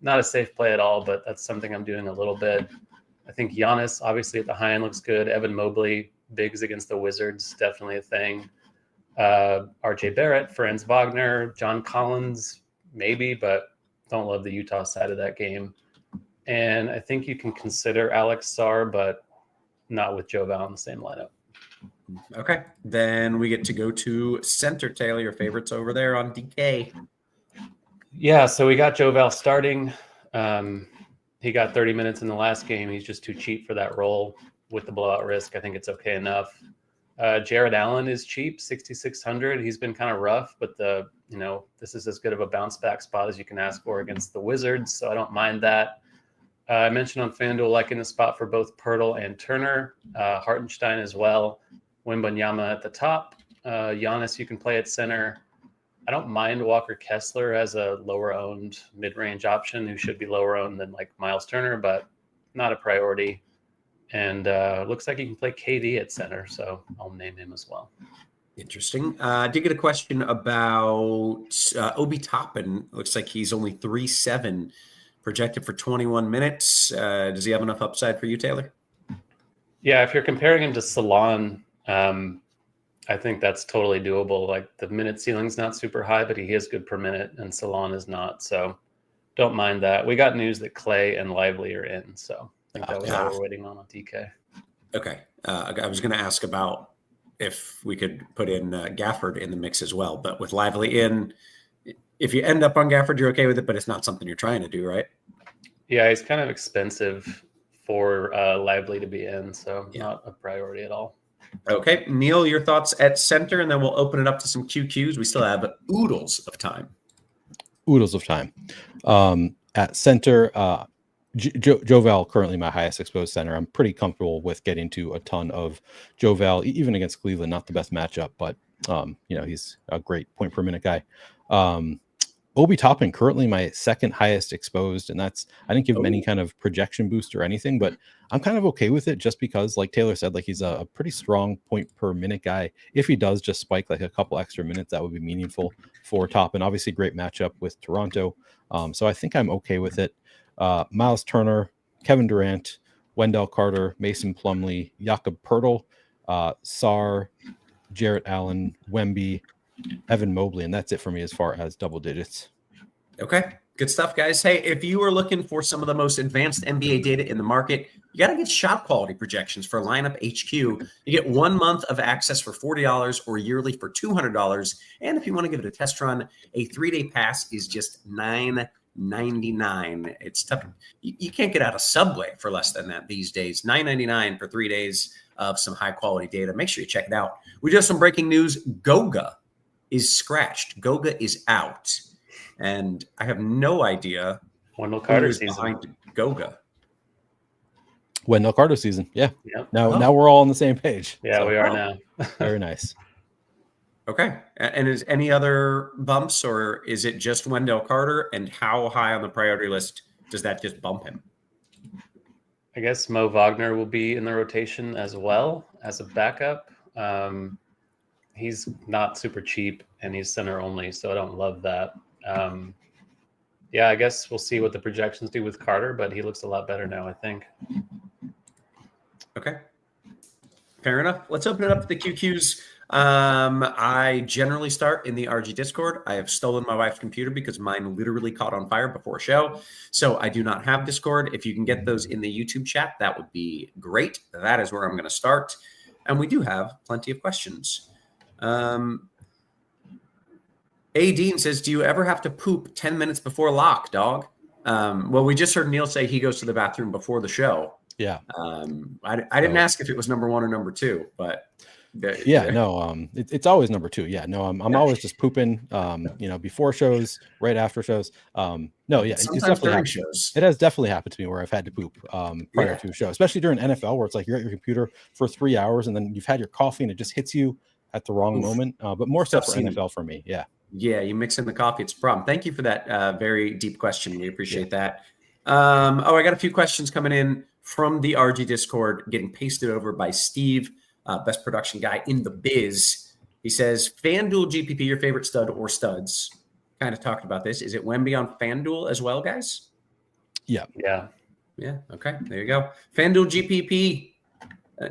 Not a safe play at all, but that's something I'm doing a little bit. I think Giannis, obviously at the high end, looks good. Evan Mobley, bigs against the Wizards, definitely a thing. RJ Barrett, Franz Wagner, John Collins, maybe, but don't love the Utah side of that game. And I think you can consider Alex Sarr, but not with Joe Val in the same lineup. Okay. Then we get to go to center. Taylor, your favorites over there on DK. Yeah, so we got Joe Val starting. He got 30 minutes in the last game. He's just too cheap for that role with the blowout risk. I think it's okay enough. Jared Allen is cheap, 6,600. He's been kind of rough, but this is as good of a bounce back spot as you can ask for against the Wizards, so I don't mind that. I mentioned on FanDuel liking the spot for both Pirtle and Turner, Hartenstein as well, Wembanyama at the top. Giannis you can play at center. I don't mind Walker Kessler as a lower-owned mid-range option who should be lower-owned than like Miles Turner, but not a priority. And looks like you can play KD at center, so I'll name him as well. Interesting. I did get a question about Obi Toppin. Looks like he's only 3.7 projected for 21 minutes. Does he have enough upside for you, Taylor? Yeah, if you're comparing him to Salon, I think that's totally doable. Like the minute ceiling's not super high, but he is good per minute, and Salon is not. So don't mind that. We got news that Clay and Lively are in, so I think that was all we're waiting on DK. Okay. I was going to ask about if we could put in Gafford in the mix as well, but with Lively in, if you end up on Gafford, you're okay with it, but it's not something you're trying to do, right? Yeah, he's kind of expensive for Lively to be in, so not a priority at all. Okay, Neil, your thoughts at center, and then we'll open it up to some QQs. We still have oodles of time. Oodles of time. At center, Jovel currently my highest exposed center. I'm pretty comfortable with getting to a ton of Jovel, even against Cleveland. Not the best matchup, but he's a great point per minute guy. Obi Toppin currently my second highest exposed, and that's I didn't give him any kind of projection boost or anything, but I'm kind of okay with it just because, like Taylor said, like he's a pretty strong point per minute guy. If he does just spike like a couple extra minutes, that would be meaningful for Toppin. Obviously, great matchup with Toronto, so I think I'm okay with it. Miles Turner, Kevin Durant, Wendell Carter, Mason Plumlee, Jakob Poeltl, Sarr, Jarrett Allen, Wemby, Evan Mobley, and that's it for me as far as double digits. Okay, good stuff, guys. Hey, if you are looking for some of the most advanced NBA data in the market, you got to get shot quality projections for Lineup HQ. You get 1 month of access for $40 or yearly for $200. And if you want to give it a test run, a 3-day pass is just $9.99. It's tough. You can't get out of Subway for less than that these days. $9.99 for 3 days of some high quality data. Make sure you check it out. We just have some breaking news. Goga is scratched. Goga is out. And I have no idea Wendell Carter season behind Goga. Wendell Carter season. Yeah. Yep. Now we're all on the same page. Yeah, so, we are now. Very nice. Okay. And is any other bumps, or is it just Wendell Carter? And how high on the priority list does that just bump him? I guess Mo Wagner will be in the rotation as well as a backup. He's not super cheap, and he's center only, so I don't love that. Yeah, I guess we'll see what the projections do with Carter, but he looks a lot better now, I think. Okay. Fair enough. Let's open it up to the QQs. I generally start in the RG Discord. I have stolen my wife's computer because mine literally caught on fire before a show. So I do not have Discord. If you can get those in the YouTube chat, that would be great. That is where I'm going to start. And we do have plenty of questions. A. Dean says, do you ever have to poop 10 minutes before lock, dog? Well, we just heard Neil say he goes to the bathroom before the show. Yeah. I didn't ask if it was number 1 or number 2, but it's always number 2. Yeah, no, I'm always just pooping, before shows, right after shows. It's definitely shows. It has definitely happened to me where I've had to poop prior to a show, especially during NFL, where it's like you're at your computer for 3 hours and then you've had your coffee and it just hits you at the wrong moment. But more so for NFL for me. Yeah. Yeah, you mix in the coffee, it's a problem. Thank you for that very deep question. We appreciate that. I got a few questions coming in from the RG Discord, getting pasted over by Steve, best production guy in the biz. He says, FanDuel GPP, your favorite stud or studs? Kind of talked about this. Is it Wemby on FanDuel as well, guys? Yeah. Yeah. Okay. There you go. FanDuel GPP.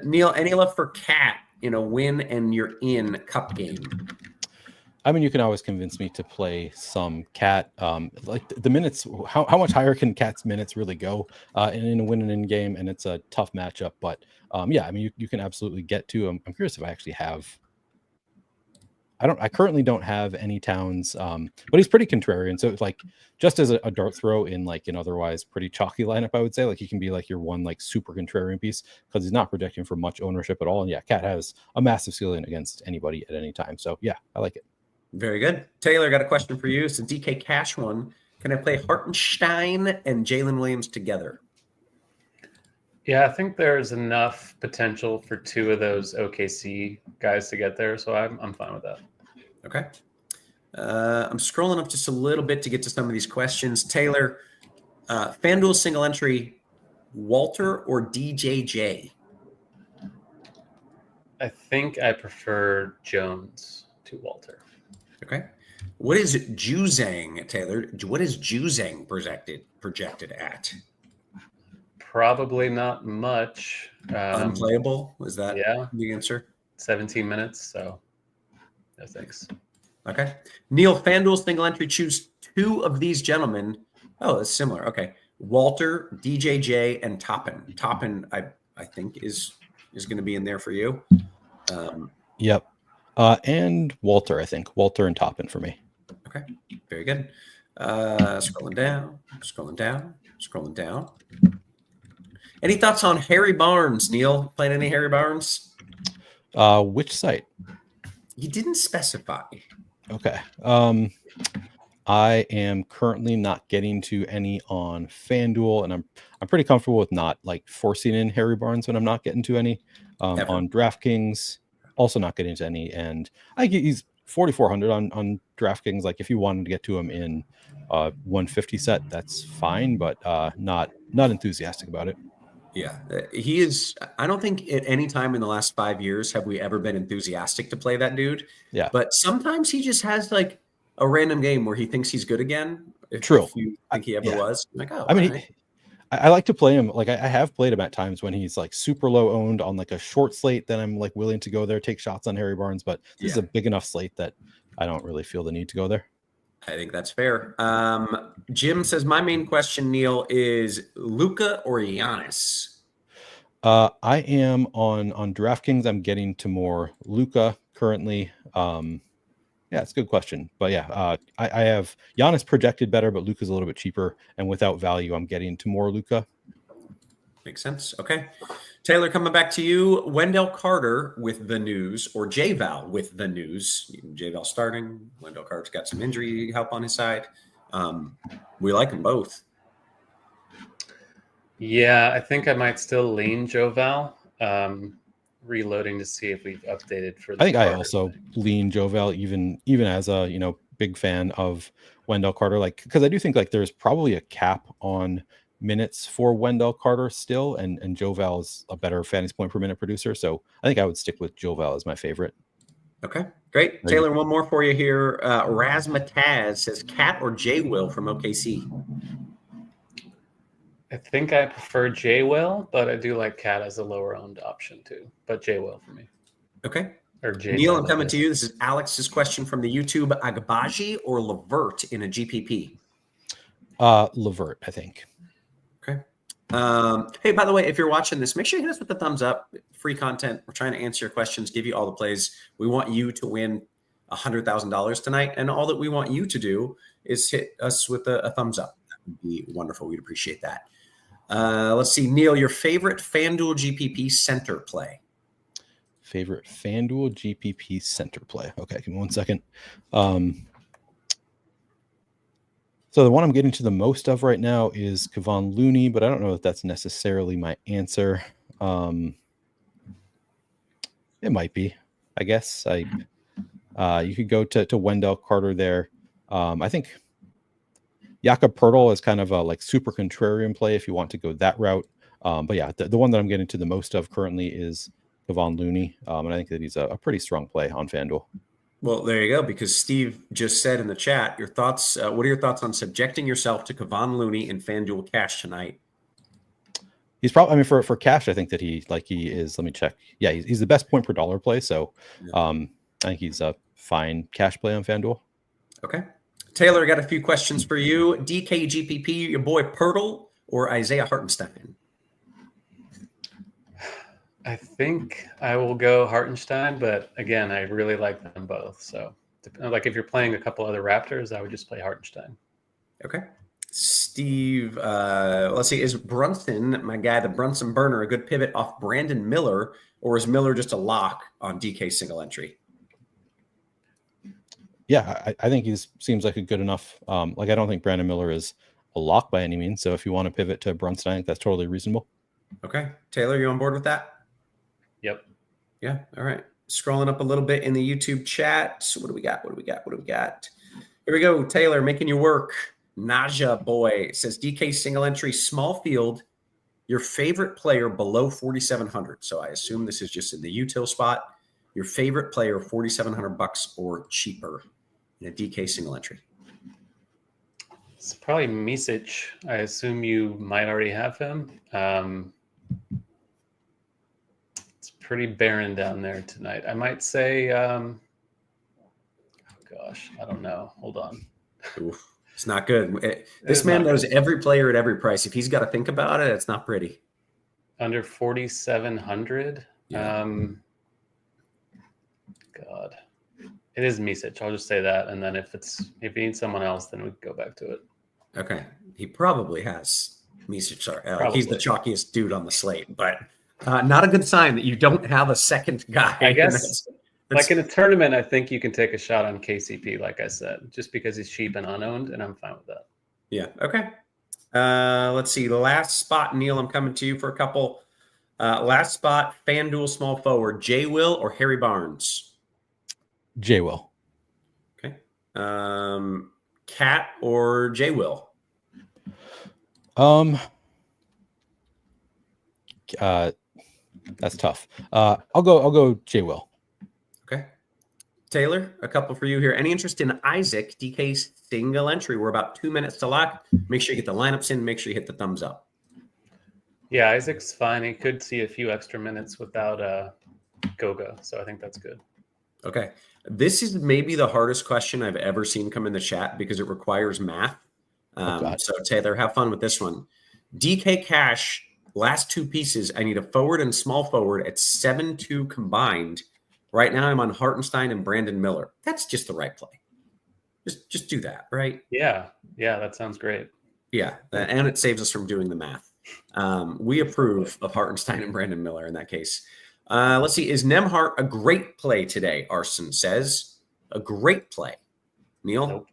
Neil, any love for Cat in a win and you're in cup game? I mean, you can always convince me to play some Cat. Like the minutes, how much higher can Cat's minutes really go in a win and in game? And it's a tough matchup. But I mean, you can absolutely get to him. I'm curious if I actually have. I currently don't have any Towns, but he's pretty contrarian. So it's like just as a dart throw in like an otherwise pretty chalky lineup, I would say like he can be like your one like super contrarian piece because he's not projecting for much ownership at all. And yeah, Cat has a massive ceiling against anybody at any time. So yeah, I like it. Very good. Taylor, got a question for you. It's a DK Cash one. Can I play Hartenstein and Jalen Williams together? Yeah, I think there's enough potential for 2 of those OKC guys to get there, so I'm fine with that. Okay. I'm scrolling up just a little bit to get to some of these questions. Taylor, FanDuel single entry, Walter or DJJ? I think I prefer Jones to Walter. Okay. What is Juzang, Taylor? What is Juzang projected at? Probably not much. Unplayable? Is that yeah. the answer? 17 minutes, so no thanks. Okay. Neil, FanDuel single entry, choose two of these gentlemen. Oh, it's similar. Okay. Walter, DJJ, and Toppin. Toppin, I think, is going to be in there for you. Yep. And Walter, I think. Walter and Toppin for me. Okay. Very good. Scrolling down. Any thoughts on Harry Barnes, Neil? Playing any Harry Barnes? Which site? You didn't specify. Okay. I am currently not getting to any on FanDuel, and I'm pretty comfortable with not like forcing in Harry Barnes when I'm not getting to any. On DraftKings, also not getting to any, and I get he's 4,400 on DraftKings. Like if you wanted to get to him in 150 set, that's fine, but not enthusiastic about it. Yeah, he is. I don't think at any time in the last 5 years have we ever been enthusiastic to play that dude. Yeah, but sometimes he just has like a random game where he thinks he's good again. True. If you think he ever was. I'm like, oh, I mean, right. I like to play him. Like I have played him at times when he's like super low owned on like a short slate. Then I'm like willing to go there, take shots on Harry Barnes. But this is a big enough slate that I don't really feel the need to go there. I think that's fair. Jim says, my main question, Neil, is Luka or Giannis? I am on DraftKings. I'm getting to more Luka currently. Yeah, it's a good question. But yeah, I have Giannis projected better, but Luka's a little bit cheaper. And without value, I'm getting to more Luka. Makes sense. Okay. Taylor, coming back to you. Wendell Carter with the news, or J-Val with the news. J-Val starting. Wendell Carter's got some injury help on his side. We like them both. Yeah, I think I might still lean Joval. Reloading to see if we've updated for the I think Carter. I also lean Joval, even as a big fan of Wendell Carter, like because I do think like there's probably a cap on minutes for Wendell Carter still, and Joval is a better fantasy point per minute producer. So I think I would stick with Joval as my favorite. Okay, great. Taylor, one more for you here. Razmataz says Cat or J Will from OKC. I think I prefer J-Will, but I do like Cat as a lower owned option too. But J-Will for me. Okay. Or J. Neil, I'm coming to you. This is Alex's question from the YouTube. Agbaji or Levert in a GPP? Levert, I think. Okay. Hey, by the way, if you're watching this, make sure you hit us with the thumbs up. Free content. We're trying to answer your questions, give you all the plays. We want you to win $100,000 tonight, and all that we want you to do is hit us with a thumbs up. That would be wonderful. We'd appreciate that. Let's see, Neil, your favorite FanDuel GPP center play. Favorite FanDuel GPP center play. Okay, give me 1 second. So the one I'm getting to the most of right now is Kevon Looney, but I don't know if that's necessarily my answer. It might be, I guess. You could go to Wendell Carter there. I think Jakob Poeltl is kind of a like super contrarian play if you want to go that route. But yeah, the one that I'm getting to the most of currently is Kevon Looney. And I think that he's a pretty strong play on FanDuel. Well, there you go. Because Steve just said in the chat, your thoughts. What are your thoughts on subjecting yourself to Kevon Looney in FanDuel cash tonight? He's probably, I mean, for cash, I think that he is, let me check. Yeah, he's the best point per dollar play. So I think he's a fine cash play on FanDuel. Okay. Taylor, got a few questions for you. DKGPP, your boy Poeltl or Isaiah Hartenstein? I think I will go Hartenstein, but again, I really like them both. So, like if you're playing a couple other Raptors, I would just play Hartenstein. Okay. Steve, let's see. Is Brunson, my guy, the Brunson burner, a good pivot off Brandon Miller, or is Miller just a lock on DK single entry? Yeah, I think he seems like a good enough. Like I don't think Brandon Miller is a lock by any means. So if you want to pivot to Brunson, I think that's totally reasonable. Okay. Taylor, you on board with that? Yep. Yeah. All right. Scrolling up a little bit in the YouTube chat. So what do we got? Here we go. Taylor, making you work. Naja Boy says DK single entry, small field, your favorite player below 4,700. So I assume this is just in the util spot. Your favorite player, $4,700 or cheaper in a DK single entry. It's probably Misic. I assume you might already have him. It's pretty barren down there tonight. I might say, gosh, I don't know. Hold on. Oof, it's not good. This is man not knows good. every player at every price. If he's got to think about it, it's not pretty. Under 4,700. Yeah. God, it is Misic. I'll just say that, and then if you need someone else, then we can go back to it. Okay, he probably has Misic. He's the chalkiest dude on the slate, but not a good sign that you don't have a second guy. I guess, like in a tournament, I think you can take a shot on KCP, like I said, just because he's cheap and unowned, and I'm fine with that. Yeah. Okay. Let's see. The last spot, Neil. I'm coming to you for a couple. Last spot, FanDuel small forward, J. Will or Harry Barnes? J. Will. Okay. Cat or J. Will? That's tough. I'll go J. Will. Okay. Taylor, a couple for you here. Any interest in Isaac, DK single entry? We're about 2 minutes to lock. Make sure you get the lineups in. Make sure you hit the thumbs up. Yeah, Isaac's fine. He could see a few extra minutes without Goga, so I think that's good. Okay. This is maybe the hardest question I've ever seen come in the chat because it requires math. So Taylor, have fun with this one. DK Cash, last two pieces. I need a forward and small forward at 7-2 combined. Right now I'm on Hartenstein and Brandon Miller. That's just the right play. Just do that, right? Yeah, that sounds great. Yeah, and it saves us from doing the math. We approve of Hartenstein and Brandon Miller in that case. Let's see. Is Nemhart a great play today? Arson says a great play. Neil? Nope.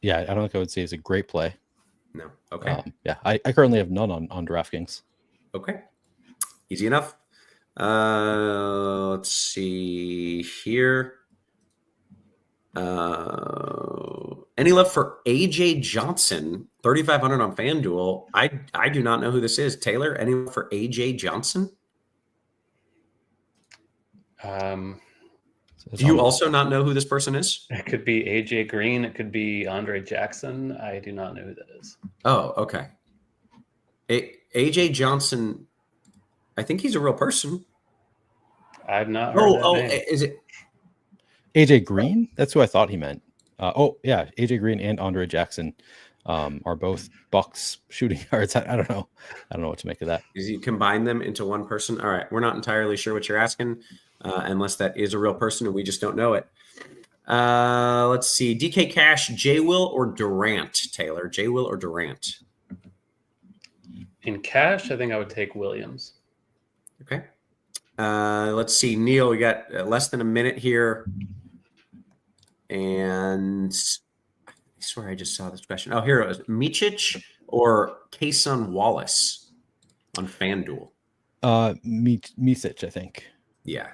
Yeah, I don't think I would say it's a great play. No. Okay. I currently have none on DraftKings. Okay. Easy enough. Let's see here. Any love for AJ Johnson? 3,500 on FanDuel. I do not know who this is. Taylor, any love for AJ Johnson? Do you also not know who this person is? It could be AJ Green. It could be Andre Jackson. I do not know who that is. Oh, okay. AJ Johnson, I think he's a real person. I've not heard that name. Is it AJ Green? That's who I thought he meant. Yeah, AJ Green and Andre Jackson are both Bucks shooting guards. I don't know. I don't know what to make of that. Is he combine them into one person? All right, we're not entirely sure what you're asking, unless that is a real person and we just don't know it. Let's see. DK Cash, J. Will or Durant? Taylor, J. Will or Durant? In cash, I think I would take Williams. Okay. Let's see. Neil, we got less than a minute here. And I swear I just saw this question. Oh, here it was. Micic or Kason Wallace on FanDuel? Misic, I think. Yeah.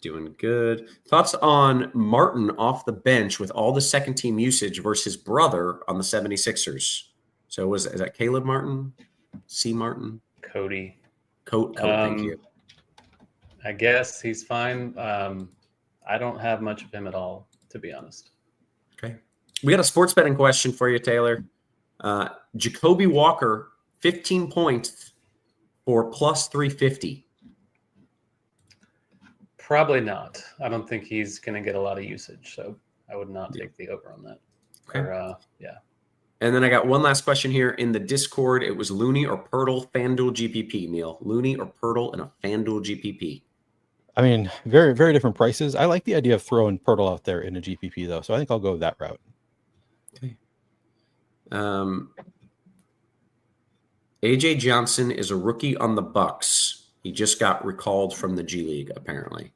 Doing good. Thoughts on Martin off the bench with all the second team usage versus brother on the 76ers? So is that Caleb Martin? C. Martin? Cody. Cody, thank you. I guess he's fine. I don't have much of him at all, to be honest. Okay. We got a sports betting question for you, Taylor. Jacoby Walker, 15 points for plus 350. Probably not. I don't think he's going to get a lot of usage, so I would not take the over on that. Okay. Yeah. And then I got one last question here in the Discord. It was Looney or Pirtle FanDuel GPP, Neil. Looney or Pirtle in a FanDuel GPP? I mean, very, very different prices. I like the idea of throwing Pirtle out there in a GPP, though, so I think I'll go that route. Okay. AJ Johnson is a rookie on the Bucks. He just got recalled from the G League, apparently.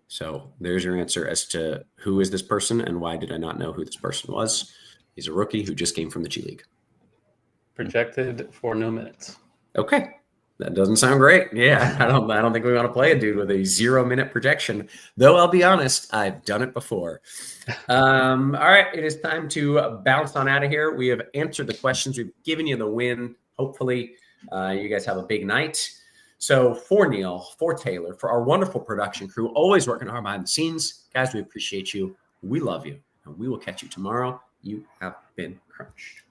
So there's your answer as to who is this person and why did I not know who this person was. He's a rookie who just came from the G League. Projected for no minutes. Okay. That doesn't sound great. Yeah, I don't think we want to play a dude with a 0-minute projection. Though I'll be honest, I've done it before. All right, it is time to bounce on out of here. We have answered the questions. We've given you the win. Hopefully, you guys have a big night. So for Neil, for Taylor, for our wonderful production crew, always working hard behind the scenes, guys, we appreciate you. We love you, and we will catch you tomorrow. You have been crunched.